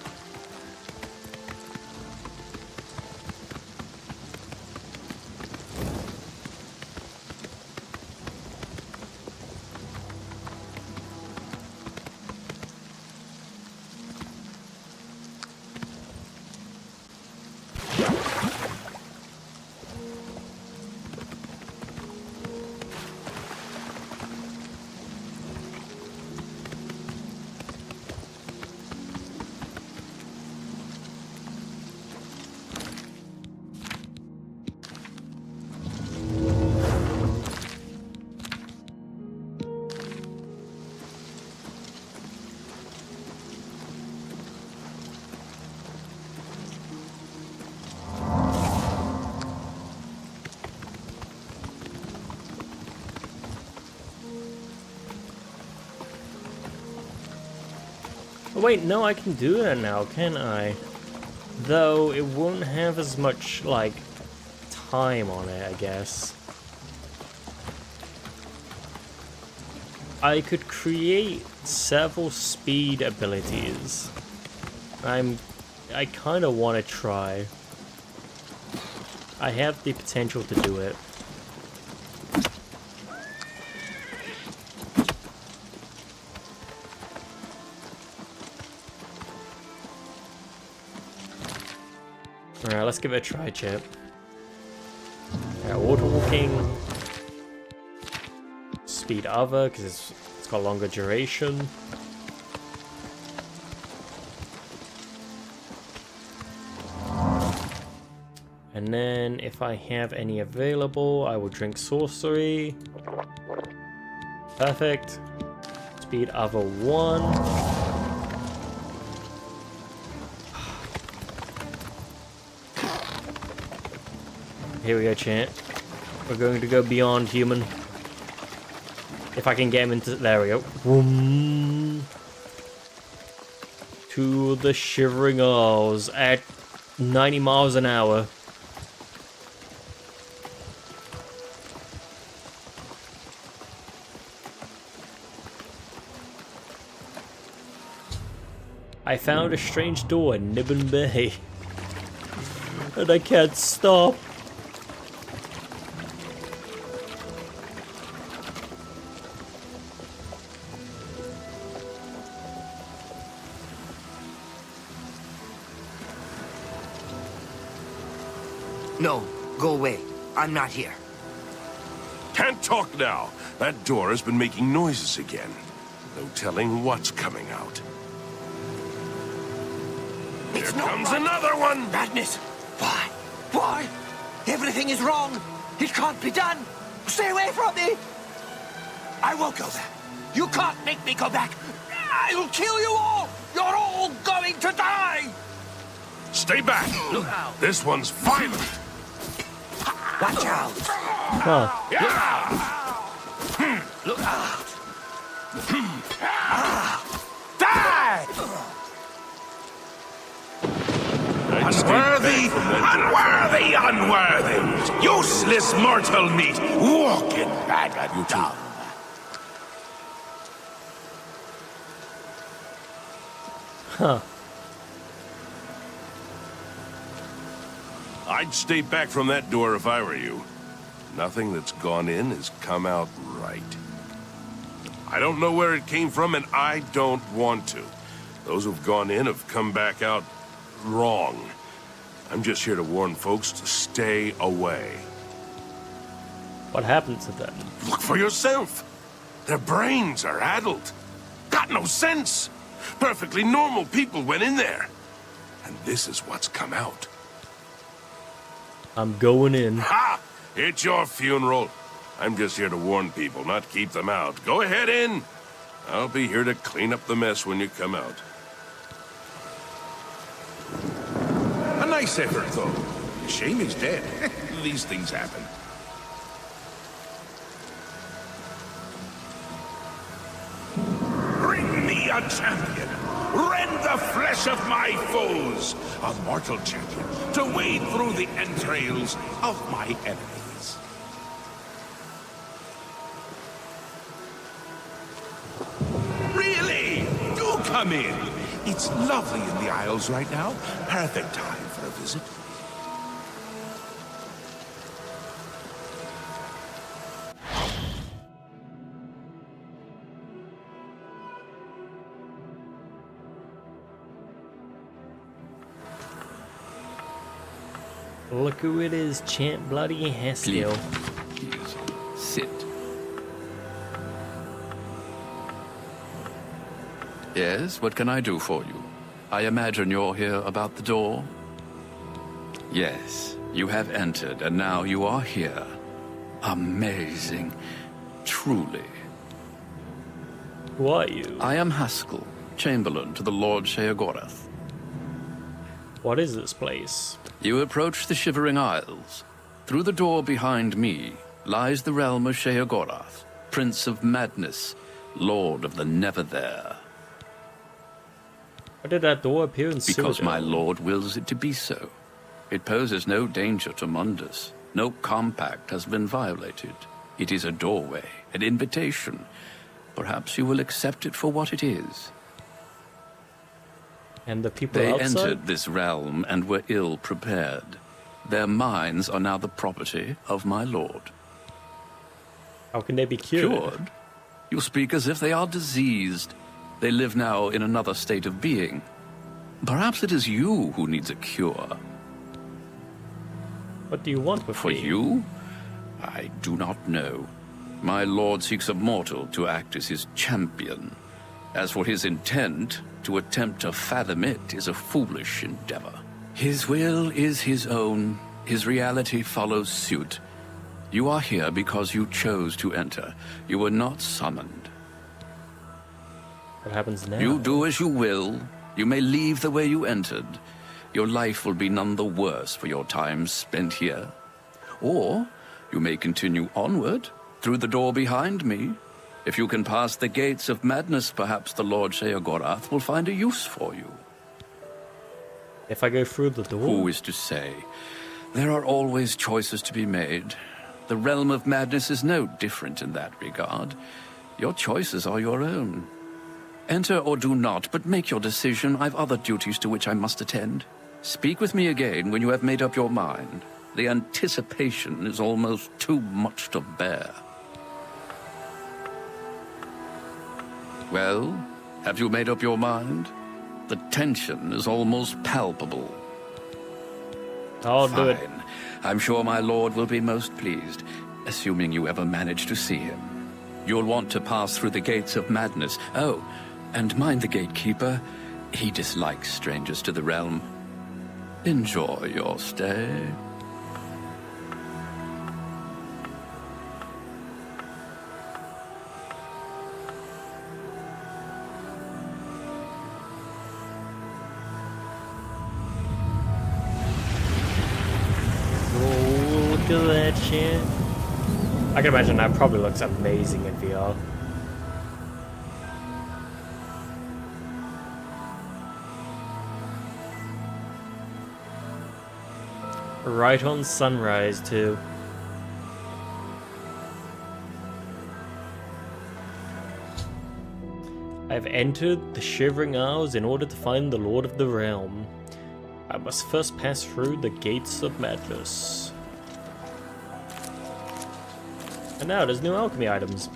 Wait, no, I can do that now, can I? Though it won't have as much, like, time on it, I guess. I could create several speed abilities. I kind of want to try. I have the potential to do it. Alright, let's give it a try, Chip. Water walking. Speed other, because it's got longer duration. And then if I have any available, I will drink sorcery. Perfect. Speed other 1. Here we go, chat. We're going to go beyond human. If I can get him into... There we go. Vroom. To the Shivering Isles at 90 miles an hour. I found a strange door in Nibbin Bay. And I can't stop. No, go away. I'm not here. Can't talk now. That door has been making noises again. No telling what's coming out. Here comes another one! Madness! Why? Why? Everything is wrong! It can't be done! Stay away from me! I won't go there. You can't make me go back! I'll kill you all! You're all going to die! Stay back! Look out! This one's violent! Watch out! Huh. Yeah! Look out! Die! Unworthy! Unworthy! Unworthy! Useless mortal meat! Walking bad and dumb! Huh. I'd stay back from that door if I were you. Nothing that's gone in has come out right. I don't know where it came from, and I don't want to. Those who've gone in have come back out wrong. I'm just here to warn folks to stay away. What happened to them? Look for yourself. Their brains are addled. Got no sense. Perfectly normal people went in there. And this is what's come out. I'm going in. Ha! It's your funeral. I'm just here to warn people, not keep them out. Go ahead in. I'll be here to clean up the mess when you come out. A nice effort, though. Shame he's dead. These things happen. Bring me a champion. Rend the flesh of my foes. A mortal champion to wade through the entrails of my enemies. Really? Do come in. It's lovely in the Isles right now. Perfect time for a visit. Look who it is, Champ Bloody Haskell. Please, sit. Yes, what can I do for you? I imagine you're here about the door? Yes, you have entered, and now you are here. Amazing. Truly. Who are you? I am Haskell, Chamberlain to the Lord Sheogorath. What is this place? You approach the Shivering Isles. Through the door behind me lies the realm of Sheogorath, Prince of Madness, Lord of the Never There. Why did that door appear in Because Cyrodiil? my lord wills it to be so. It poses no danger to Mundus. No compact has been violated. It is a doorway, an invitation. Perhaps you will accept it for what it is. And the people They outside? entered this realm and were ill prepared. Their minds are now the property of my lord. How can they be cured? Cured? You speak as if they are diseased. They live now in another state of being. Perhaps it is you who needs a cure. What do you want with For me? you? I do not know. My lord seeks a mortal to act as his champion. As for his intent, to attempt to fathom it is a foolish endeavor. His will is his own. His reality follows suit. You are here because you chose to enter. You were not summoned. What happens now? You do as you will. You may leave the way you entered. Your life will be none the worse for your time spent here. Or you may continue onward, through the door behind me. If you can pass the gates of madness, perhaps the Lord Sheogorath will find a use for you. If I go through the door? Who is to say? There are always choices to be made. The realm of madness is no different in that regard. Your choices are your own. Enter or do not, but make your decision. I've other duties to which I must attend. Speak with me again when you have made up your mind. The anticipation is almost too much to bear. Well, have you made up your mind? The tension is almost palpable. I'll do it. Fine. I'm sure my lord will be most pleased, assuming you ever manage to see him. You'll want to pass through the gates of madness. Oh, and mind the gatekeeper. He dislikes strangers to the realm. Enjoy your stay. Oh, look at that shit. I can imagine that probably looks amazing in VR. Right on sunrise, too. I've entered the Shivering Isles in order to find the Lord of the Realm. I must first pass through the gates of madness. And now there's new alchemy items.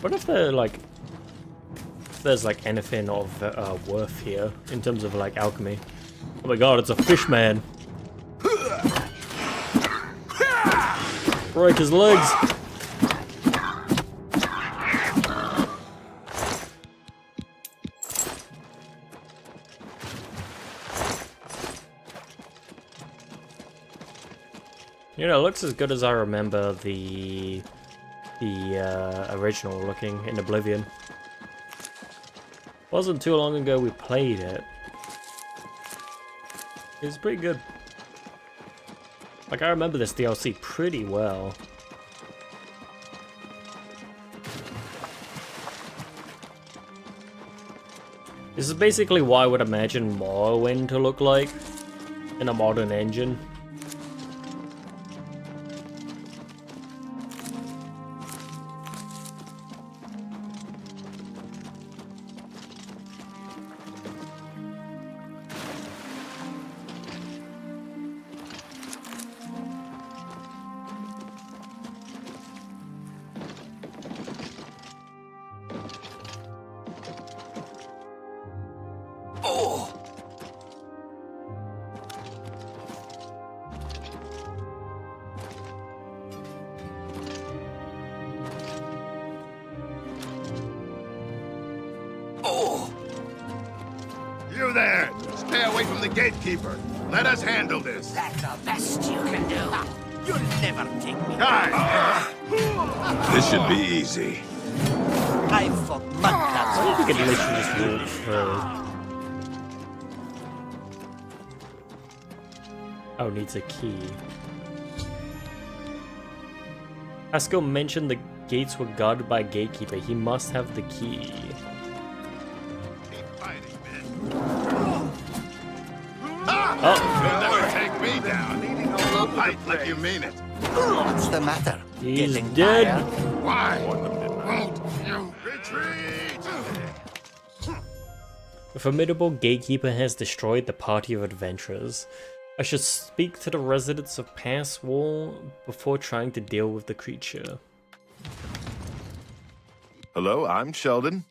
What if they're like, if there's like anything of worth here in terms of like alchemy? Oh my god, it's a fish man! Break his legs! You know, it looks as good as I remember the original looking in Oblivion. Wasn't too long ago we played it. It was pretty good. Like, I remember this DLC pretty well. This is basically what I would imagine Morrowind to look like in a modern engine. You there! Stay away from the gatekeeper. Let us handle this. That's the best you can do. You'll never take me. This should be easy. I've fought mud I think it literally just walks through. Oh, needs a key. Haskell mentioned the gates were guarded by a gatekeeper. He must have the key. You'll never take me down. Fight like you mean it. What's the matter? He's Getting dead. tired? Why won't you retreat? The formidable gatekeeper has destroyed the party of adventurers. I should speak to the residents of Pass Wall before trying to deal with the creature. Hello, I'm Sheldon.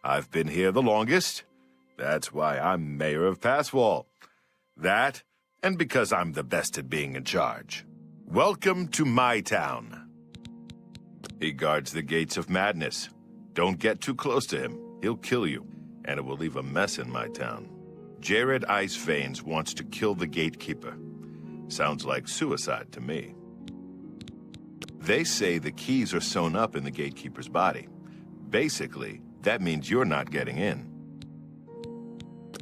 I've been here the longest. That's why I'm mayor of Passwall. That, and because I'm the best at being in charge. Welcome to my town. He guards the gates of madness. Don't get too close to him. He'll kill you, and it will leave a mess in my town. Jared Iceveins wants to kill the gatekeeper. Sounds like suicide to me. They say the keys are sewn up in the gatekeeper's body. Basically, that means you're not getting in.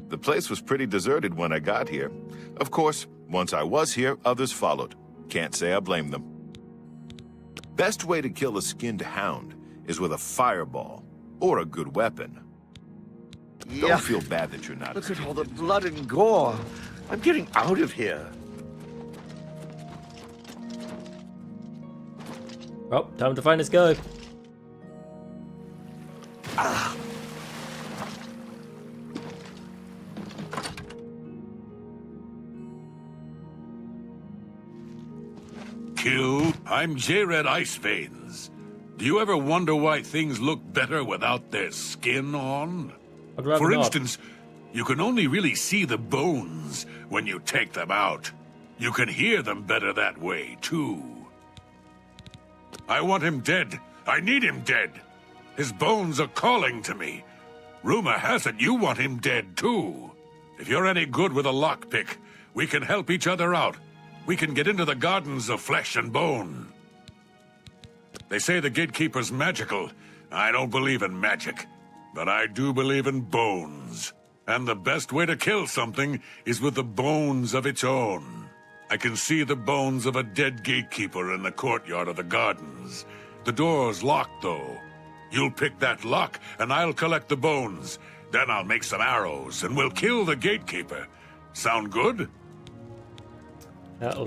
The place was pretty deserted when I got here. Of course, once I was here, others followed. Can't say I blame them. Best way to kill a skinned hound is with a fireball or a good weapon. Don't feel bad that you're not. Look at all the blood and gore. I'm getting out of here. Well, time to find this guy. Q, I'm Jared Iceveins. Do you ever wonder why things look better without their skin on? For instance, you can only really see the bones when you take them out. You can hear them better that way, too. I want him dead. I need him dead. His bones are calling to me. Rumor has it you want him dead, too. If you're any good with a lockpick, we can help each other out. We can get into the gardens of flesh and bone. They say the gatekeeper's magical. I don't believe in magic, but I do believe in bones. And the best way to kill something is with the bones of its own. I can see the bones of a dead gatekeeper in the courtyard of the gardens. The door's locked, though. You'll pick that lock, and I'll collect the bones. Then I'll make some arrows, and we'll kill the gatekeeper. Sound good?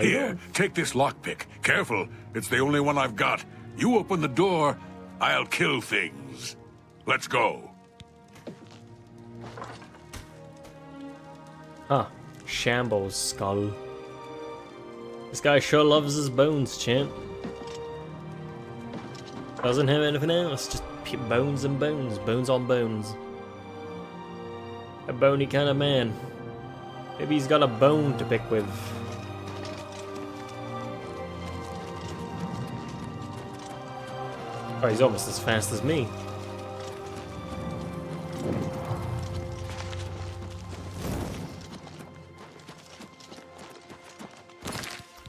Here, take this lockpick. Careful, it's the only one I've got. You open the door, I'll kill things. Let's go. Huh. Shambles skull. This guy sure loves his bones, champ. Doesn't have anything else, just bones and bones. Bones on bones. A bony kind of man. Maybe he's got a bone to pick with. Oh, he's almost as fast as me.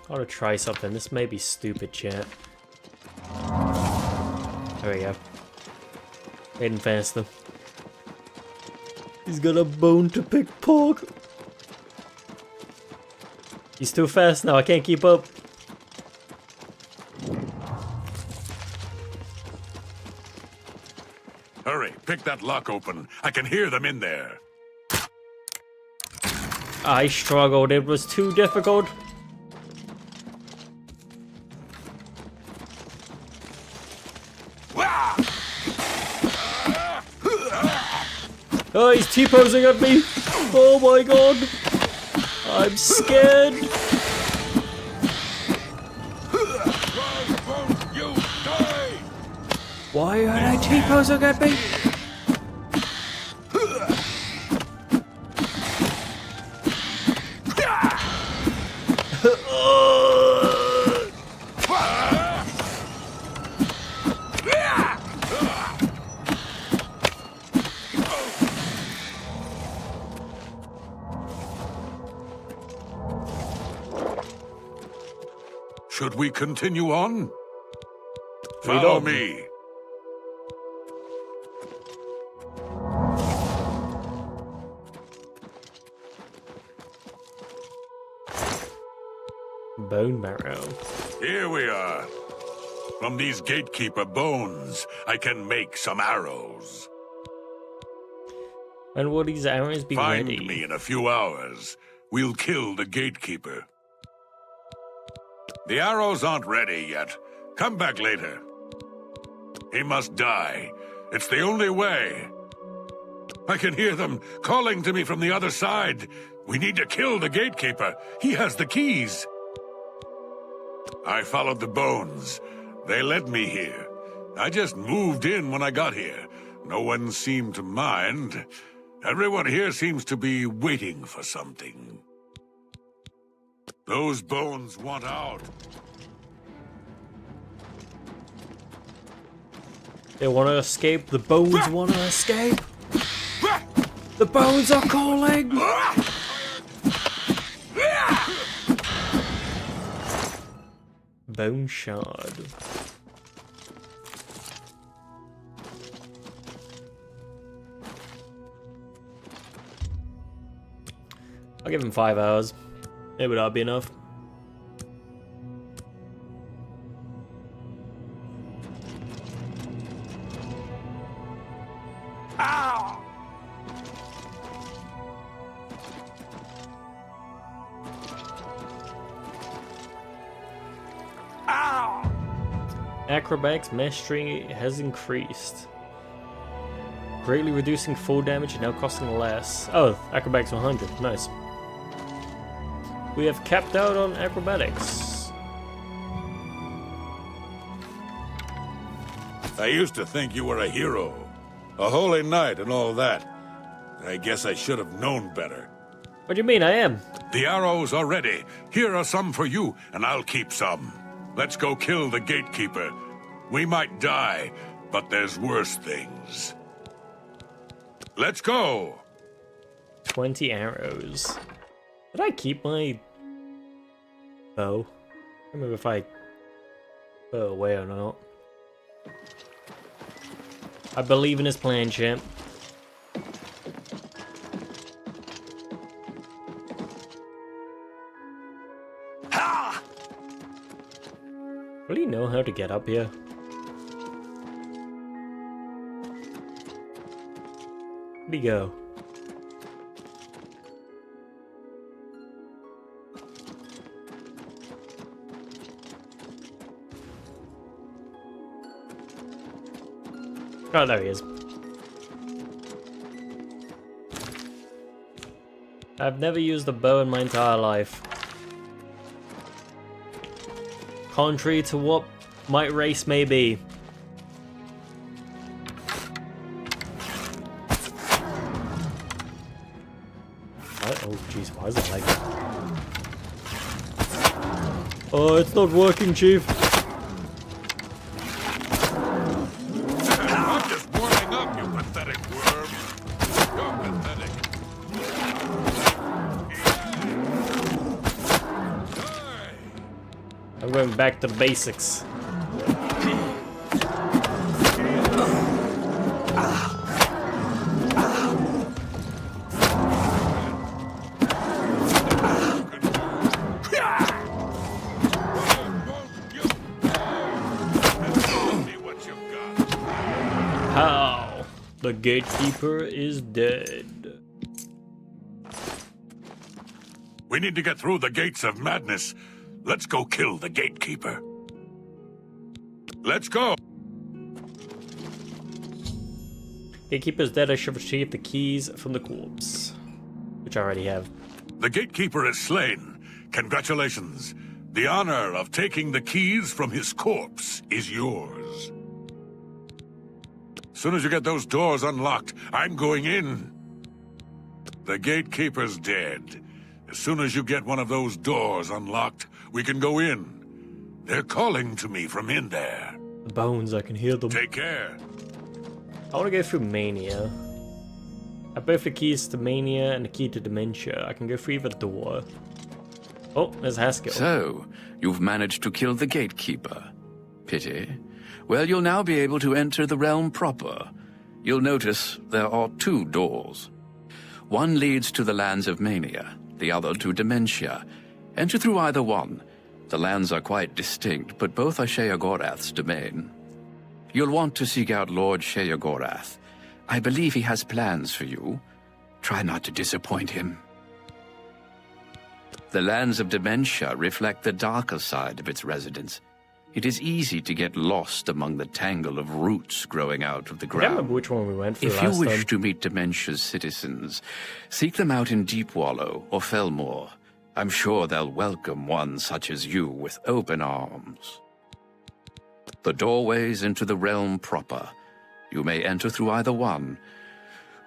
I want to try something. This may be stupid, chat. There we go. Made him faster. He's got a bone to pick, pork. He's too fast now. I can't keep up. Hurry, pick that lock open. I can hear them in there. I struggled. It was too difficult. Oh, he's T-posing at me! Oh my god! I'm scared! Why are they T-posing at me? Should we continue on? Follow me. bone marrow. Here we are. From these gatekeeper bones, I can make some arrows. When will these arrows be Find ready? me in a few hours. We'll kill the gatekeeper. The arrows aren't ready yet. Come back later. He must die. It's the only way. I can hear them calling to me from the other side. We need to kill the gatekeeper. He has the keys. I followed the bones. They led me here. I just moved in when I got here. No one seemed to mind. Everyone here seems to be waiting for something. Those bones want out. They want to escape. The bones want to escape. The bones are calling. Bone shard. I'll give him 5 hours. Maybe that'll be enough. Ow! Ow! Acrobatics mastery has increased. Greatly reducing full damage and now costing less. Oh, acrobatics 100. Nice. We have capped out on acrobatics. I used to think you were a hero. A holy knight and all that. I guess I should have known better. What do you mean I am? The arrows are ready. Here are some for you, and I'll keep some. Let's go kill the gatekeeper. We might die, but there's worse things. Let's go! 20 arrows. Did I keep my bow? I don't remember if I put it away or not. I believe in his plan, champ. Ha! Will he know how to get up here? Where'd he go? Oh, there he is. I've never used a bow in my entire life. Contrary to what my race may be. What? Oh jeez, why is it like that? Oh, it's not working, Chief. I'm just warming up, you pathetic worm. You're pathetic. I'm going back to the basics. How? The gatekeeper is dead. We need to get through the gates of madness. Let's go kill the gatekeeper. Let's go! Gatekeeper's dead. I should retrieve the keys from the corpse. Which I already have. The gatekeeper is slain. Congratulations. The honor of taking the keys from his corpse is yours. As soon as you get those doors unlocked, I'm going in. The gatekeeper's dead. As soon as you get one of those doors unlocked, we can go in. They're calling to me from in there. The bones, I can hear them. Take care. I want to go through Mania. I have both the keys to Mania and the key to Dementia. I can go through either door. Oh, there's Haskell. So, you've managed to kill the gatekeeper. Pity. Well, you'll now be able to enter the realm proper. You'll notice there are 2 doors. One leads to the lands of Mania, the other to Dementia. Enter through either one. The lands are quite distinct, but both are Sheogorath's domain. You'll want to seek out Lord Sheogorath. I believe he has plans for you. Try not to disappoint him. The lands of Dementia reflect the darker side of its residents. It is easy to get lost among the tangle of roots growing out of the I ground. can't remember which one we went through If you last wish time. to meet Dementia's citizens, seek them out in Deepwallow or Felmore. I'm sure they'll welcome one such as you with open arms. The doorways into the realm proper. You may enter through either one.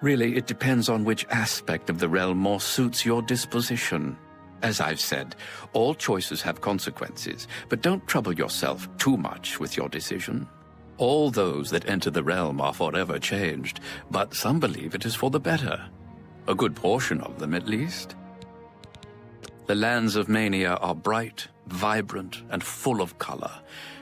Really, it depends on which aspect of the realm more suits your disposition. As I've said, all choices have consequences, but don't trouble yourself too much with your decision. All those that enter the realm are forever changed, but some believe it is for the better. A good portion of them, at least. The lands of Mania are bright, vibrant, and full of color.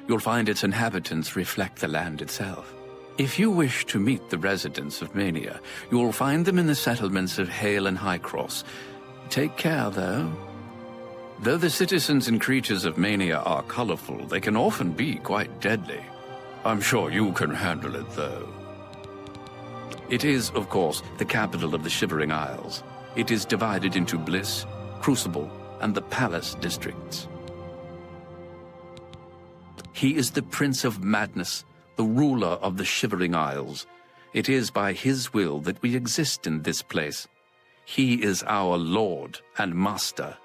You'll find its inhabitants reflect the land itself. If you wish to meet the residents of Mania, you will find them in the settlements of Hale and Highcross. Take care, though. Though the citizens and creatures of Mania are colorful, they can often be quite deadly. I'm sure you can handle it, though. It is, of course, the capital of the Shivering Isles. It is divided into Bliss, Crucible, and the Palace districts. He is the Prince of Madness, the ruler of the Shivering Isles. It is by his will that we exist in this place. He is our Lord and Master.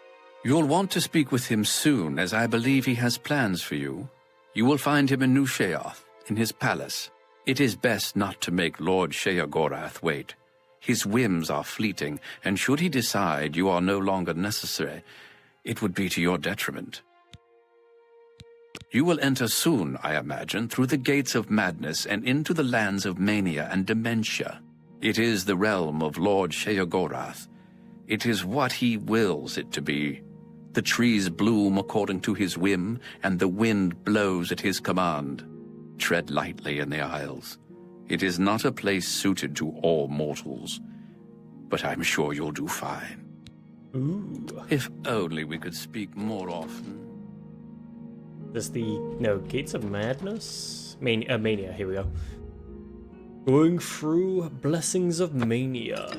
You'll want to speak with him soon, as I believe he has plans for you. You will find him in New Sheoth, in his palace. It is best not to make Lord Sheogorath wait. His whims are fleeting, and should he decide you are no longer necessary, it would be to your detriment. You will enter soon, I imagine, through the gates of madness and into the lands of Mania and Dementia. It is the realm of Lord Sheogorath. It is what he wills it to be. The trees bloom according to his whim, and the wind blows at his command. Tread lightly in the Isles. It is not a place suited to all mortals, but I'm sure you'll do fine. Ooh. If only we could speak more often. There's Gates of Madness? Mania, here we go. Going through Blessings of Mania.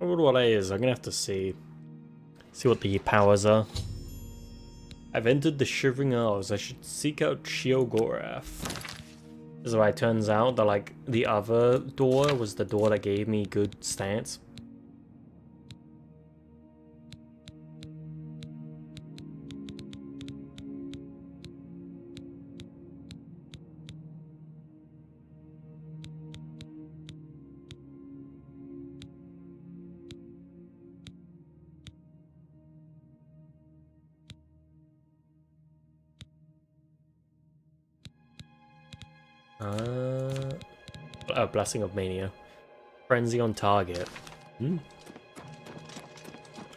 I wonder what that is. I'm gonna have to see what the powers are. I've entered the Shivering Isles. I should seek out Sheogorath. This is why it turns out that the other door was the door that gave me good stance. Blessing of Mania. Frenzy on target. Look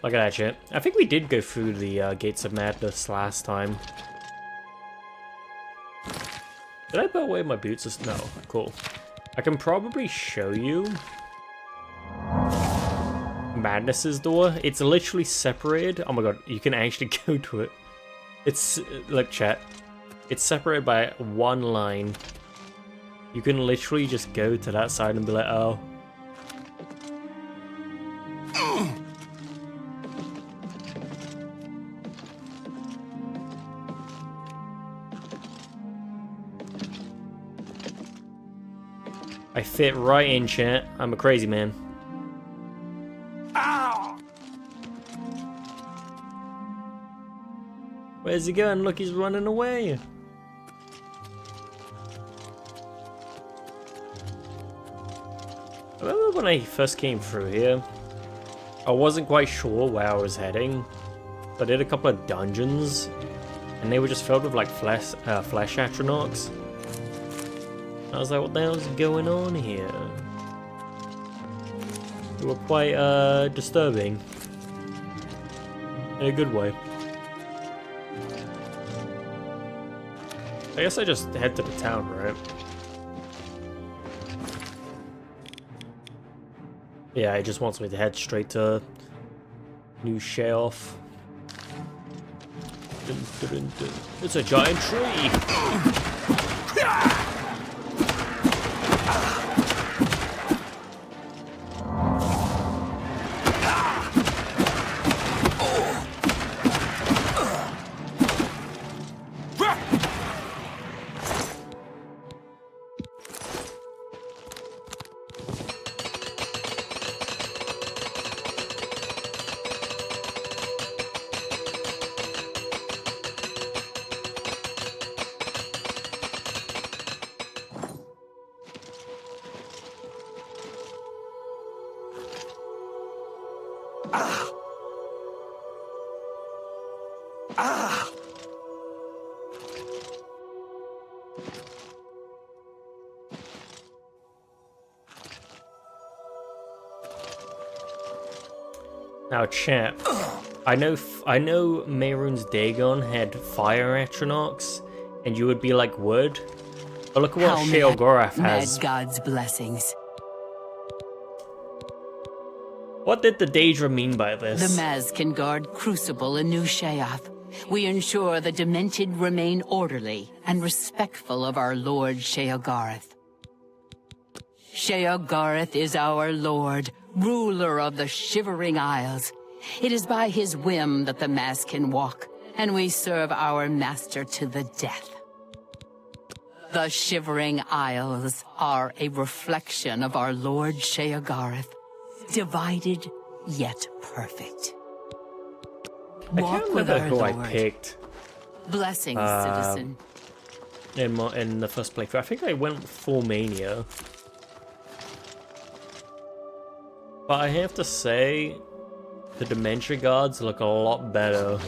at that shit. I think we did go through the Gates of Madness last time. Did I put away my boots? No. Cool. I can probably show you Madness's door. It's literally separated. Oh my god, you can actually go to it. It's, look chat. It's separated by one line. You can literally just go to that side and be like, oh. I fit right in, chat. I'm a crazy man. Ow! Where's he going? Look, he's running away. I remember when I first came through here, I wasn't quite sure where I was heading. So I did a couple of dungeons, and they were just filled with flesh astronauts. I was like, what the hell's going on here? They were quite disturbing. In a good way. I guess I just head to the town, right? Yeah, it just wants me to head straight to New Sheoff. It's a giant tree! Now, chat. I know Mehrunes Dagon had fire atronachs, and you would be like wood. But look at what Sheogorath has. Mad God's blessings. What did the Daedra mean by this? The Maz can guard Crucible in New Sheoff. We ensure the Demented remain orderly and respectful of our Lord Sheogorath. Sheogorath is our Lord, ruler of the Shivering Isles. It is by his whim that the Maz can walk, and we serve our master to the death. The Shivering Isles are a reflection of our Lord Sheogorath, divided yet perfect. I can't remember who I picked. Blessings, citizen. In the first playthrough, I think I went full Mania. But I have to say, the Dementia Guards look a lot better.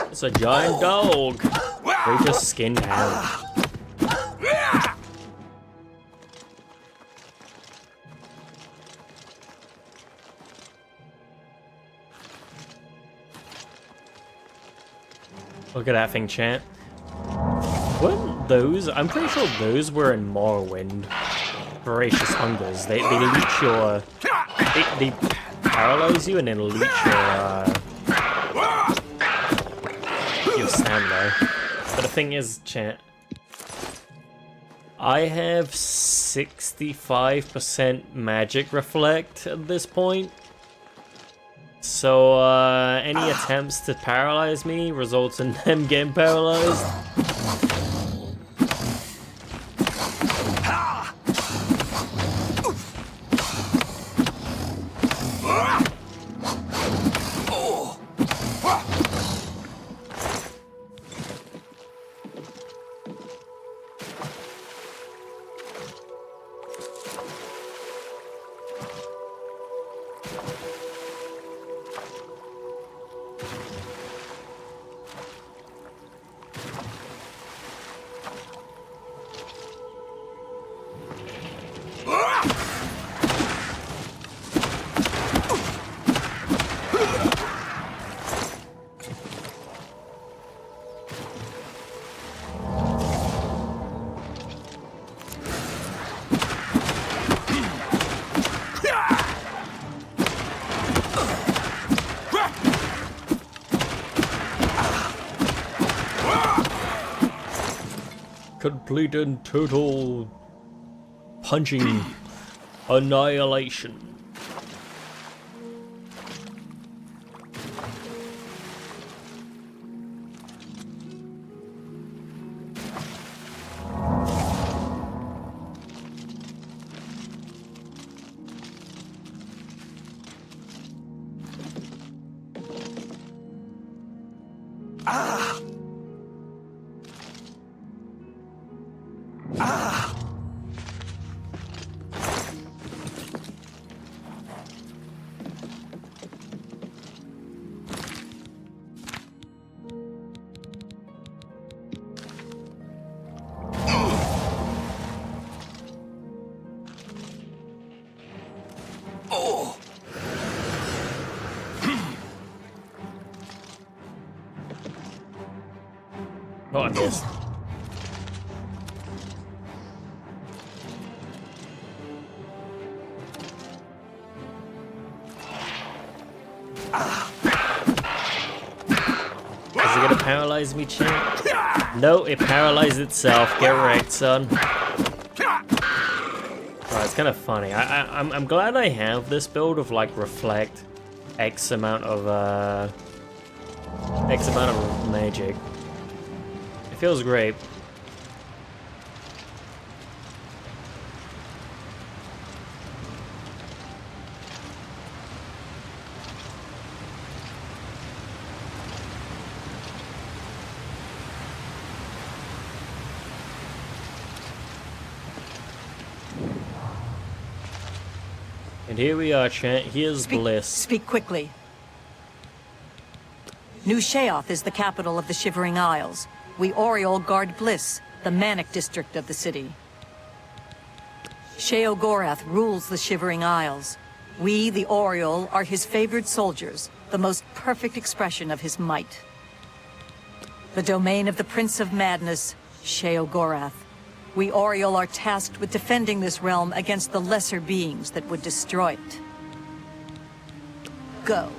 It's a giant dog. They just skinned him. Look at that thing, chat. Weren't those? I'm pretty sure those were in Morrowind. Voracious Hungers. They leech your. They paralyze you and then leech your stamina. But the thing is, chat, I have 65% magic reflect at this point. So any attempts to paralyze me results in them getting paralyzed. Complete and total punching annihilation. Oh, I missed. Is it gonna paralyze me, champ? No, it paralyzed itself. Get wrecked, son. Oh, it's kind of funny. I'm glad I have this build of like reflect X amount of magic. It feels great. And here we are, chat. Here's Bliss. Speak quickly. New Sheoth is the capital of the Shivering Isles. We Oriole guard Bliss, the manic district of the city. Sheogorath rules the Shivering Isles. We, the Oriole, are his favored soldiers, the most perfect expression of his might. The domain of the Prince of Madness, Sheogorath. We Oriole are tasked with defending this realm against the lesser beings that would destroy it. Go.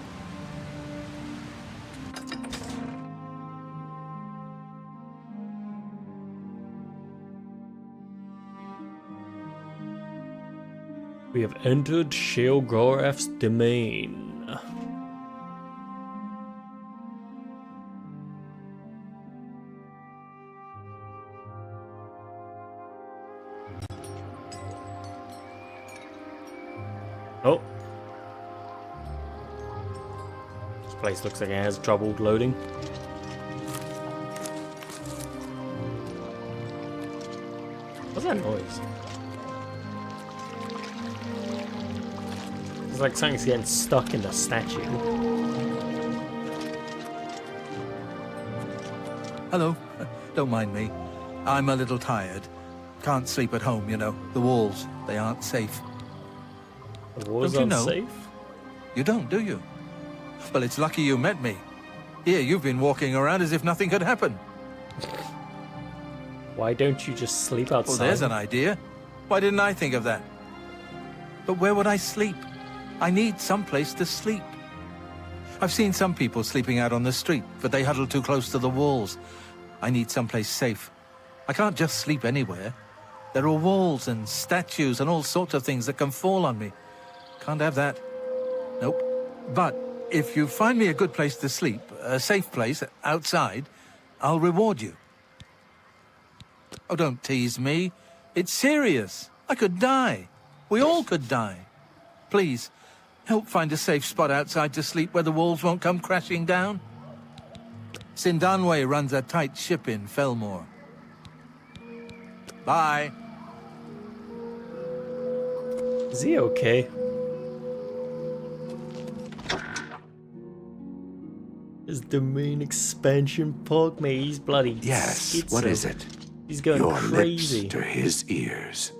We have entered Sheogorath's domain. Oh. This place looks like it has trouble loading. What's that noise? It's like something's getting stuck in the statue. Hello. Don't mind me. I'm a little tired. Can't sleep at home, you know. The walls, they aren't safe. The walls don't aren't you know? safe? You don't, do you? Well, it's lucky you met me. Here, you've been walking around as if nothing could happen. Why don't you just sleep outside? Well, there's an idea. Why didn't I think of that? But where would I sleep? I need some place to sleep. I've seen some people sleeping out on the street, but they huddle too close to the walls. I need someplace safe. I can't just sleep anywhere. There are walls and statues and all sorts of things that can fall on me. Can't have that. Nope. But if you find me a good place to sleep, a safe place outside, I'll reward you. Oh, don't tease me. It's serious. I could die. We all could die. Please, help find a safe spot outside to sleep where the walls won't come crashing down. Sindanwe runs a tight ship in Felmore. Bye. Is he okay? His domain expansion park, mate. He's bloody Yes, schizo. what is it? He's going Your crazy. lips to his ears.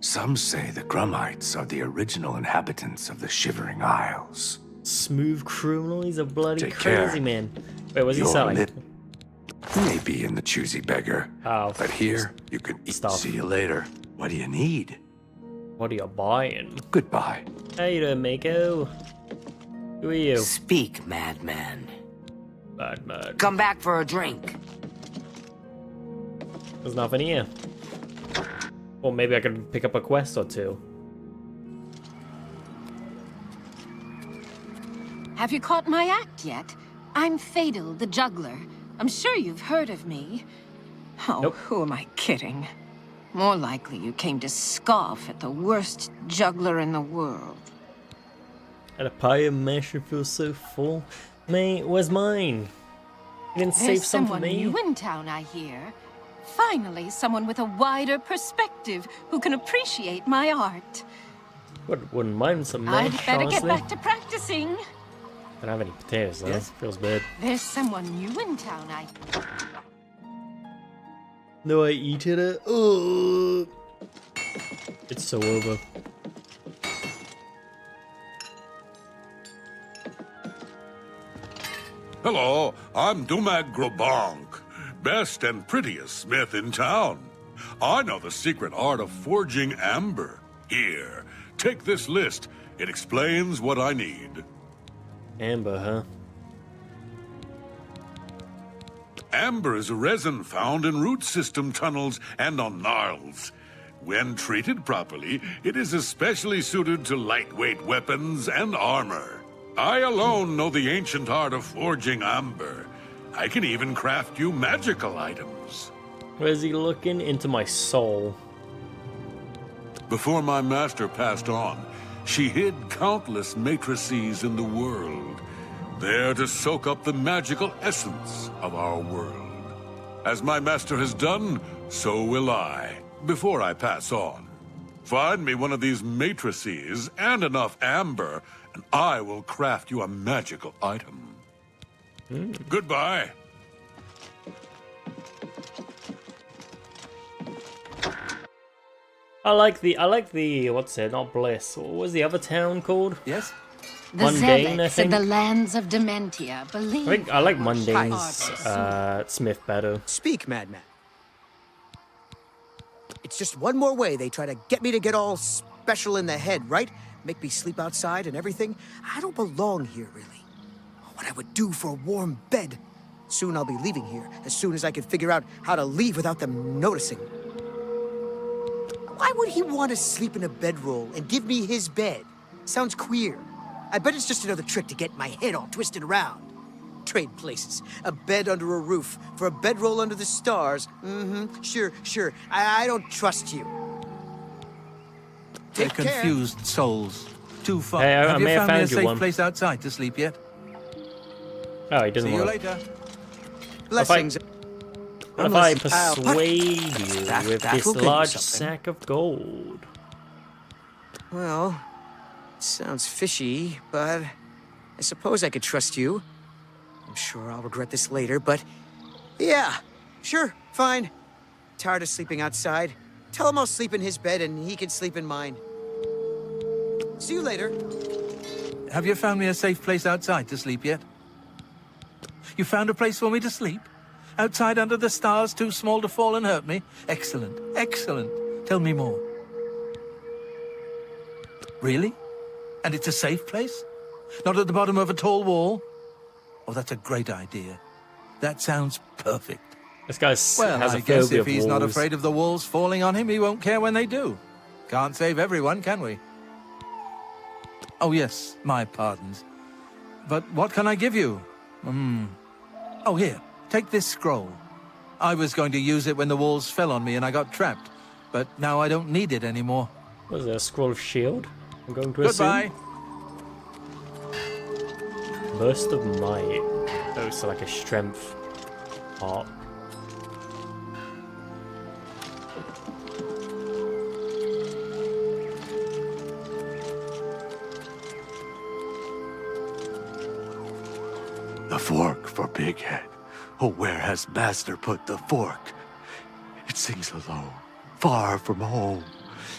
Some say the Grummites are the original inhabitants of the Shivering Isles. Smooth criminal. He's a bloody Take crazy care. man. Wait, what's he Your selling? lip may be in the choosy beggar, but here you can eat. Stuff. See you later. What do you need? What are you buying? Goodbye. How you doing, Mako? Who are you? Speak, madman. Madman. Come back for a drink. There's nothing here. Or maybe I could pick up a quest or two. Have you caught my act yet? I'm Fadel, the juggler. I'm sure you've heard of me. Oh, Nope. who am I kidding? More likely you came to scoff at the worst juggler in the world. And a pie and mash feels so full. Mate, where's mine? You didn't save There's some for someone me? new in town, I hear. Finally, someone with a wider perspective who can appreciate my art. Wouldn't mind some I'd mash, better honestly. get back to practicing. Don't have any potatoes though. Yes. Feels bad. There's someone new in town, I... No, I eat it. Oh, it's so over. Hello, I'm Dumag Grobank, best and prettiest smith in town. I know the secret art of forging amber. Here, take this list. It explains what I need. Amber, huh? Amber is a resin found in root system tunnels and on gnarls. When treated properly, it is especially suited to lightweight weapons and armor. I alone know the ancient art of forging amber. I can even craft you magical items. Where's he looking? Into my soul. Before my master passed on, she hid countless matrices in the world, there to soak up the magical essence of our world. As my master has done, so will I, before I pass on. Find me one of these matrices and enough amber, and I will craft you a magical item. Goodbye. I like the what's it? Not Bliss. What was the other town called? Yes. The Mundane, I zealots think. in the lands of Dementia believe. I like Mundane's Smith better. Speak, madman. It's just one more way they try to get me to get all special in the head, right? Make me sleep outside and everything. I don't belong here, really. What I would do for a warm bed. Soon I'll be leaving here, as soon as I can figure out how to leave without them noticing. Why would he want to sleep in a bedroll and give me his bed? Sounds queer. I bet it's just another trick to get my head all twisted around. Trade places. A bed under a roof for a bedroll under the stars. Sure. I don't trust you. They're Take care. confused souls. Too far. Hey, I have you may have found me a found you safe one. place outside to sleep yet? Oh, he doesn't See you want later. Blessings. What if I Unless- persuade you with that this will get you large something. sack of gold? Well, sounds fishy, but I suppose I could trust you. I'm sure I'll regret this later, but yeah, sure, fine. Tired of sleeping outside. Tell him I'll sleep in his bed and he can sleep in mine. See you later. Have you found me a safe place outside to sleep yet? You found a place for me to sleep? Outside under the stars, too small to fall and hurt me? Excellent, excellent. Tell me more. Really? And it's a safe place? Not at the bottom of a tall wall? Oh, that's a great idea. That sounds perfect. This guy has Well, a I guess phobia if of he's not walls. afraid of the walls falling on him, he won't care when they do. Can't save everyone, can we? Oh, yes, my pardons. But what can I give you? Oh, here, take this scroll. I was going to use it when the walls fell on me and I got trapped, but now I don't need it anymore. Was there a scroll of shield? I'm going to Goodbye. assume. Burst of might. Oh, so like a strength part. The fork for Big Head. Oh, where has Master put the fork? It sings alone, far from home.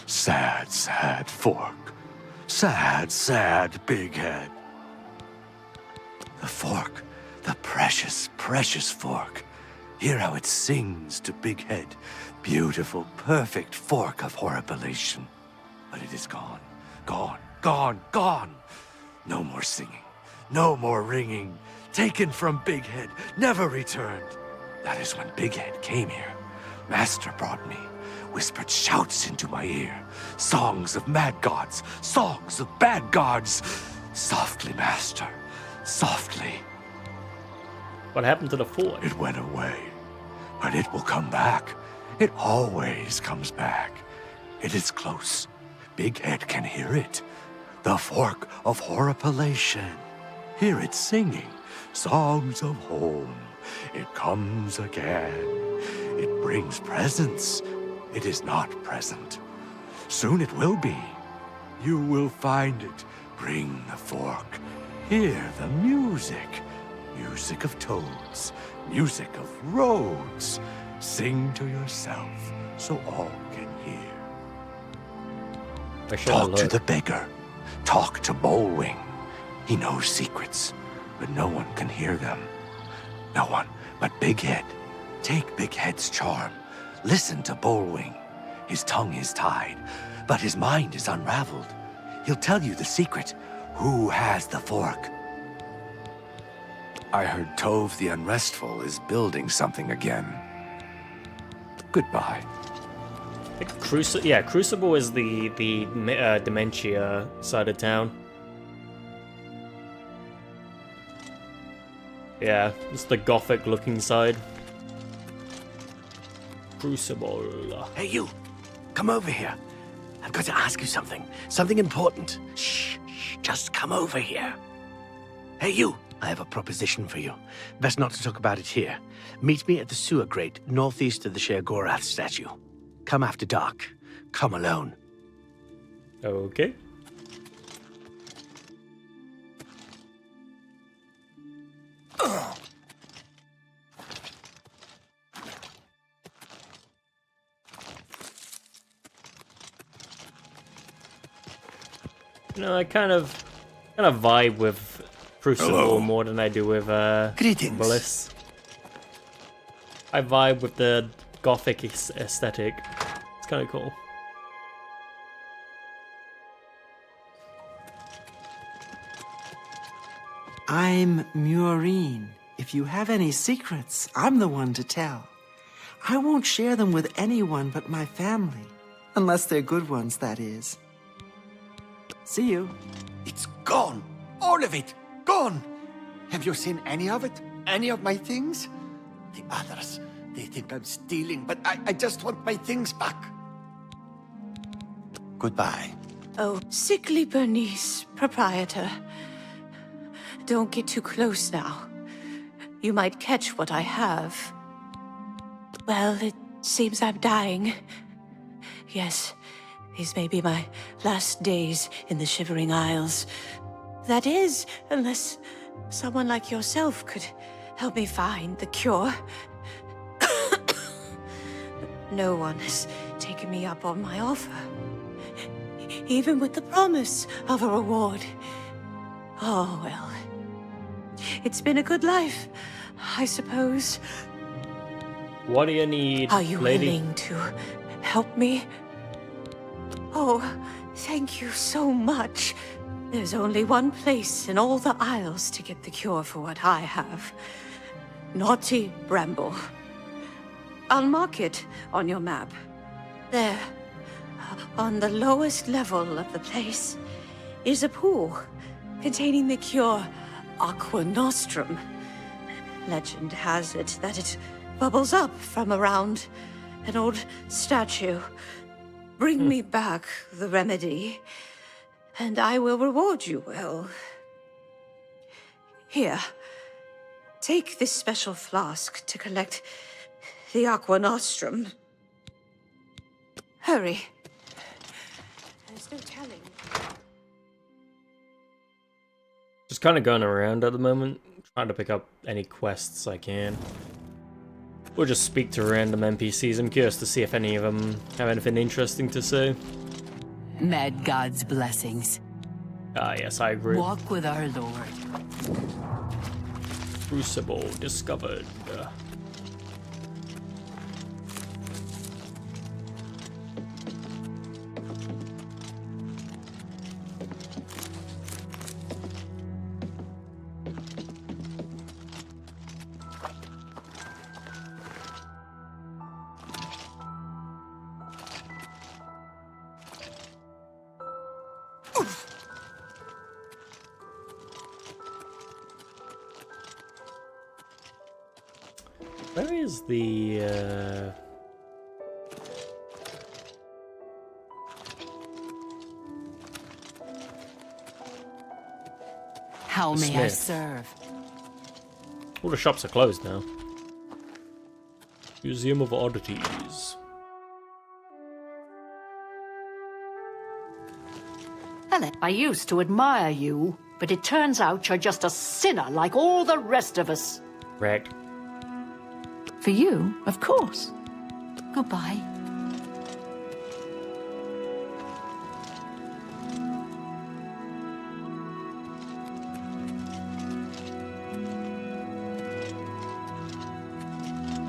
Sad, sad fork. Sad, sad Big Head. The fork, the precious, precious fork. Hear how it sings to Big Head. Beautiful, perfect fork of horribilation. But it is gone, gone, gone, gone. No more singing, no more ringing. Taken from Big Head, never returned. That is when Big Head came here. Master brought me, whispered shouts into my ear. Songs of mad gods, songs of bad gods. Softly, Master, softly. What happened to the fort? It went away, but it will come back. It always comes back. It is close. Big Head can hear it. The fork of horripilation. Hear it singing. Songs of home. It comes again. It brings presents. It is not present. Soon it will be. You will find it. Bring the fork. Hear the music. Music of toads. Music of roads. Sing to yourself so all can hear. Talk to the beggar. Talk to Bullwing. He knows secrets. but no one can hear them. No one but Big Head. Take Big Head's charm. Listen to Bullwing. His tongue is tied, but his mind is unraveled. He'll tell you the secret. Who has the fork? I heard Tove the Unrestful is building something again. Goodbye. I think Crucible is the dementia side of town. Yeah, it's the gothic looking side. Crucible. Hey, you! Come over here. I've got to ask you something. Something important. Shh, shh, just come over here. Hey, you! I have a proposition for you. Best not to talk about it here. Meet me at the sewer grate, northeast of the Sheogorath statue. Come after dark. Come alone. Okay. You know, I kind of vibe with Crucible more than I do with Greetings. Bliss. I vibe with the gothic aesthetic. It's kind of cool. I'm Murine. If you have any secrets, I'm the one to tell. I won't share them with anyone but my family. Unless they're good ones, that is. See you. It's gone. All of it. Gone. Have you seen any of it? Any of my things? The others, they think I'm stealing, but I just want my things back. Goodbye. Oh, sickly Bernice, proprietor. Don't get too close now. You might catch what I have. Well, it seems I'm dying. Yes, these may be my last days in the Shivering Isles. That is, unless someone like yourself could help me find the cure. No one has taken me up on my offer. Even with the promise of a reward. Oh, well. It's been a good life, I suppose. What do you need, Are you lady? willing to help me? Oh, thank you so much. There's only one place in all the Isles to get the cure for what I have. Naughty Bramble. I'll mark it on your map. There, on the lowest level of the place, is a pool containing the cure Aqua Nostrum. Legend has it that it bubbles up from around an old statue. Bring me back the remedy, and I will reward you well. Here, take this special flask to collect the Aqua Nostrum. Hurry. There's no telling. Just kind of going around at the moment, trying to pick up any quests I can. Or just speak to random NPCs. I'm curious to see if any of them have anything interesting to say. Mad God's blessings. Ah, yes, I agree. Walk with our Lord. Crucible discovered. Where is the, How may I Smith? serve? All the shops are closed now. Museum of Oddities. Helen, I used to admire you, but it turns out you're just a sinner like all the rest of us. Correct. For you, of course. Goodbye.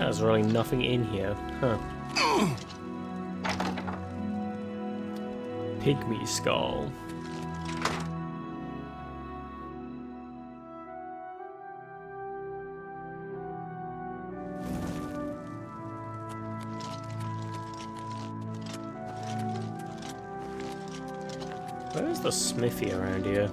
There's really nothing in here, huh? Pygmy skull. Where's the smithy around here?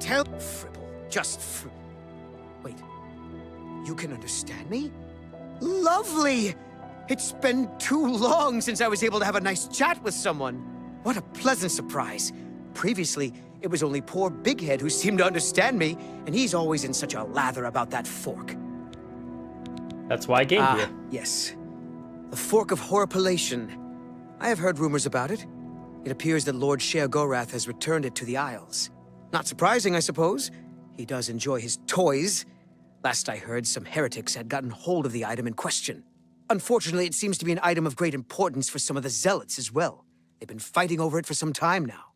Tell Fribble, just wait. You can understand me? Lovely! It's been too long since I was able to have a nice chat with someone. What a pleasant surprise. Previously, it was only poor Bighead who seemed to understand me, and he's always in such a lather about that fork. That's why I came here. Yes. The Fork of Horripilation. I have heard rumors about it. It appears that Lord Sheogorath has returned it to the Isles. Not surprising, I suppose. He does enjoy his toys. Last I heard, some heretics had gotten hold of the item in question. Unfortunately, it seems to be an item of great importance for some of the zealots as well. They've been fighting over it for some time now.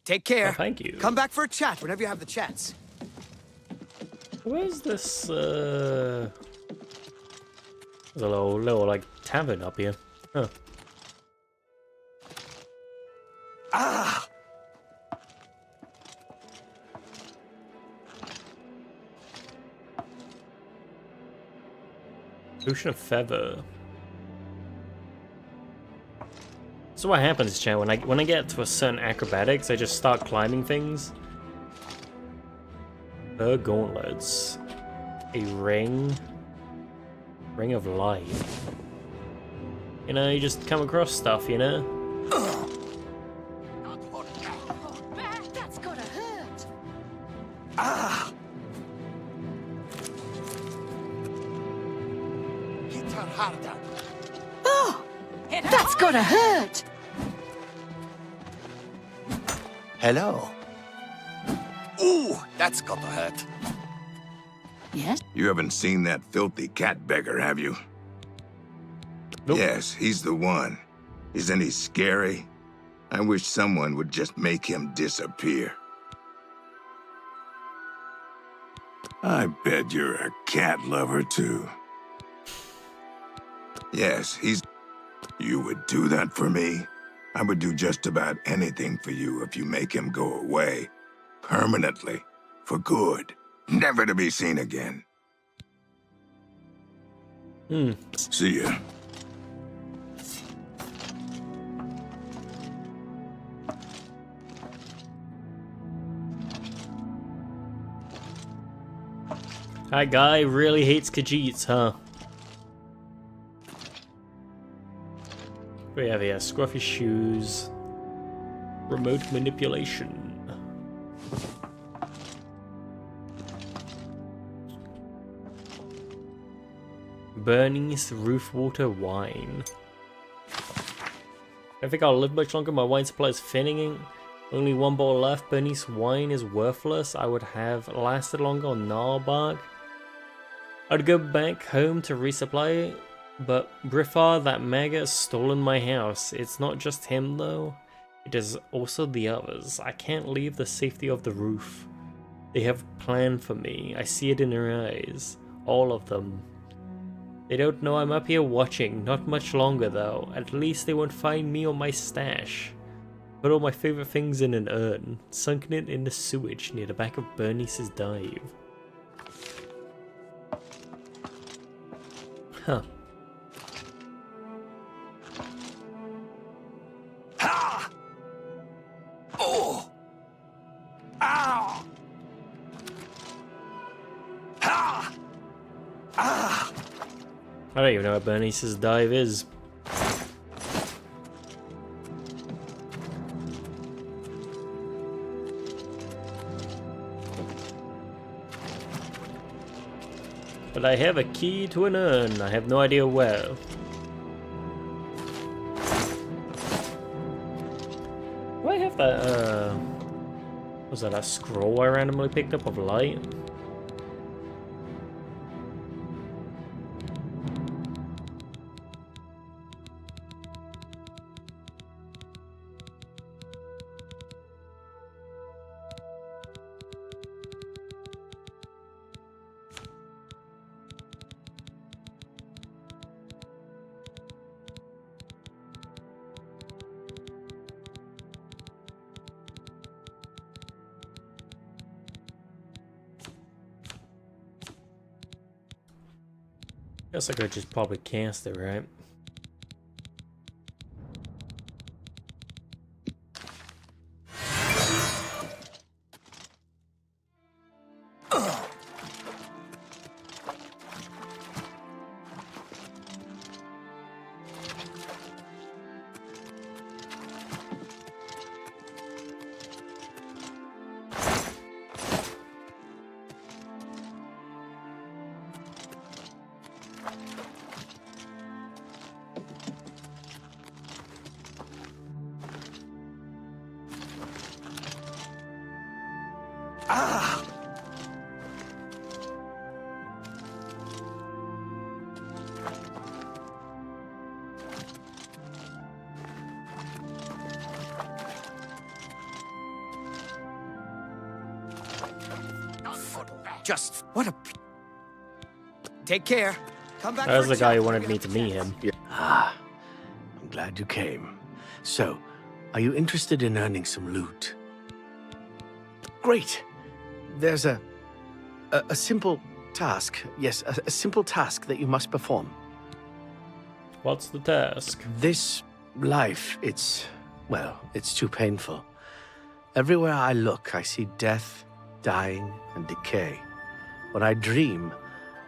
Take care. Oh, thank you. Come back for a chat whenever you have the chance. Where's this, There's a little, like, tavern up here. Huh. Ah! Ocean of Feather. So what happens, chat, when I get to a certain acrobatics, I just start climbing things. Her gauntlets. A ring. Ring of light. You know, you just come across stuff, you know? That's gotta hurt. Ah! Oh, that's gotta hurt. Hello. Ooh, that's got to hurt. Yes? You haven't seen that filthy cat beggar, have you? Nope. Yes, he's the one. Isn't he scary? I wish someone would just make him disappear. I bet you're a cat lover, too. Yes, he's... You would do that for me? I would do just about anything for you if you make him go away. Permanently. For good. Never to be seen again. See ya. That guy really hates Khajiits, huh? We have here scruffy shoes, remote manipulation. Bernie's roof water wine. I think I'll live much longer. My wine supply is thinning. Only one bottle left. Bernie's wine is worthless. I would have lasted longer on Gnarlbark. I'd go back home to resupply, but Briffar, that maggot, has stolen my house. It's not just him though. It is also the others. I can't leave the safety of the roof. They have a plan for me. I see it in their eyes. All of them. They don't know I'm up here watching. Not much longer though. At least they won't find me or my stash. Put all my favorite things in an urn. Sunken it in the sewage near the back of Bernice's dive. Huh. Ha! Oh! Ow! Ha! Ah! I don't even know what Bernice's dive is. But I have a key to an urn. I have no idea where. Do I have that, Was that a scroll I randomly picked up of light? Guess I could just probably cast it, right? Just what a. Take care. Come back. That was for a the guy who chat. wanted me to meet him. Ah, I'm glad you came. So, are you interested in earning some loot? Great. There's a simple task. Yes, a simple task that you must perform. What's the task? This life, well, it's too painful. Everywhere I look, I see death, dying, and decay. When I dream,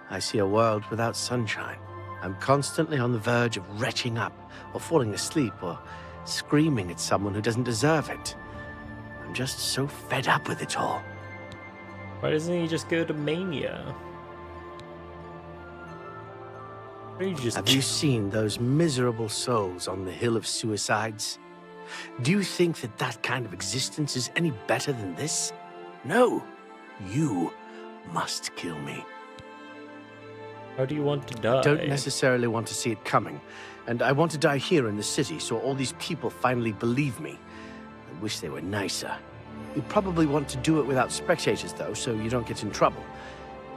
I see a world without sunshine. I'm constantly on the verge of retching up, or falling asleep, or screaming at someone who doesn't deserve it. I'm just so fed up with it all. Why doesn't he just go to Mania? Why don't you just... Have you seen those miserable souls on the Hill of Suicides? Do you think that that kind of existence is any better than this? No. You must kill me. How do you want to die? I don't necessarily want to see it coming, and I want to die here in the city so all these people finally believe me. I wish they were nicer. You probably want to do it without spectators, though, so you don't get in trouble.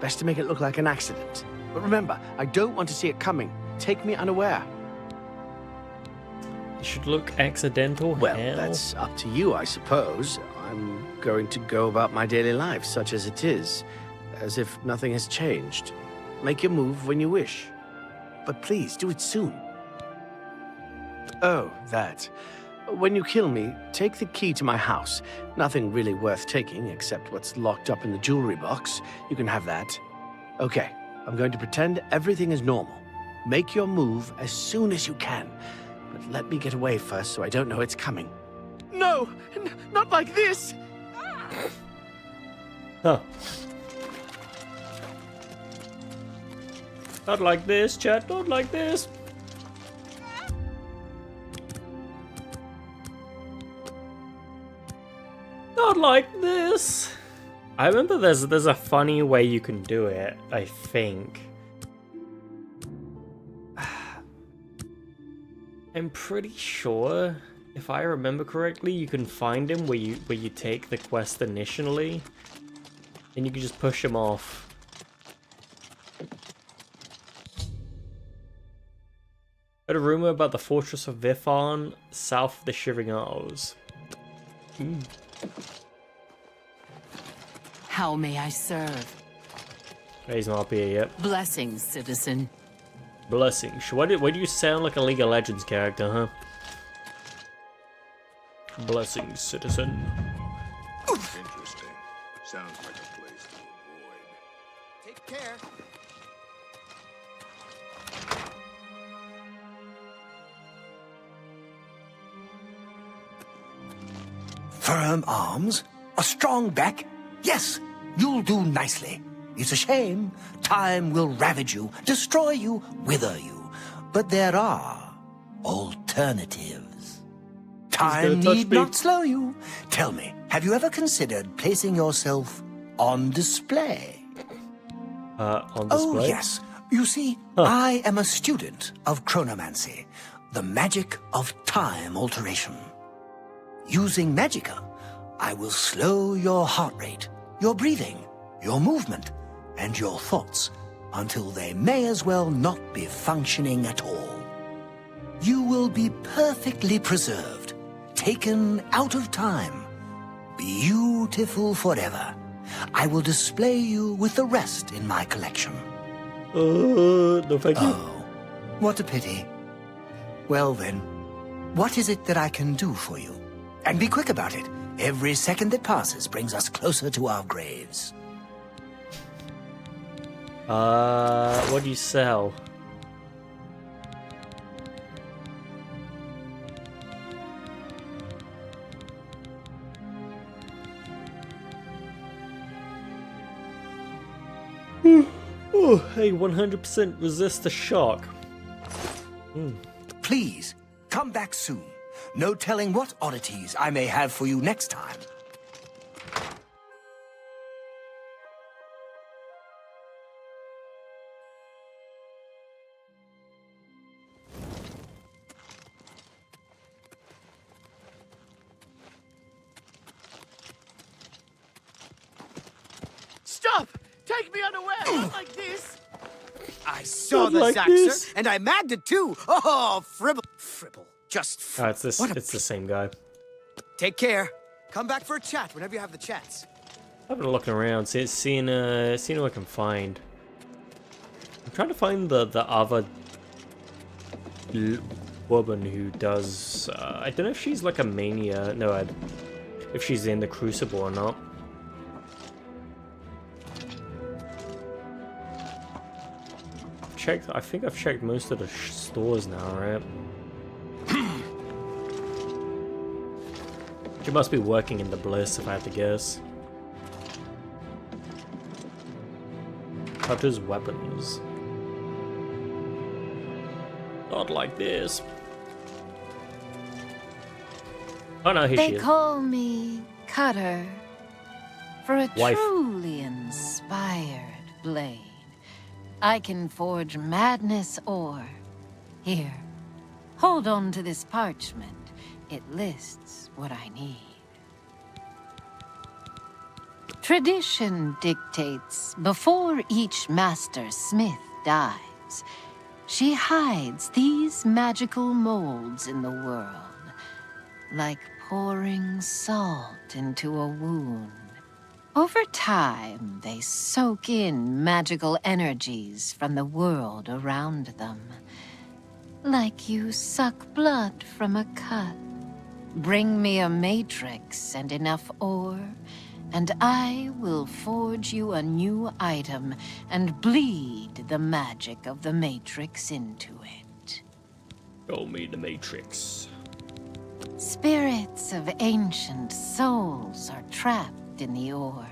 Best to make it look like an accident. But remember, I don't want to see it coming. Take me unaware. It should look accidental. Well, hell. that's up to you, I suppose. I'm going to go about my daily life, such as it is, as if nothing has changed. Make your move when you wish. But please, do it soon. Oh, that. When you kill me, take the key to my house. Nothing really worth taking, except what's locked up in the jewelry box. You can have that. Okay, I'm going to pretend everything is normal. Make your move as soon as you can. But let me get away first so I don't know it's coming. No! Not like this! Huh. Not like this, chat. Not like this. Not like this. I remember there's a funny way you can do it, I think. I'm pretty sure, if I remember correctly, you can find him where you take the quest initially, and you can just push him off. Heard a rumor about the fortress of Vifon, south of the Shivering Isles. How may I serve? He's not up here yet. Blessings, citizen. Blessings. Why do you sound like a League of Legends character, huh? Blessings, citizen. Interesting. Sounds like a place to avoid. Take care. Firm arms? A strong back? Yes, you'll do nicely. It's a shame. Time will ravage you, destroy you, wither you. But there are alternatives. Time need not slow you. Tell me, Have you ever considered placing yourself on display? On display? Oh, yes. You see, I am a student of chronomancy, the magic of time alteration. Using magicka, I will slow your heart rate, your breathing, your movement, and your thoughts until they may as well not be functioning at all. You will be perfectly preserved, taken out of time, beautiful forever. I will display you with the rest in my collection. No thank you. Oh, what a pity. Well then, what is it that I can do for you? And be quick about it. Every second that passes brings us closer to our graves. What do you sell? Oh, hey, 100% resist the shock. Please, come back soon. No telling what oddities I may have for you next time. Stop! Take me unaware! Not like this! I saw Not the like sack, this. sir, and I magged it too! Oh, fribble! Fribble. Just It's this. It's the same guy. Take care. Come back for a chat whenever you have the chance. I've been looking around, seeing who I can find. I'm trying to find the other woman who does. I don't know if she's like a mania. No, if she's in the Crucible or not. I think I've checked most of the stores now, right? She must be working in the Bliss, if I had to guess. Hunter's weapons. Not like this. Oh no, here she They is. call me Cutter for a Wife. truly inspired blade. I can forge madness or... Here, hold on to this parchment. It lists what I need. Tradition dictates before each master smith dies, she hides these magical molds in the world, like pouring salt into a wound. Over time, they soak in magical energies from the world around them, like you suck blood from a cut. Bring me a matrix and enough ore, and I will forge you a new item and bleed the magic of the matrix into it. Show me the Matrix. Spirits of ancient souls are trapped in the ore.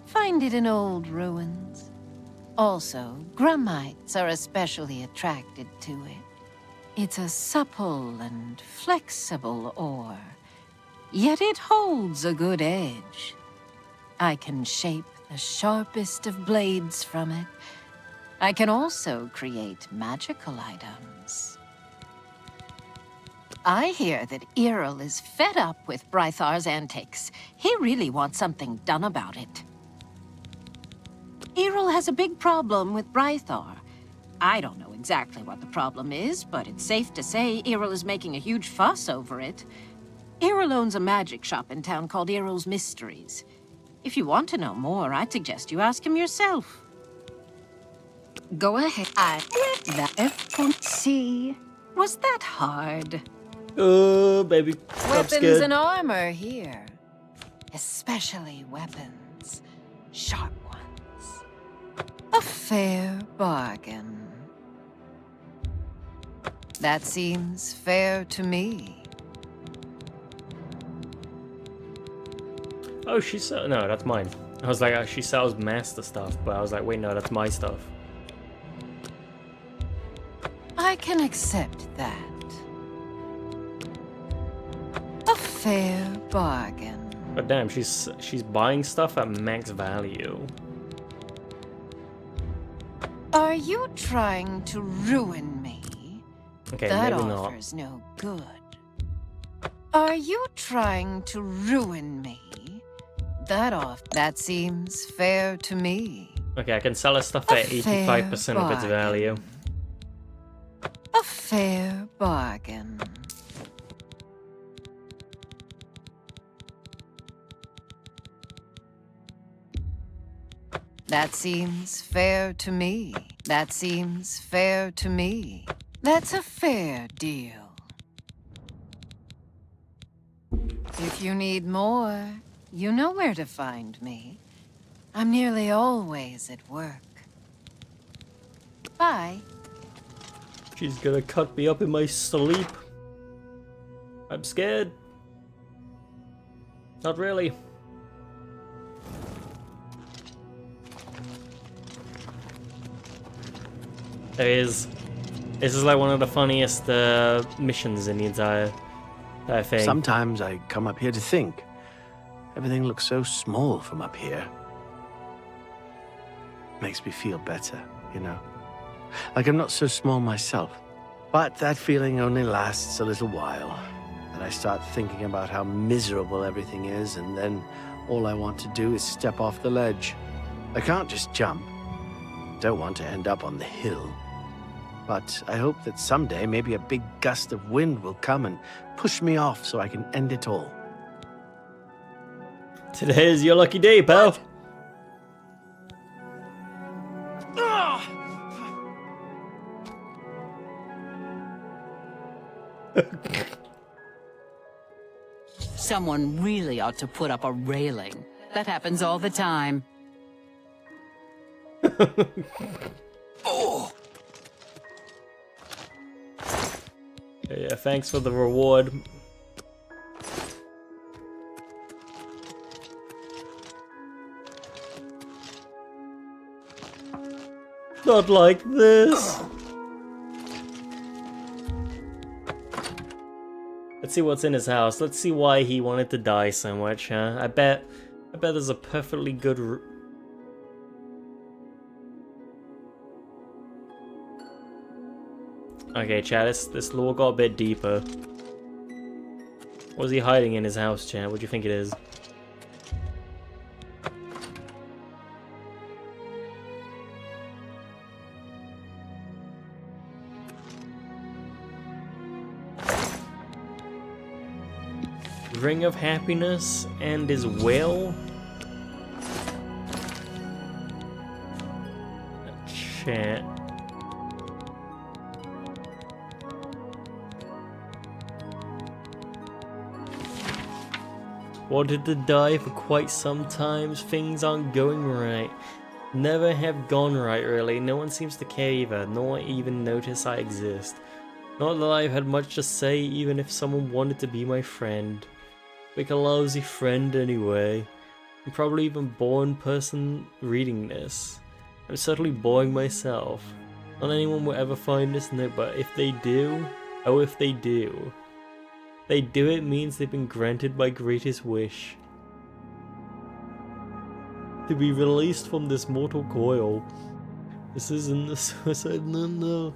Find it in old ruins. Also, grummites are especially attracted to it. It's a supple and flexible ore, yet it holds a good edge. I can shape the sharpest of blades from it. I can also create magical items. I hear that Errol is fed up with Brythar's antics. He really wants something done about it. Errol has a big problem with Brythar. I don't know exactly what the problem is, but it's safe to say Errol is making a huge fuss over it. Errol owns a magic shop in town called Errol's Mysteries. If you want to know more, I'd suggest you ask him yourself. Go ahead. See, was that hard? Oh, baby. Weapons and armor here. Especially weapons. Sharp ones. A fair bargain. That seems fair to me. Oh, no, that's mine. I was like, she sells master stuff, but I was like, wait, no, that's my stuff. I can accept that. A fair bargain. But damn, she's buying stuff at max value. Are you trying to ruin me? Okay, that maybe not. offers no good. Are you trying to ruin me? That seems fair to me. Okay, I can sell her stuff at 85% of its value. A fair bargain. That seems fair to me. That seems fair to me. That's a fair deal. If you need more, you know where to find me. I'm nearly always at work. Bye. She's gonna cut me up in my sleep. I'm scared. Not really. This is like one of the funniest missions in the entire thing. Sometimes I come up here to think. Everything looks so small from up here. Makes me feel better, you know? Like I'm not so small myself. But that feeling only lasts a little while. Then I start thinking about how miserable everything is, and then all I want to do is step off the ledge. I can't just jump. Don't want to end up on the hill. But I hope that someday maybe a big gust of wind will come and push me off so I can end it all. Today is your lucky day, pal. Someone really ought to put up a railing. That happens all the time. Oh. Yeah, thanks for the reward. Not like this. Let's see what's in his house. Let's see why he wanted to die so much, huh? I bet there's a perfectly good Okay, chat, this lore got a bit deeper. What is he hiding in his house, chat? What do you think it is? Ring of Happiness and his will? Chat. Wanted to die for quite some time. Things aren't going right. Never have gone right, really. No one seems to care either. No one even notice I exist. Not that I've had much to say, even if someone wanted to be my friend. Like a lousy friend anyway. I'm probably even born person reading this. I'm certainly boring myself. Not anyone will ever find this note, but if they do, oh if they do. They do it means they've been granted my greatest wish. To be released from this mortal coil. This isn't a suicide, no.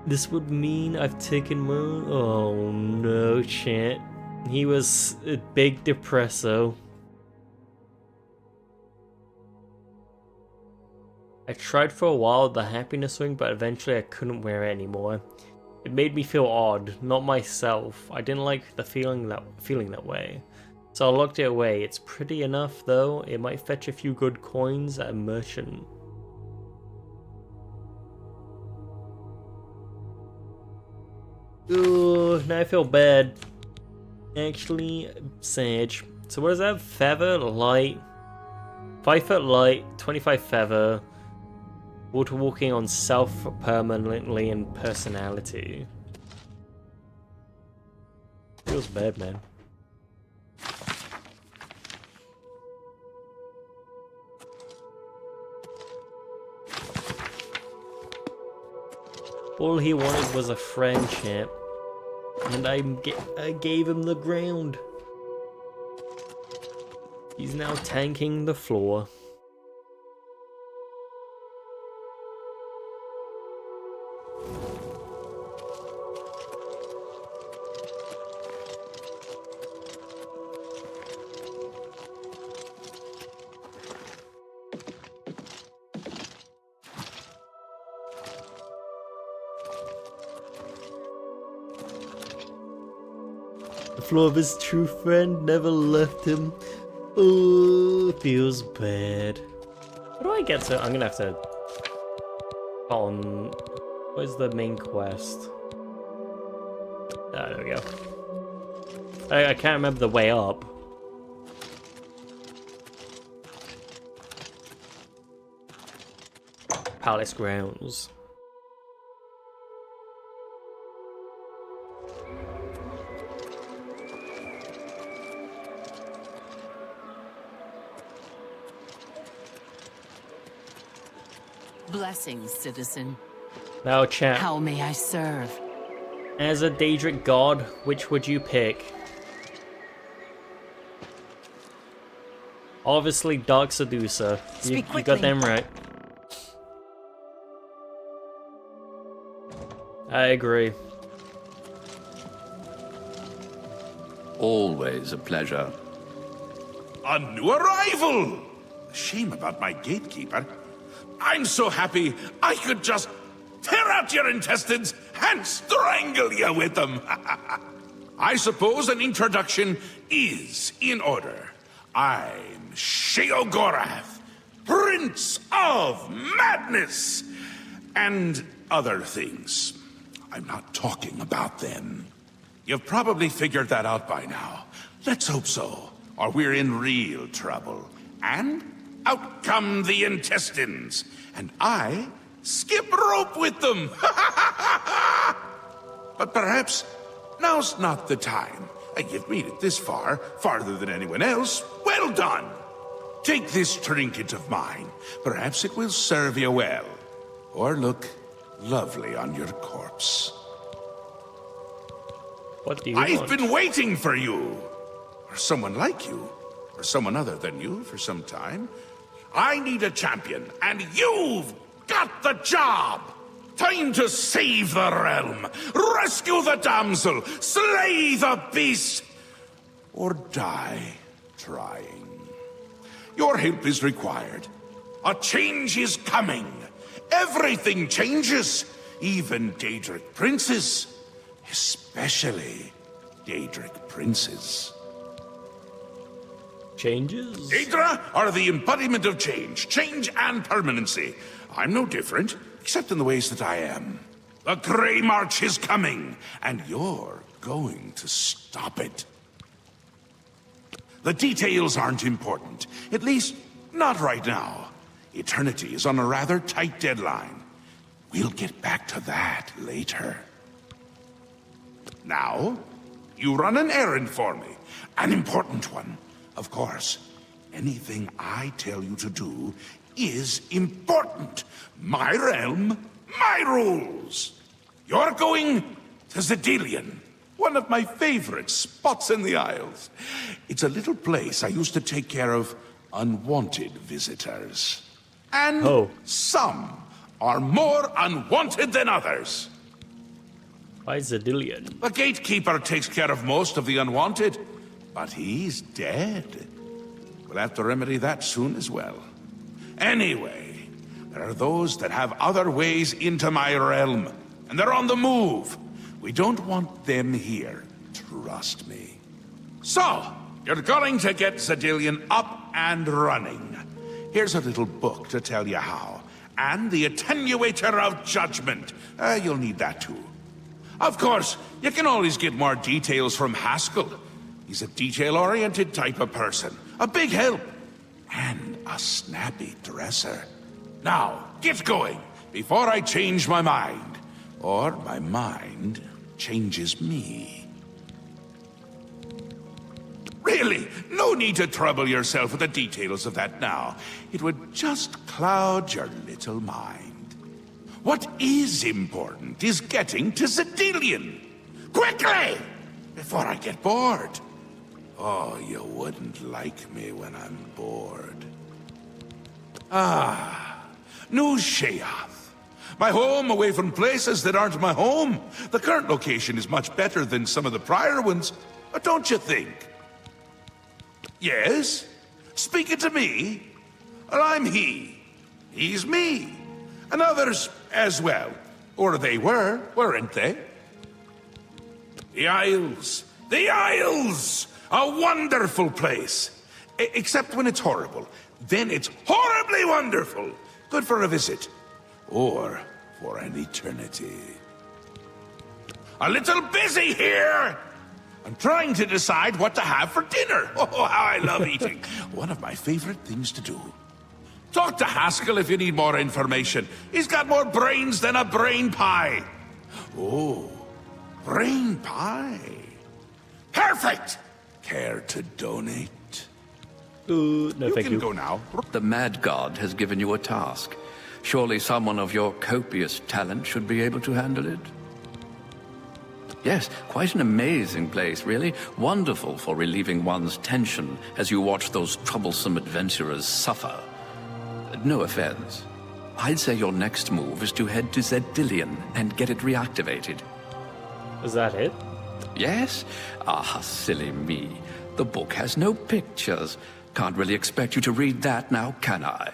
This would mean I've taken my own... Oh no, chat. He was a big depresso. I tried for a while the happiness ring, but eventually I couldn't wear it anymore. It made me feel odd, not myself. I didn't like the feeling that way. So I locked it away. It's pretty enough though. It might fetch a few good coins at a merchant. Ooh, now I feel bad. Actually, Sage. So what is that? Feather, light. 5 foot light, 25 feather. Water walking on self permanently and personality. Feels bad, man. All he wanted was a friendship, and I gave him the ground. He's now tanking the floor. The floor of his true friend never left him. Ooh, feels bad. How do I get to? I'm gonna have to. On. Where's the main quest? Ah, there we go. I can't remember the way up. Palace grounds. Blessings, citizen. Now, chat. How may I serve? As a Daedric god, which would you pick? Obviously, Dark Seducer. You got them right. I agree. Always a pleasure. A new arrival! Shame about my gatekeeper. I'm so happy I could just tear out your intestines and strangle you with them. I suppose an introduction is in order. I'm Sheogorath, Prince of Madness, and other things. I'm not talking about them. You've probably figured that out by now. Let's hope so, or we're in real trouble. And out come the intestines, and I skip rope with them. But perhaps now's not the time. You've made it this far, farther than anyone else. Well done. Take this trinket of mine. Perhaps it will serve you well, or look lovely on your corpse. What do you I've want? been waiting for you, or someone like you, or someone other than you for some time. I need a champion, and you've got the job! Time to save the realm, rescue the damsel, slay the beast, or die trying. Your help is required. A change is coming. Everything changes, even Daedric princes, especially Daedric princes. Changes? Daedra are the embodiment of change and permanency. I'm no different, except in the ways that I am. The Grey March is coming, and you're going to stop it. The details aren't important, at least not right now. Eternity is on a rather tight deadline. We'll get back to that later. Now, you run an errand for me, an important one. Of course, anything I tell you to do is important. My realm, my rules. You're going to Zedilian, one of my favorite spots in the Isles. It's a little place I used to take care of unwanted visitors. And some are more unwanted than others. Why Zedilian? The gatekeeper takes care of most of the unwanted, but he's dead. We'll have to remedy that soon as well. Anyway, there are those that have other ways into my realm, and they're on the move. We don't want them here, trust me. So, you're going to get Zedilian up and running. Here's a little book to tell you how, and the Attenuator of Judgment. You'll need that too. Of course, you can always get more details from Haskell. He's a detail-oriented type of person, a big help, and a snappy dresser. Now, get going, before I change my mind. Or my mind changes me. Really, no need to trouble yourself with the details of that now. It would just cloud your little mind. What is important is getting to Zedilian. Quickly! Before I get bored. Oh, you wouldn't like me when I'm bored. Ah, New Sheath. My home away from places that aren't my home. The current location is much better than some of the prior ones, don't you think? Yes? Speaking to me? Well, I'm he. He's me. And others as well. Or they were, weren't they? The Isles. The Isles! A wonderful place. Except when it's horrible. Then it's horribly wonderful. Good for a visit. Or for an eternity. A little busy here! I'm trying to decide what to have for dinner. Oh, how I love eating. One of my favorite things to do. Talk to Haskell if you need more information. He's got more brains than a brain pie. Oh, brain pie. Perfect! Care to donate? No, You can go now. The Mad God has given you a task. Surely someone of your copious talent should be able to handle it. Yes, quite an amazing place, really. Wonderful for relieving one's tension as you watch those troublesome adventurers suffer. No offense. I'd say your next move is to head to Zedillion and get it reactivated. Is that it? Yes? Ah, silly me. The book has no pictures. Can't really expect you to read that now, can I?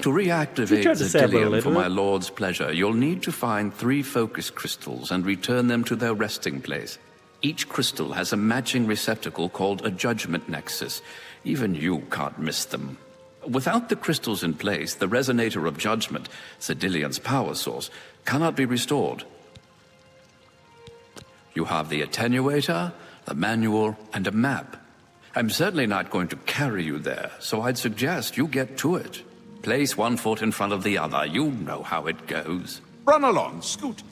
To reactivate Zedillion for my lord's pleasure, you'll need to find 3 focus crystals and return them to their resting place. Each crystal has a matching receptacle called a judgment nexus. Even you can't miss them. Without the crystals in place, the resonator of judgment, Zedillion's power source, cannot be restored. You have the attenuator, a manual, and a map. I'm certainly not going to carry you there, so I'd suggest you get to it. Place one foot in front of the other. You know how it goes. Run along, Scoot.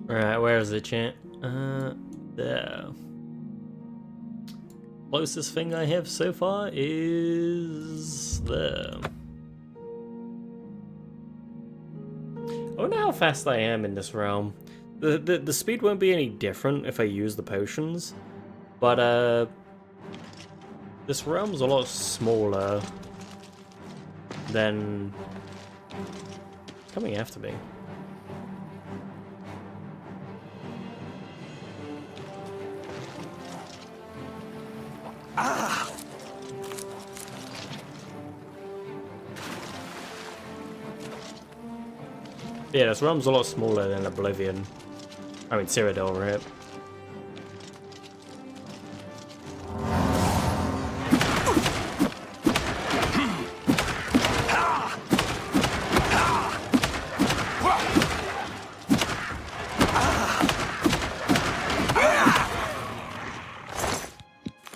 Alright, where is it, chat? There. Closest thing I have so far is there. I wonder how fast I am in this realm. The speed won't be any different if I use the potions, but this realm's a lot smaller than... It's coming after me. Ah! Yeah, this realm's a lot smaller than Oblivion. I mean, Cyrodiil, right?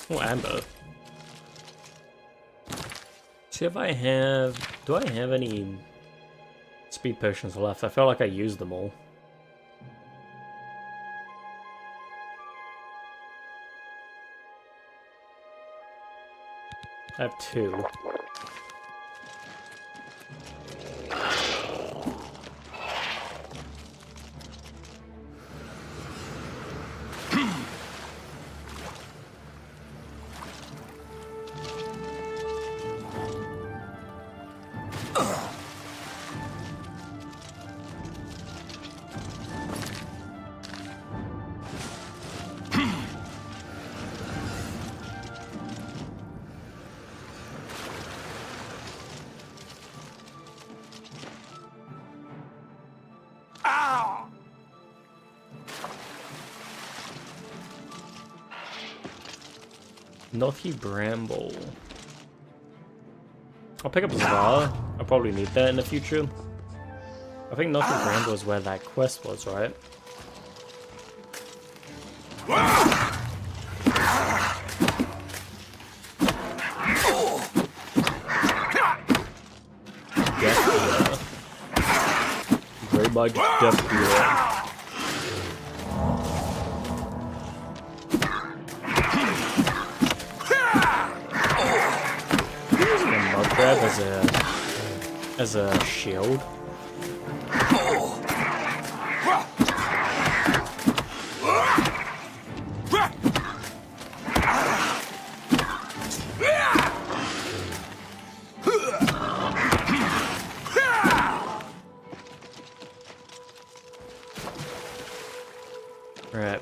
Oh, Amber. See if I have... Do I have any speed potions left? I feel like I used them all. I have 2. Nothy Bramble. I'll pick up a Zvar. I'll probably need that in the future. I think Nothy Bramble is where that quest was, right? Death Dealer. Very much Death Dealer. Grab as a as a shield. Right.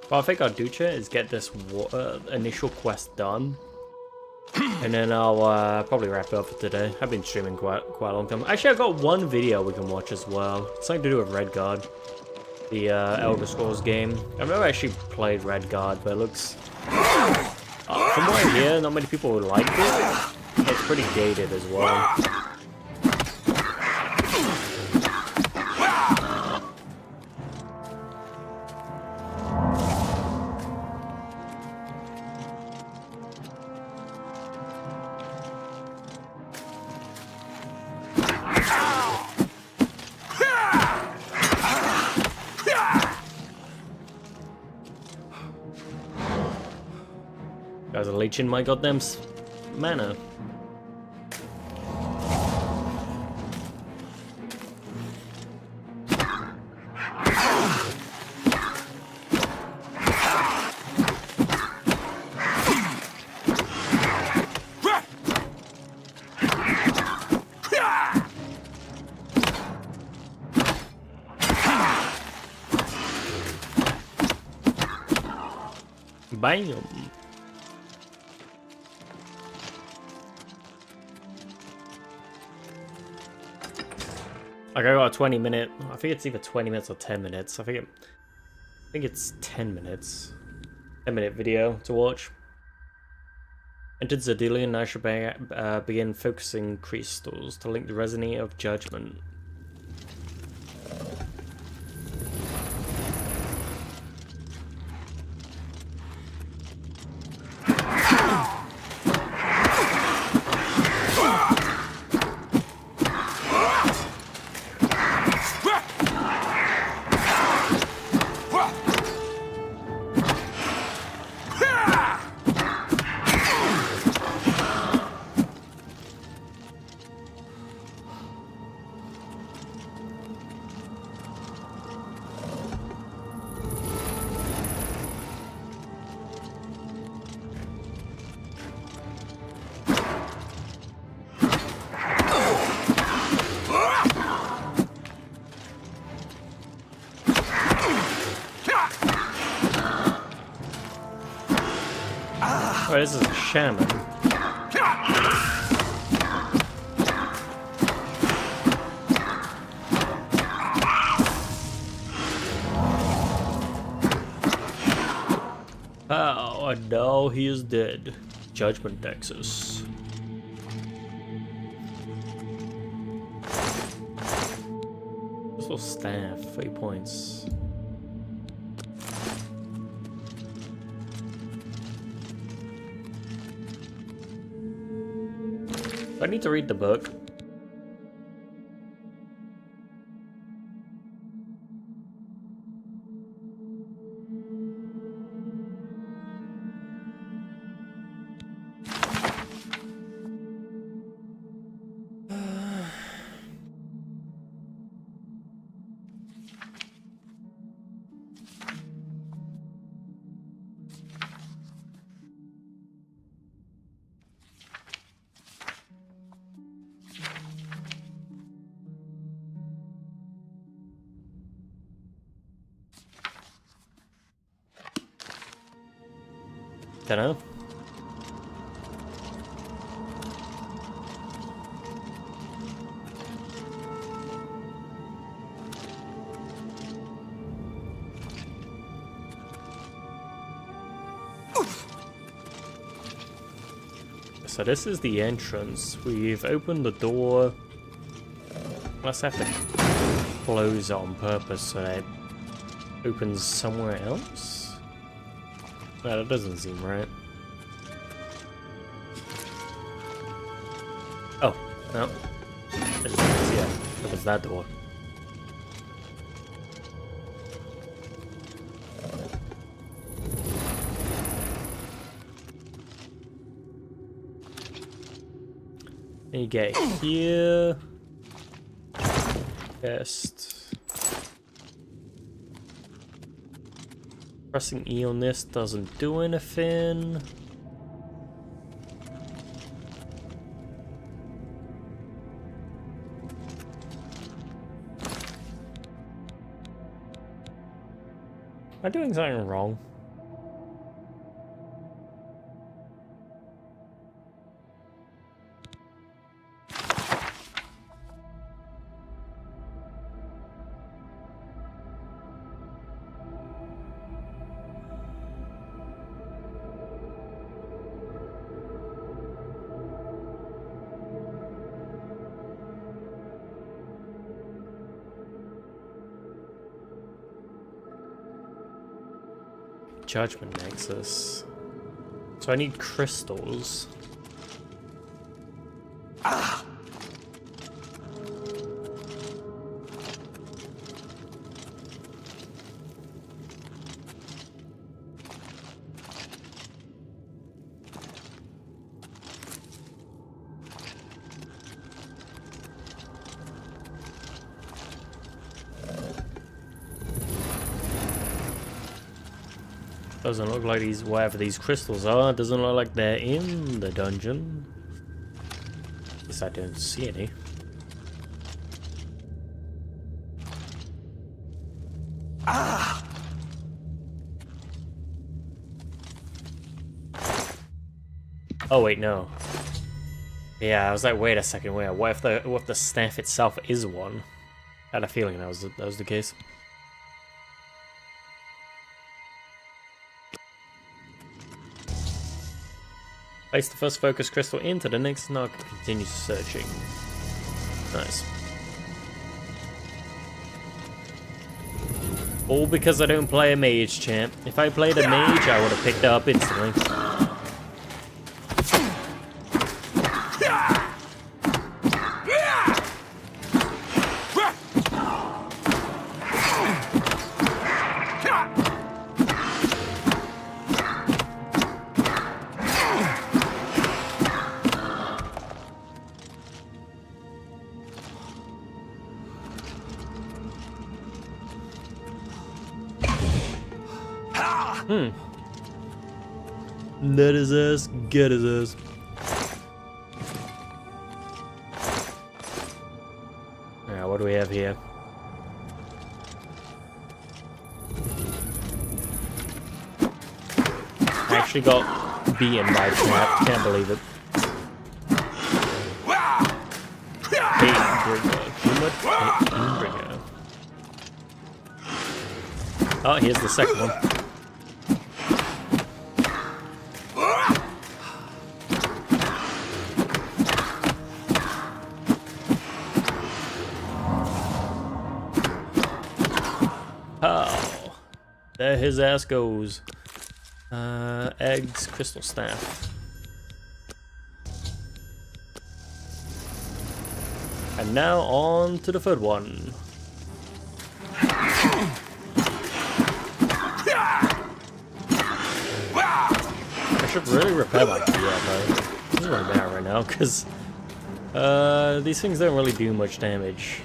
Well, I think I'll do, chat, is get this initial quest done, and then I'll probably wrap it up for today. I've been streaming quite a long time. Actually, I've got one video we can watch as well. Something to do with Redguard, the Elder Scrolls game. I've never actually played Redguard, but it looks... from what I hear, not many people liked it. It's pretty dated as well. Guys are leeching my goddamn mana. Bam! Like I got a 20-minute. I think it's either 20 minutes or 10 minutes. I think it's 10 minutes. 10-minute video to watch. Entered Zedilian, now should begin focusing crystals to link the resonance of judgment. Oh, this is a shaman. Oh, and now he is dead. Judgment Nexus. This little staff, 3 points. I need to read the book. Dunno. So this is the entrance. We've opened the door. Let's have to close it on purpose so that it opens somewhere else. No, that doesn't seem right. Oh, no. I just didn't see it. Opens that door. You get here. Chest. Pressing E on this doesn't do anything. Am I doing something wrong? Judgment Nexus. So I need crystals. Ah! Doesn't look like these, whatever these crystals are, doesn't look like they're in the dungeon. At least I don't see any. Ah! Oh wait, no. Yeah, I was like, wait a second, wait. What if the staff itself is one? I had a feeling that was the case. Place the first focus crystal into the next nug. Continue searching. Nice. All because I don't play a mage, champ. If I played a mage, I would have picked it up instantly. Let his ass, get his ass. Alright, what do we have here? I actually got beaten by a trap, can't believe it. Oh, here's the second one. Oh, there his ass goes. Eggs, crystal staff. And now on to the third one. I should really repair my gear, but it doesn't really matter right now, because these things don't really do much damage.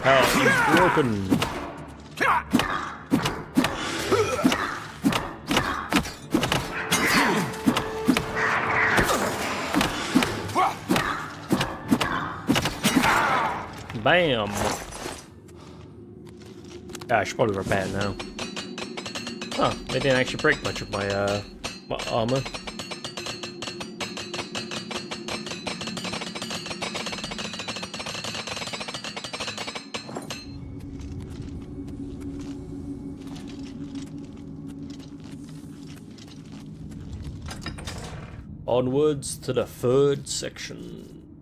Power is broken. Bam! Yeah, I should probably repair it now. Oh, they didn't actually break much of my my armor. Onwards to the third section.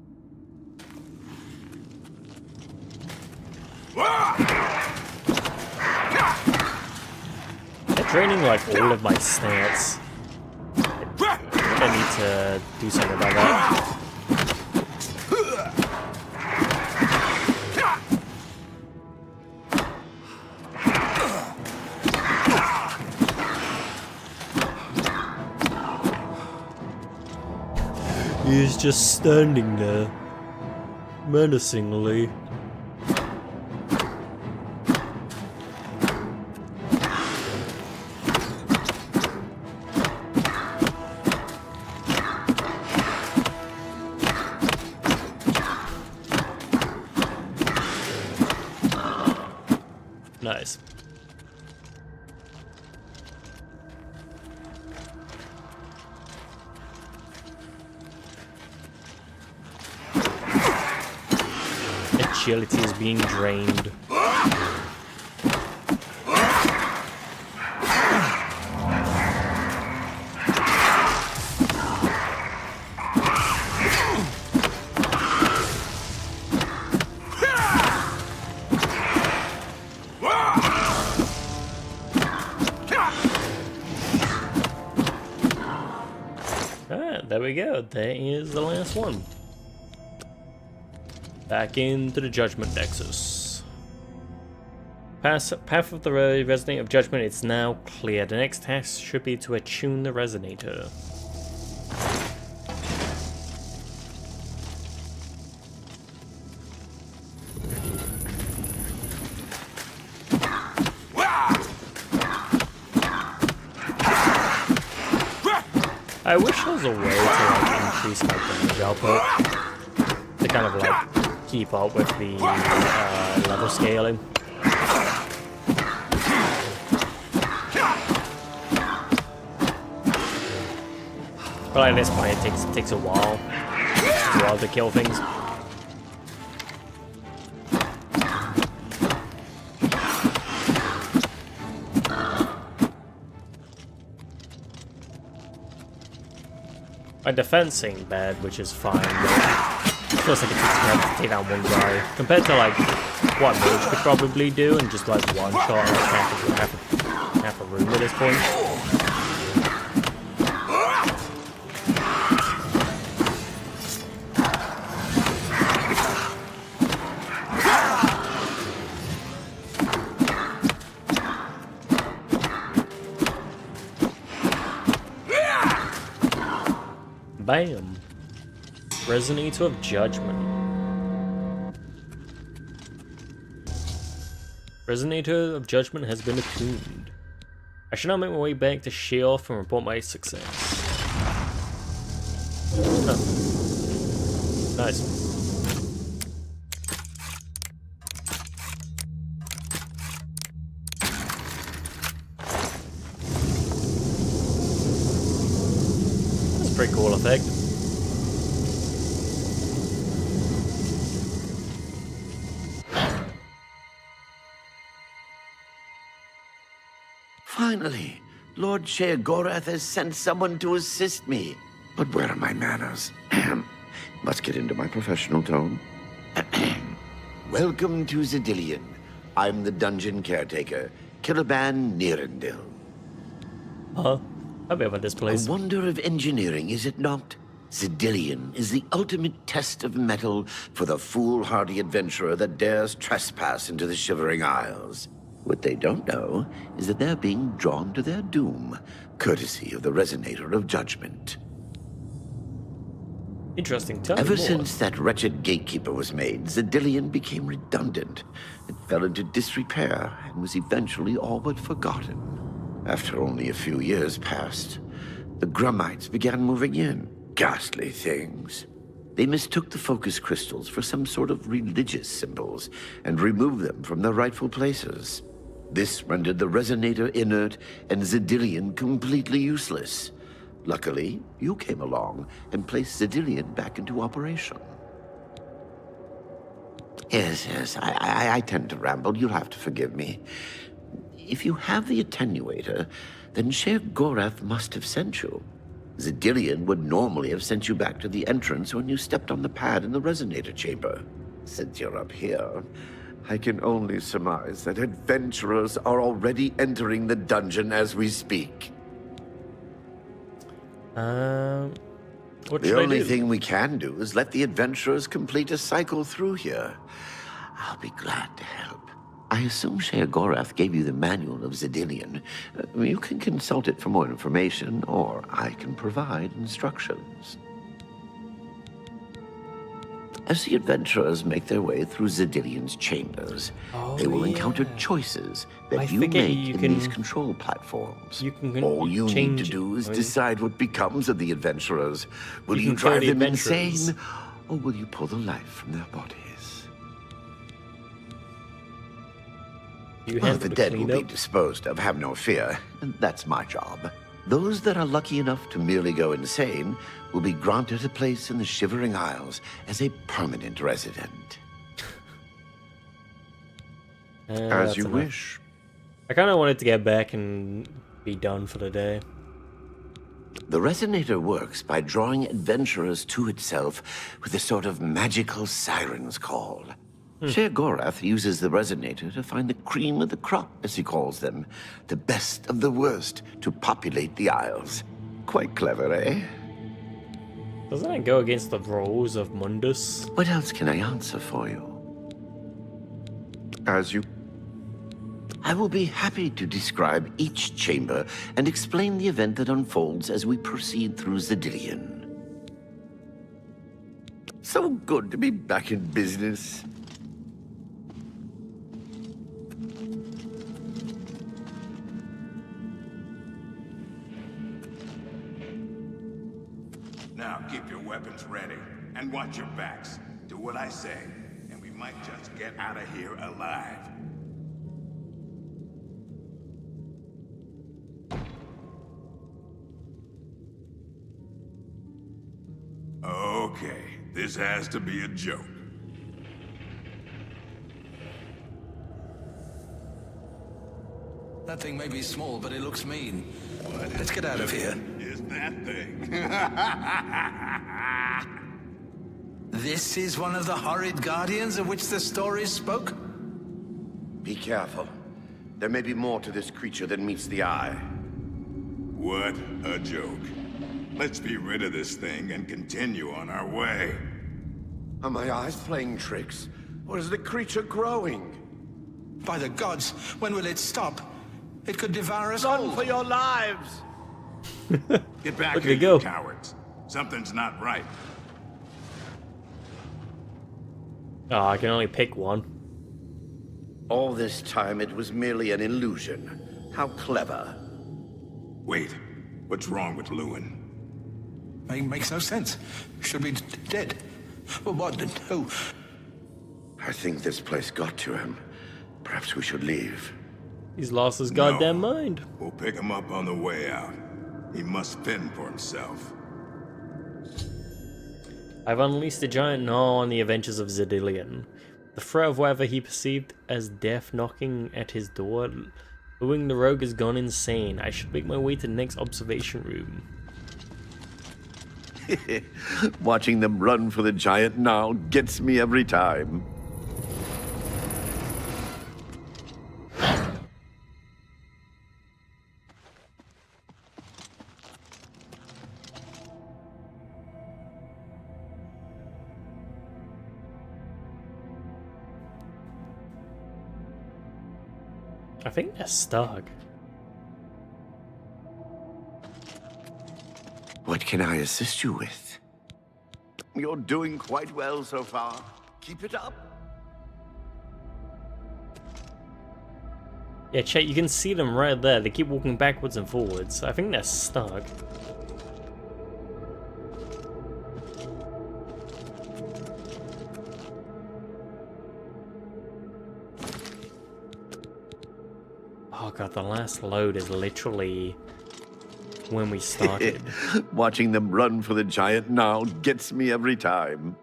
They're draining like all of my stats. I need to do something about that. He's just standing there, menacingly. Nice. Agility is being drained. There we go. There is the last one. Back into the Judgment Nexus. Path of the Resonator of Judgment is now clear. The next task should be to attune the Resonator. I wish there was a way to like increase my damage output to kind of like keep up with the level scaling. But at this point it takes a while. It's a while to kill things. My defense ain't bad, which is fine, but it feels like it takes forever to take down one guy. Compared to like what Mage could probably do and just like one shot like half a room at this point. Bam! Resonator of Judgment. Resonator of Judgment has been attuned. I should now make my way back to Sheoth and report my success. Oh. Nice. Pretty cool effect. Finally, Lord Sheogorath has sent someone to assist me. But where are my manners? Must get into my professional tone. Welcome to Zidillion. I'm the dungeon caretaker, Killaban Nirendil. I'll be about this place. A wonder of engineering, is it not? Zidillion is the ultimate test of mettle for the foolhardy adventurer that dares trespass into the Shivering Isles. What they don't know is that they're being drawn to their doom, courtesy of the Resonator of Judgment. Interesting. Tell me more. Ever since that wretched gatekeeper was made, Zidillion became redundant. It fell into disrepair and was eventually all but forgotten. After only a few years passed, the Grummites began moving in. Ghastly things. They mistook the focus crystals for some sort of religious symbols and removed them from their rightful places. This rendered the Resonator inert and Zidillion completely useless. Luckily, you came along and placed Zidillion back into operation. Yes, I tend to ramble. You'll have to forgive me. If you have the attenuator, then Sheogorath must have sent you. Zidillion would normally have sent you back to the entrance when you stepped on the pad in the Resonator chamber. Since you're up here, I can only surmise that adventurers are already entering the dungeon as we speak. What the should only I do? thing we can do is let the adventurers complete a cycle through here. I'll be glad to help. I assume Sheogorath gave you the manual of Zidillion. You can consult it for more information, or I can provide instructions. As the adventurers make their way through Zedilion's chambers, they will encounter choices that you make in these control platforms. All you need to do is decide what becomes of the adventurers. Will you drive them insane, or will you pull the life from their bodies? The dead will be disposed of, have no fear, and that's my job. Those that are lucky enough to merely go insane will be granted a place in the Shivering Isles as a permanent resident. As you wish. I kind of wanted to get back and be done for the day. The resonator works by drawing adventurers to itself with a sort of magical siren's call. Sher Gorath uses the resonator to find the cream of the crop, as he calls them, the best of the worst to populate the Isles. Quite clever, eh? Doesn't it go against the rules of Mundus? What else can I answer for you? As you... I will be happy to describe each chamber and explain the event that unfolds as we proceed through Zedillion. So good to be back in business. Now keep your weapons ready and watch your backs. Do what I say, and we might just get out of here alive. Okay, this has to be a joke. That thing may be small, but it looks mean. Let's get out of here. Is that thing? This is one of the horrid guardians of which the stories spoke? Be careful. There may be more to this creature than meets the eye. What a joke. Let's be rid of this thing and continue on our way. Are my eyes playing tricks? Or is the creature growing? By the gods, when will it stop? It could devour us Run all. for your lives! Get back Look here, at it go. you cowards. Something's not right. Oh, I can only pick one. All this time it was merely an illusion. How clever. Wait, what's wrong with Lewin? Makes no sense. Should be dead. But what? Who? I think this place got to him. Perhaps we should leave. He's lost his goddamn mind. We'll pick him up on the way out. He must fend for himself. I've unleashed a giant gnaw on the adventures of Zedillion. The threat of whatever he perceived as death knocking at his door. Wooing the rogue has gone insane. I should make my way to the next observation room. Watching them run for the giant now gets me every time. I think they're stuck. What can I assist you with? You're doing quite well so far. Keep it up. Yeah, chat, you can see them right there. They keep walking backwards and forwards. I think they're stuck. Oh god, the last load is literally when we started. Watching them run for the giant now gets me every time.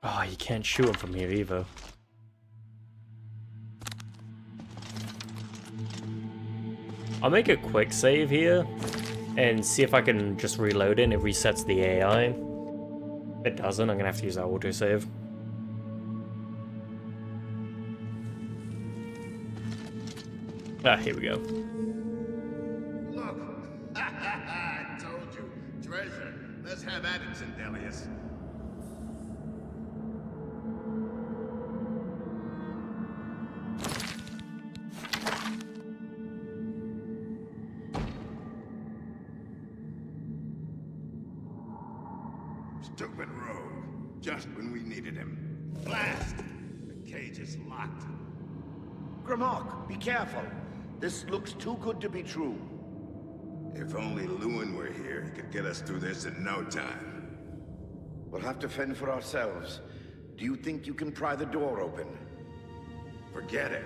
Oh, you can't shoot him from here either. I'll make a quick save here and see if I can just reload it and it resets the AI. If it doesn't, I'm gonna have to use that autosave. Ah, here we go. Look! I told you. Treasure. Let's have at it, Zendelius. rogue, just when we needed him. Blast! The cage is locked. Gramok, be careful. This looks too good to be true. If only Lewin were here, he could get us through this in no time. We'll have to fend for ourselves. Do you think you can pry the door open? Forget it.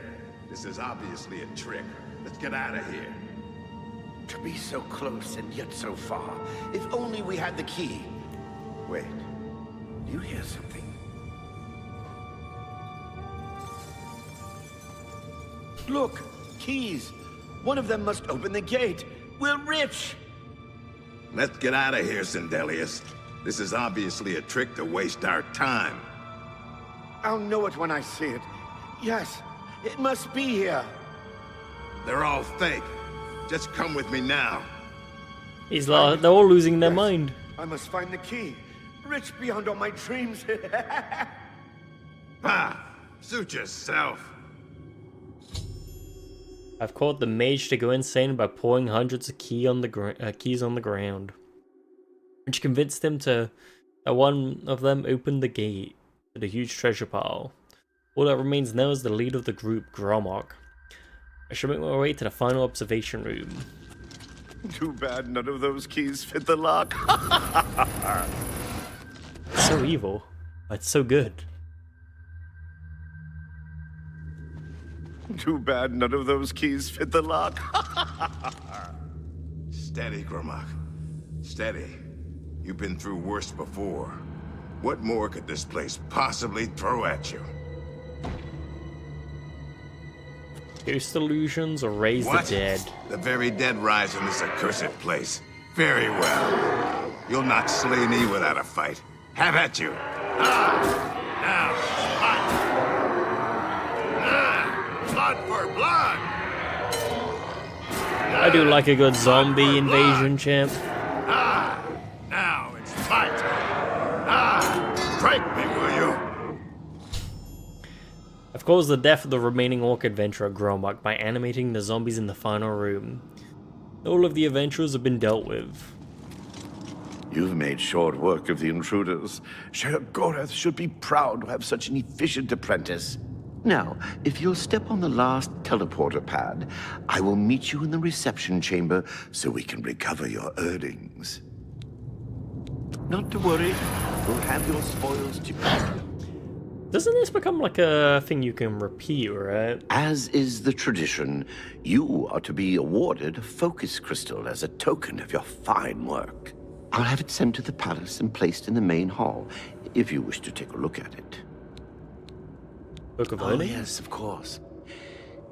This is obviously a trick. Let's get out of here. To be so close and yet so far. If only we had the key. Wait. Do you hear something? Look! Keys! One of them must open the gate! We're rich! Let's get out of here, Sindelius. This is obviously a trick to waste our time. I'll know it when I see it. Yes, it must be here. They're all fake. Just come with me now. He's like, they're all losing their mind. I must find the key. Rich beyond all my dreams. Suit yourself. I've caused the mage to go insane by pouring hundreds of keys on the ground, which convinced him to one of them opened the gate to the huge treasure pile. All that remains now is the leader of the group, Gromok. I should make my way to the final observation room. Too bad none of those keys fit the lock. It's so evil, but it's so good. Too bad none of those keys fit the lock. Steady, Gromok. Steady. You've been through worse before. What more could this place possibly throw at you? Ghost illusions or raise What? the dead. The very dead rise in this accursed place. Very well. You'll not slay me without a fight. Have at you. Now, fight. Blood for blood. I do like a good zombie invasion, champ. Now it's my turn. Strike me, will you? I've caused the death of the remaining orc adventurer Gromok by animating the zombies in the final room. All of the adventurers have been dealt with. You've made short work of the intruders. Sheogorath should be proud to have such an efficient apprentice. Now, if you'll step on the last teleporter pad, I will meet you in the reception chamber so we can recover your earnings. Not to worry, we'll have your spoils to... Doesn't this become like a thing you can repeat, right? As is the tradition, you are to be awarded a focus crystal as a token of your fine work. I'll have it sent to the palace and placed in the main hall, if you wish to take a look at it. Book of Earnings? Yes, of course.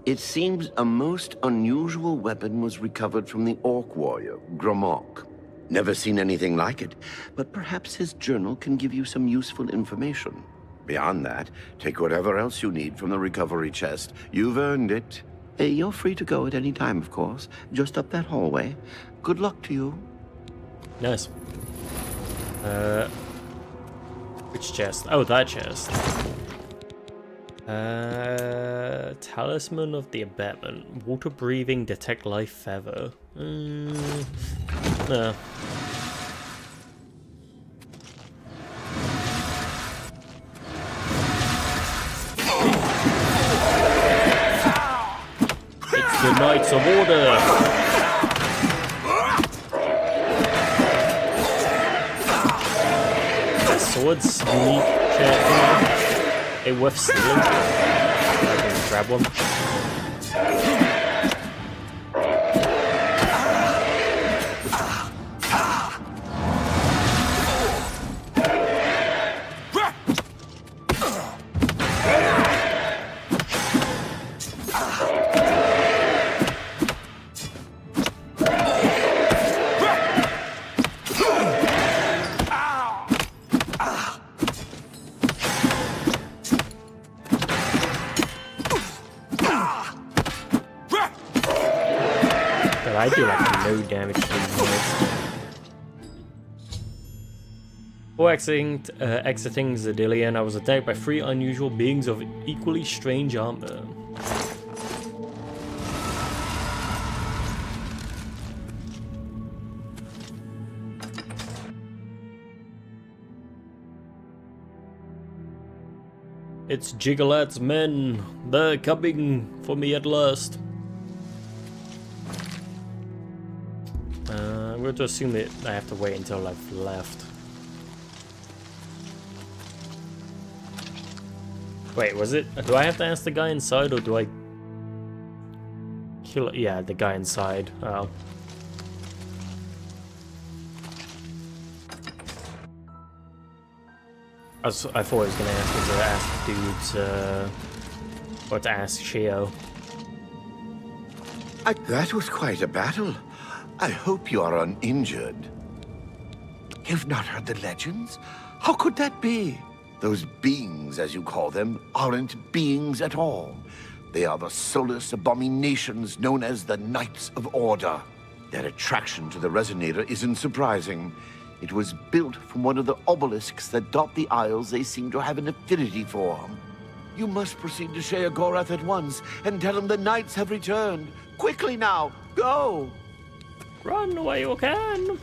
It seems a most unusual weapon was recovered from the orc warrior, Gromok. Never seen anything like it, but perhaps his journal can give you some useful information. Beyond that, take whatever else you need from the recovery chest. You've earned it. You're free to go at any time, of course. Just up that hallway. Good luck to you. Nice. Which chest? Oh, that chest. Talisman of the Abatement. Water breathing, detect life feather. No. It's the Knights of Order. Swords unique champion. A worth stealing. I can grab one. I do like no damage to these units. Before exiting Zadillion, I was attacked by 3 unusual beings of equally strange armor. It's Jigalat's men. They're coming for me at last. We'll just assume that I have to wait until I've left. Wait, was it? Do I have to ask the guy inside, or do I kill it? Yeah, the guy inside. Oh. I thought I was gonna ask him to ask dudes, or to ask Shio. That was quite a battle. I hope you are uninjured. You've not heard the legends? How could that be? Those beings, as you call them, aren't beings at all. They are the soulless abominations known as the Knights of Order. Their attraction to the Resonator isn't surprising. It was built from one of the obelisks that dot the isles they seem to have an affinity for. You must proceed to Sheogorath at once and tell him the Knights have returned. Quickly now, go! Run away you can!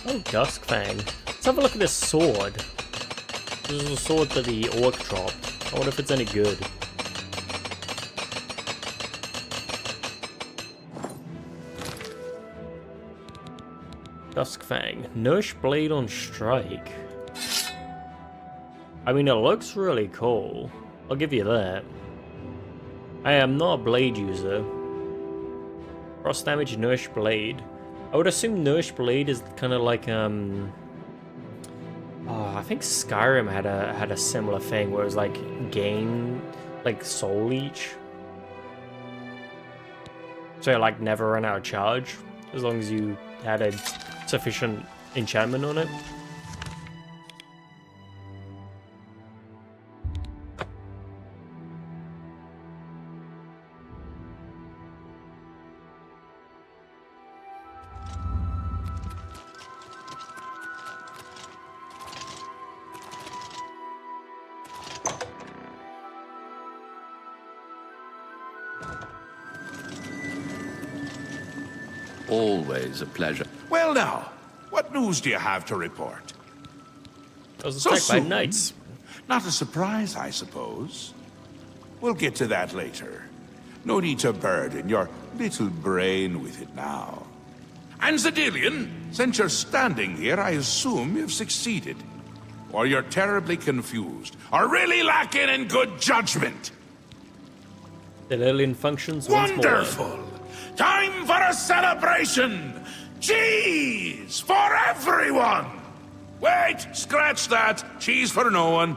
Oh, Duskfang. Let's have a look at this sword. This is a sword that the orc dropped. I wonder if it's any good. Duskfang. Nourish blade on strike. I mean, it looks really cool. I'll give you that. I am not a blade user. Cross damage, nourish blade. I would assume Nourish Blade is kind of like oh, I think Skyrim had a similar thing where it was like gain like soul leech. So like never run out of charge as long as you had a sufficient enchantment on it. Always a pleasure. Well now, what news do you have to report? I was attacked by knights. Not a surprise, I suppose. We'll get to that later. No need to burden your little brain with it now. And Zedilian, since you're standing here, I assume you've succeeded. Or you're terribly confused, or really lacking in good judgment. Zedilian functions once more. Wonderful! Time for a celebration! Cheese for everyone! Wait, scratch that. Cheese for no one.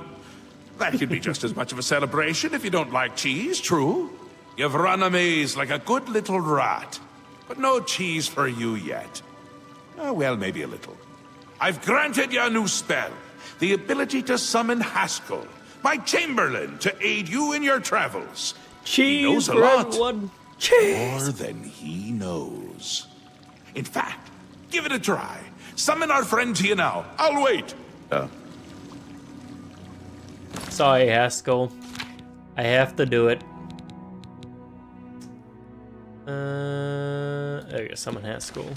That could be just as much of a celebration if you don't like cheese, true? You've run a maze like a good little rat. But no cheese for you yet. Oh, well, maybe a little. I've granted you a new spell. The ability to summon Haskell, my Chamberlain, to aid you in your travels. Cheese He knows a for lot. everyone. Cheese! More than he knows. In fact, give it a try. Summon our friend to you now. I'll wait. Sorry, Haskell. I have to do it. There you go, summon Haskell.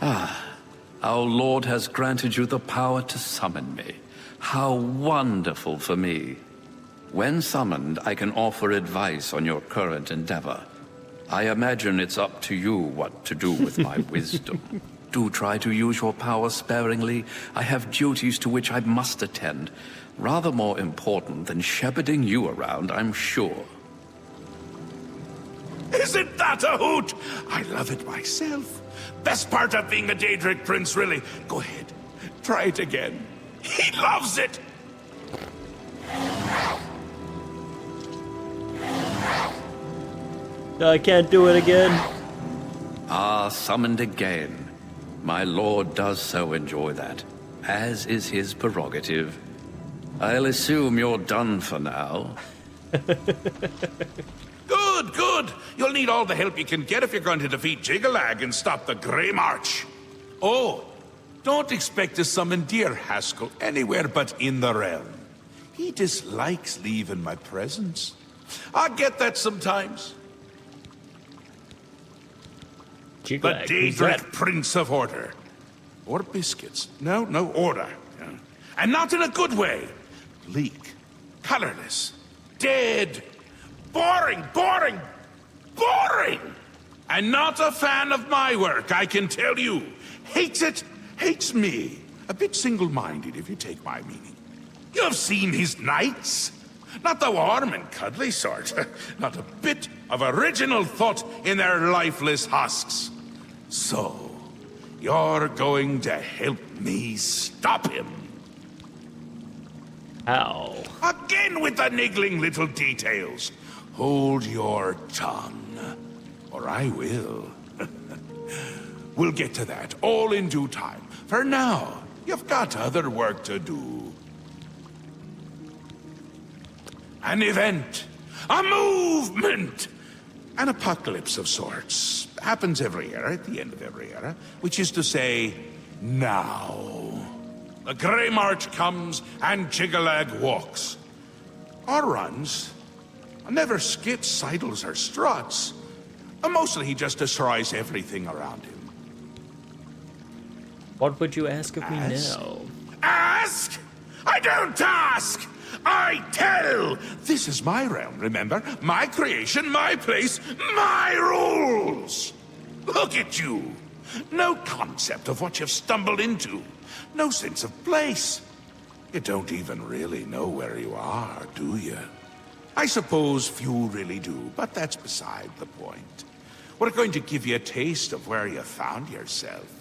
Our Lord has granted you the power to summon me. How wonderful for me. When summoned, I can offer advice on your current endeavor. I imagine it's up to you what to do with my wisdom. Do try to use your power sparingly. I have duties to which I must attend. Rather more important than shepherding you around, I'm sure. Isn't that a hoot? I love it myself. Best part of being a Daedric prince, really. Go ahead. Try it again. He loves it. I can't do it again. Summoned again. My lord does so enjoy that, as is his prerogative. I'll assume you're done for now. Good, good. You'll need all the help you can get if you're going to defeat Jigalag and stop the Grey March. Oh, Don't expect to summon dear Haskell anywhere but in the realm. He dislikes leaving my presence. I get that sometimes. The Daedric Prince of Order. Or biscuits. No, order. And not in a good way. Bleak. Colorless. Dead. Boring. And not a fan of my work, I can tell you. Hates it. Hates me. A bit single-minded, if you take my meaning. You've seen his knights. Not the warm and cuddly sort. Not a bit of original thought in their lifeless husks. So, you're going to help me stop him. How? Again with the niggling little details. Hold your tongue, or I will. We'll get to that, all in due time. For now, you've got other work to do. An event, a movement, an apocalypse of sorts. Happens every era, at the end of every era, which is to say, now. The Grey March comes and Jiggalag walks. Or runs. Never skips, sidles, or struts. Mostly he just destroys everything around him. What would you ask of me now? Ask? I don't ask! I tell! This is my realm, remember? My creation, my place, my rules! Look at you! No concept of what you've stumbled into. No sense of place. You don't even really know where you are, do you? I suppose few really do, but that's beside the point. We're going to give you a taste of where you found yourself.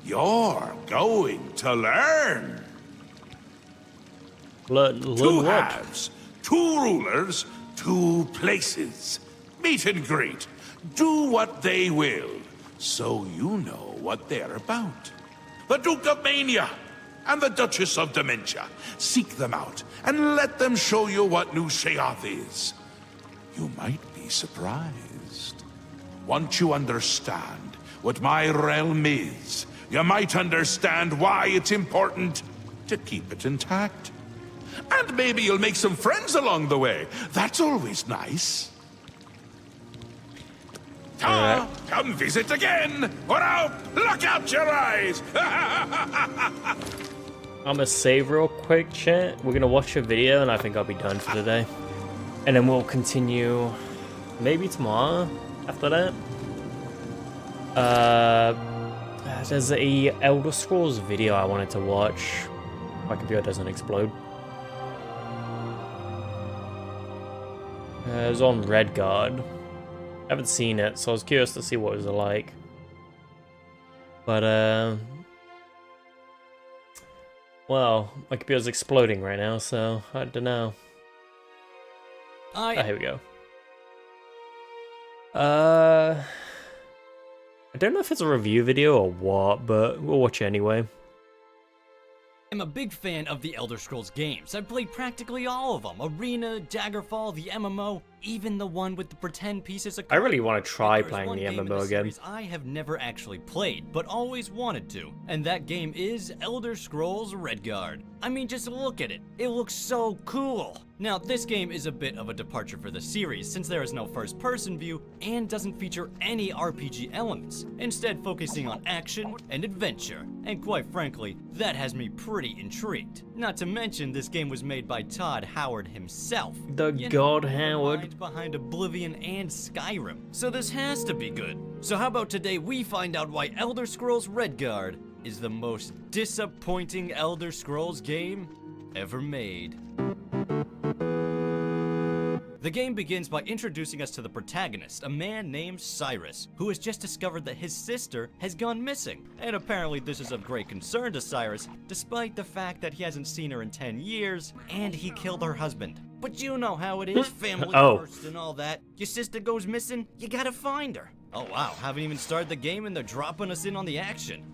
You're going to learn. Two halves, two rulers, two places. Meet and greet. Do what they will, so you know what they're about. The Duke of Mania and the Duchess of Dementia. Seek them out and let them show you what New Sheoth is. You might be surprised. Once you understand what my realm is, you might understand why it's important to keep it intact. And maybe you'll make some friends along the way. That's always nice. Come visit again, or I'll pluck out your eyes! I'm gonna save real quick, chat. We're gonna watch a video, and I think I'll be done for today. And then we'll continue, maybe tomorrow, after that. There's a Elder Scrolls video I wanted to watch. My computer doesn't explode. It was on Redguard. I haven't seen it, so I was curious to see what it was like. But, well, my computer's exploding right now, so I don't know. Oh, here we go. I don't know if it's a review video or what, but we'll watch it anyway. I'm a big fan of the Elder Scrolls games. I've played practically all of them. Arena, Daggerfall, the MMO, even the one with the pretend pieces of... I really want to try playing the MMO again. I have never actually played, but always wanted to. And that game is Elder Scrolls Redguard. I mean, just look at it. It looks so cool. Now, this game is a bit of a departure for the series, since there is no first-person view and doesn't feature any RPG elements, instead focusing on action and adventure. And quite frankly, that has me pretty intrigued. Not to mention, this game was made by Todd Howard himself. The God Howard. Behind Oblivion and Skyrim. So this has to be good. So how about today we find out why Elder Scrolls Redguard is the most disappointing Elder Scrolls game ever made. The game begins by introducing us to the protagonist, a man named Cyrus, who has just discovered that his sister has gone missing. And apparently this is of great concern to Cyrus, despite the fact that he hasn't seen her in 10 years, and he killed her husband. But you know how it is, family first and all that. Your sister goes missing, you gotta find her. Oh wow, haven't even started the game and they're dropping us in on the action.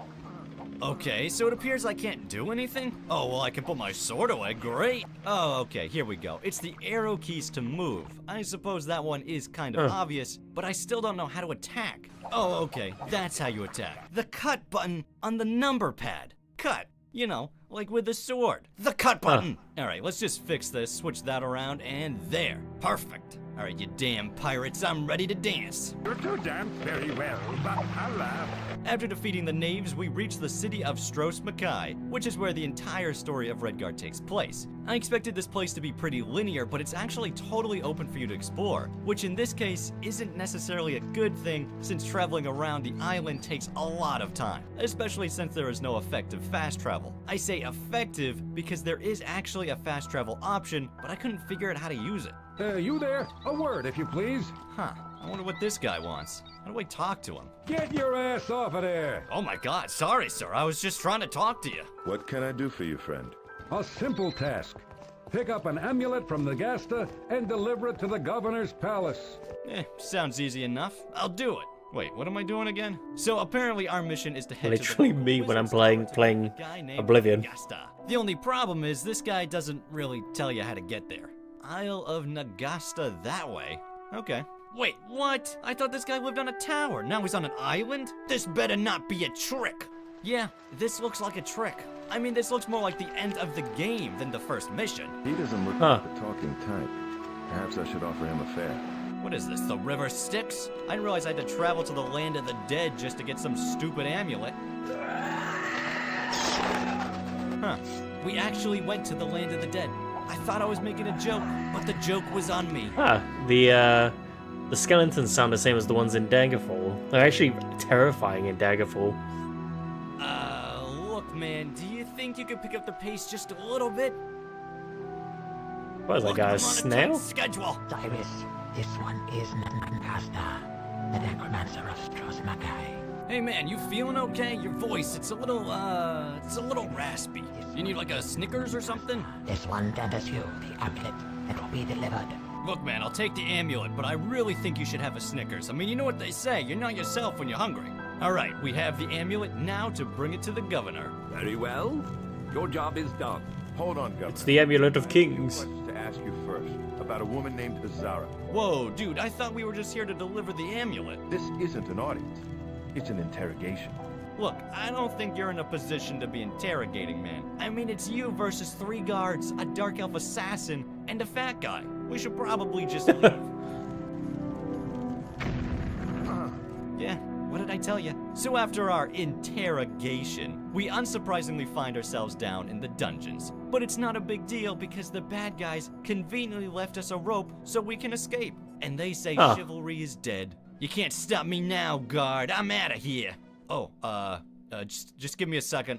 Okay, so it appears I can't do anything? Oh, well, I can put my sword away, great! Oh, okay, here we go. It's the arrow keys to move. I suppose that one is kind of obvious, but I still don't know how to attack. Oh, okay, that's how you attack. The cut button on the number pad. cut. You know, like with the sword. The cut button! Alright, let's just fix this, switch that around, and there. Perfect. Alright, you damn pirates, I'm ready to dance. You're too damn very well, but I'll laugh. After defeating the knaves, we reach the city of Stros Mackay, which is where the entire story of Redguard takes place. I expected this place to be pretty linear, but it's actually totally open for you to explore, which in this case isn't necessarily a good thing since traveling around the island takes a lot of time, especially since there is no effective fast travel. I say effective because there is actually a fast travel option, but I couldn't figure out how to use it. You there? A word, if you please. Huh. I wonder what this guy wants. How do I talk to him? Get your ass off of there! Oh my god, sorry, sir. I was just trying to talk to you. What can I do for you, friend? A simple task. Pick up an amulet from Nagasta and deliver it to the governor's palace. Sounds easy enough. I'll do it. Wait, what am I doing again? So apparently our mission is to head literally to the me when I'm playing Oblivion. Nagasta. The only problem is this guy doesn't really tell you how to get there. Isle of Nagasta that way. Okay. Wait, what? I thought this guy lived on a tower. Now he's on an island? This better not be a trick. Yeah, this looks like a trick. I mean, this looks more like the end of the game than the first mission. He doesn't look like the talking type. Perhaps I should offer him a fare. What is this, the river Styx? I didn't realize I had to travel to the land of the dead just to get some stupid amulet. Huh. We actually went to the land of the dead. I thought I was making a joke, but the joke was on me. The skeletons sound the same as the ones in Daggerfall. They're actually terrifying in Daggerfall. Look, man, do you think you could pick up the pace just a little bit? What is that guy, a snail? Schedule. Cyrus, this one is Nagasta, the necromancer of Stros Mackay. Hey man, you feeling okay? Your voice, it's a little raspy. You need like a Snickers or something? This one tenders you the amulet that will be delivered. Look man, I'll take the amulet, but I really think you should have a Snickers. I mean, you know what they say, you're not yourself when you're hungry. Alright, we have the amulet now to bring it to the governor. Very well. Your job is done. Hold on, Governor. It's the amulet of kings. To ask you first about a woman named Azara. Whoa, dude, I thought we were just here to deliver the amulet. This isn't an audience. It's an interrogation. Look, I don't think you're in a position to be interrogating, man. I mean, it's you versus 3 guards, a dark elf assassin, and a fat guy. We should probably just leave. Yeah, what did I tell you? So after our interrogation, we unsurprisingly find ourselves down in the dungeons. But it's not a big deal because the bad guys conveniently left us a rope so we can escape. And they say chivalry is dead. You can't stop me now, guard. I'm out of here. Oh, just give me a second.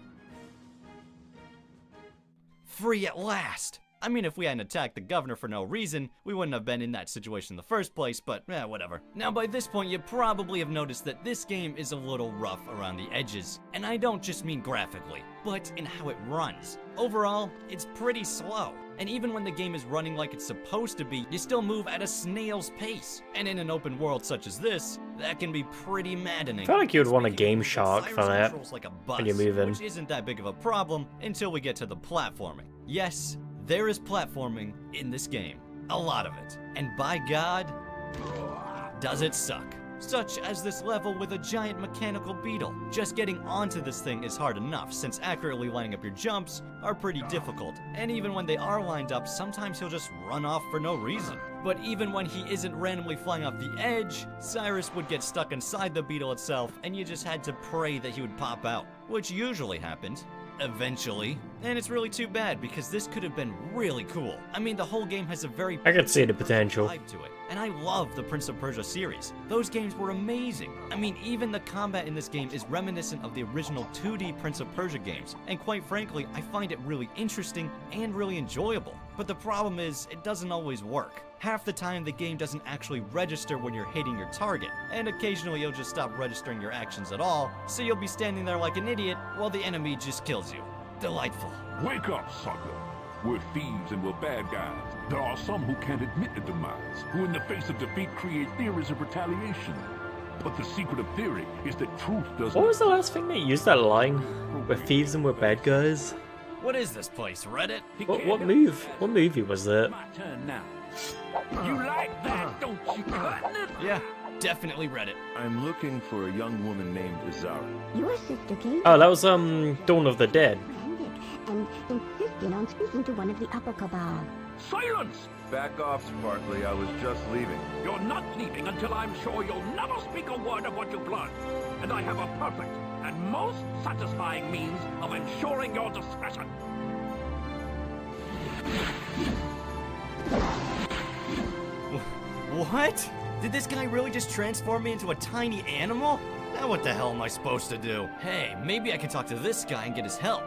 Free at last. I mean, if we hadn't attacked the governor for no reason, we wouldn't have been in that situation in the first place, but whatever. Now, by this point, you probably have noticed that this game is a little rough around the edges. And I don't just mean graphically, but in how it runs. Overall, it's pretty slow. And even when the game is running like it's supposed to be, you still move at a snail's pace. And in an open world such as this, that can be pretty maddening. I feel like you would want a Game Shark for that like a bus, when you're moving. Which isn't that big of a problem until we get to the platforming. Yes, there is platforming in this game. A lot of it. And by God, does it suck. Such as this level with a giant mechanical beetle. Just getting onto this thing is hard enough, since accurately lining up your jumps are pretty difficult. And even when they are lined up, sometimes he'll just run off for no reason. But even when he isn't randomly flying off the edge, Cyrus would get stuck inside the beetle itself, and you just had to pray that he would pop out. Which usually happened. Eventually. And it's really too bad because this could have been really cool. I mean, the whole game has a very I could see the potential vibe to it. And I love the Prince of Persia series. Those games were amazing. I mean, even the combat in this game is reminiscent of the original 2D Prince of Persia games. And quite frankly, I find it really interesting and really enjoyable. But the problem is, it doesn't always work. Half the time, the game doesn't actually register when you're hitting your target, and occasionally you'll just stop registering your actions at all, so you'll be standing there like an idiot while the enemy just kills you. Delightful. Wake up, sucker. We're thieves and we're bad guys. There are some who can't admit a demise, who in the face of defeat create theories of retaliation. But the secret of theory is that truth doesn't... What was the last thing they used that line? We're thieves and we're bad guys? What is this place, Reddit? What move? What movie was that? My turn now. You like that, don't you, Cutler? Yeah, definitely read it. I'm looking for a young woman named Azara. Your sister came Oh, that was Dawn of the Dead. and insisted on speaking to one of the upper cabal. Silence! Back off, Sparkly. I was just leaving. You're not leaving until I'm sure you'll never speak a word of what you've learned. And I have a perfect and most satisfying means of ensuring your discretion. What? Did this guy really just transform me into a tiny animal? Now what the hell am I supposed to do? Hey, maybe I can talk to this guy and get his help.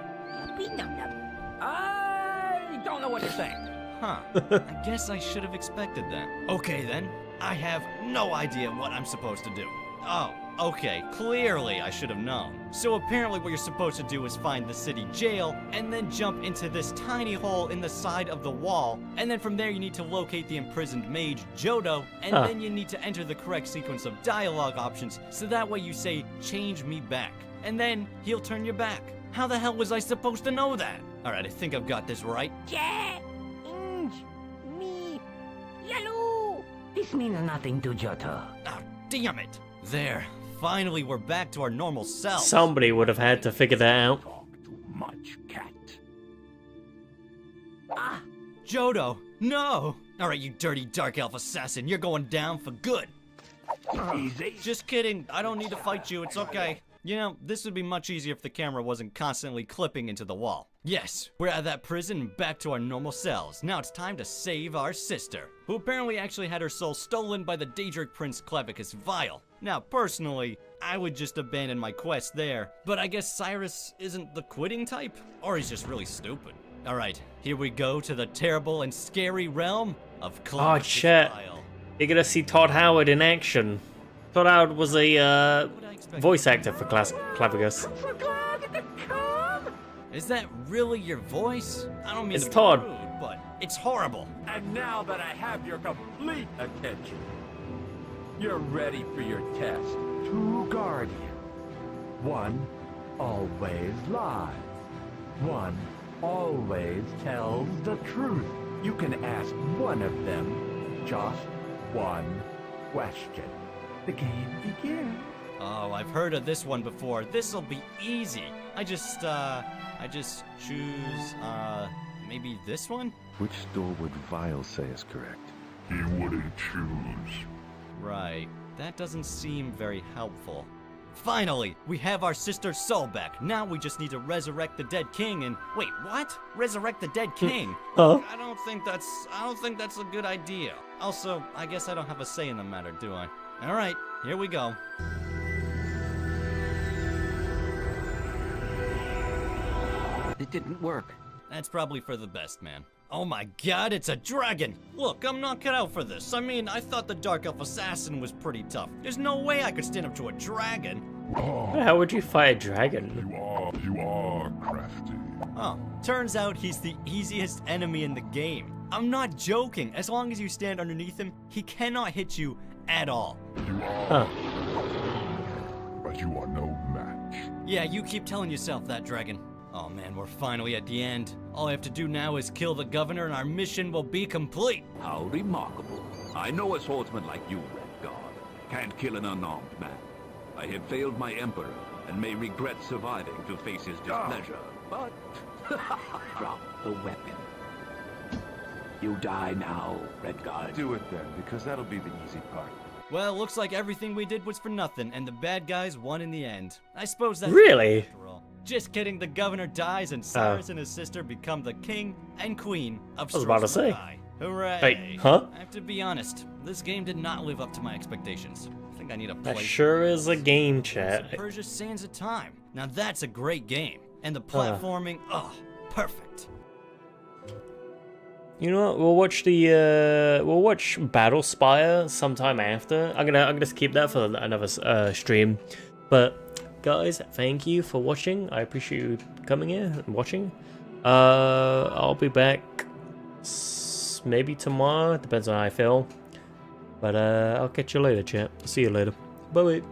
I don't know what you're saying. Huh. I guess I should have expected that. Okay then. I have no idea what I'm supposed to do. Oh, okay. Clearly I should have known. So apparently what you're supposed to do is find the city jail and then jump into this tiny hole in the side of the wall. And then from there you need to locate the imprisoned mage, Jodo, and then you need to enter the correct sequence of dialogue options so that way you say, "Change me back." And then he'll turn you back. How the hell was I supposed to know that? Alright, I think I've got this right. Me, yellow. This means nothing to Johto. Ah, damn it. There. Finally, we're back to our normal selves. Somebody would have had to figure that out. Much cat. Ah, Jodo, no! Alright, you dirty dark elf assassin, you're going down for good. Easy. Just kidding, I don't need to fight you, it's okay. You know, this would be much easier if the camera wasn't constantly clipping into the wall. Yes, we're out of that prison and back to our normal selves. Now it's time to save our sister, who apparently actually had her soul stolen by the Daedric Prince Clavicus Vile. Now, personally, I would just abandon my quest there, but I guess Cyrus isn't the quitting type, or he's just really stupid. Alright, here we go to the terrible and scary realm of Clavicus Oh shit. Vile. You're gonna see Todd Howard in action. Todd Howard was a voice actor for Clavicus. Is that really your voice? I don't mean It's to be Todd. rude, but it's horrible. And now that I have your complete attention, you're ready for your test. Two guardians. One always lies. One always tells the truth. You can ask one of them just one question. The game begins. Oh, I've heard of this one before. This'll be easy. I just choose, maybe this one? Which door would Vile say is correct? He wouldn't choose. Right. That doesn't seem very helpful. Finally, we have our sister's soul back. Now we just need to resurrect the dead king and... Wait, what? Resurrect the dead king? Huh? I don't think that's a good idea. Also, I guess I don't have a say in the matter, do I? Alright, here we go. It didn't work. That's probably for the best, man. Oh my god, it's a dragon! Look, I'm not cut out for this. I mean, I thought the Dark Elf Assassin was pretty tough. There's no way I could stand up to a dragon. How would you fight a dragon? You are crafty. Oh, turns out he's the easiest enemy in the game. I'm not joking. As long as you stand underneath him, he cannot hit you at all. You are. But you are no match. Yeah, you keep telling yourself that, dragon. Oh man, we're finally at the end. All I have to do now is kill the governor and our mission will be complete. How remarkable. I know a swordsman like you, Red God, can't kill an unarmed man. I have failed my emperor and may regret surviving to face his displeasure, but... Drop the weapon. You die now, Red God. Do it then, because that'll be the easy part. Well, looks like everything we did was for nothing, and the bad guys won in the end. I suppose that's... Really? After all. Just kidding, the governor dies and Cyrus and his sister become the king and queen of I was about to say. Hooray! Wait, huh? I have to be honest, this game did not live up to my expectations. I think I need a That play. sure is a game, chat. Persia Sands of Time. Now that's a great game. And the platforming, perfect. You know what? We'll watch Battle Spire sometime after. I'm gonna keep that for another stream. But guys, thank you for watching. I appreciate you coming here and watching. I'll be back maybe tomorrow. Depends on how I feel. But I'll catch you later, chat. See you later. Bye.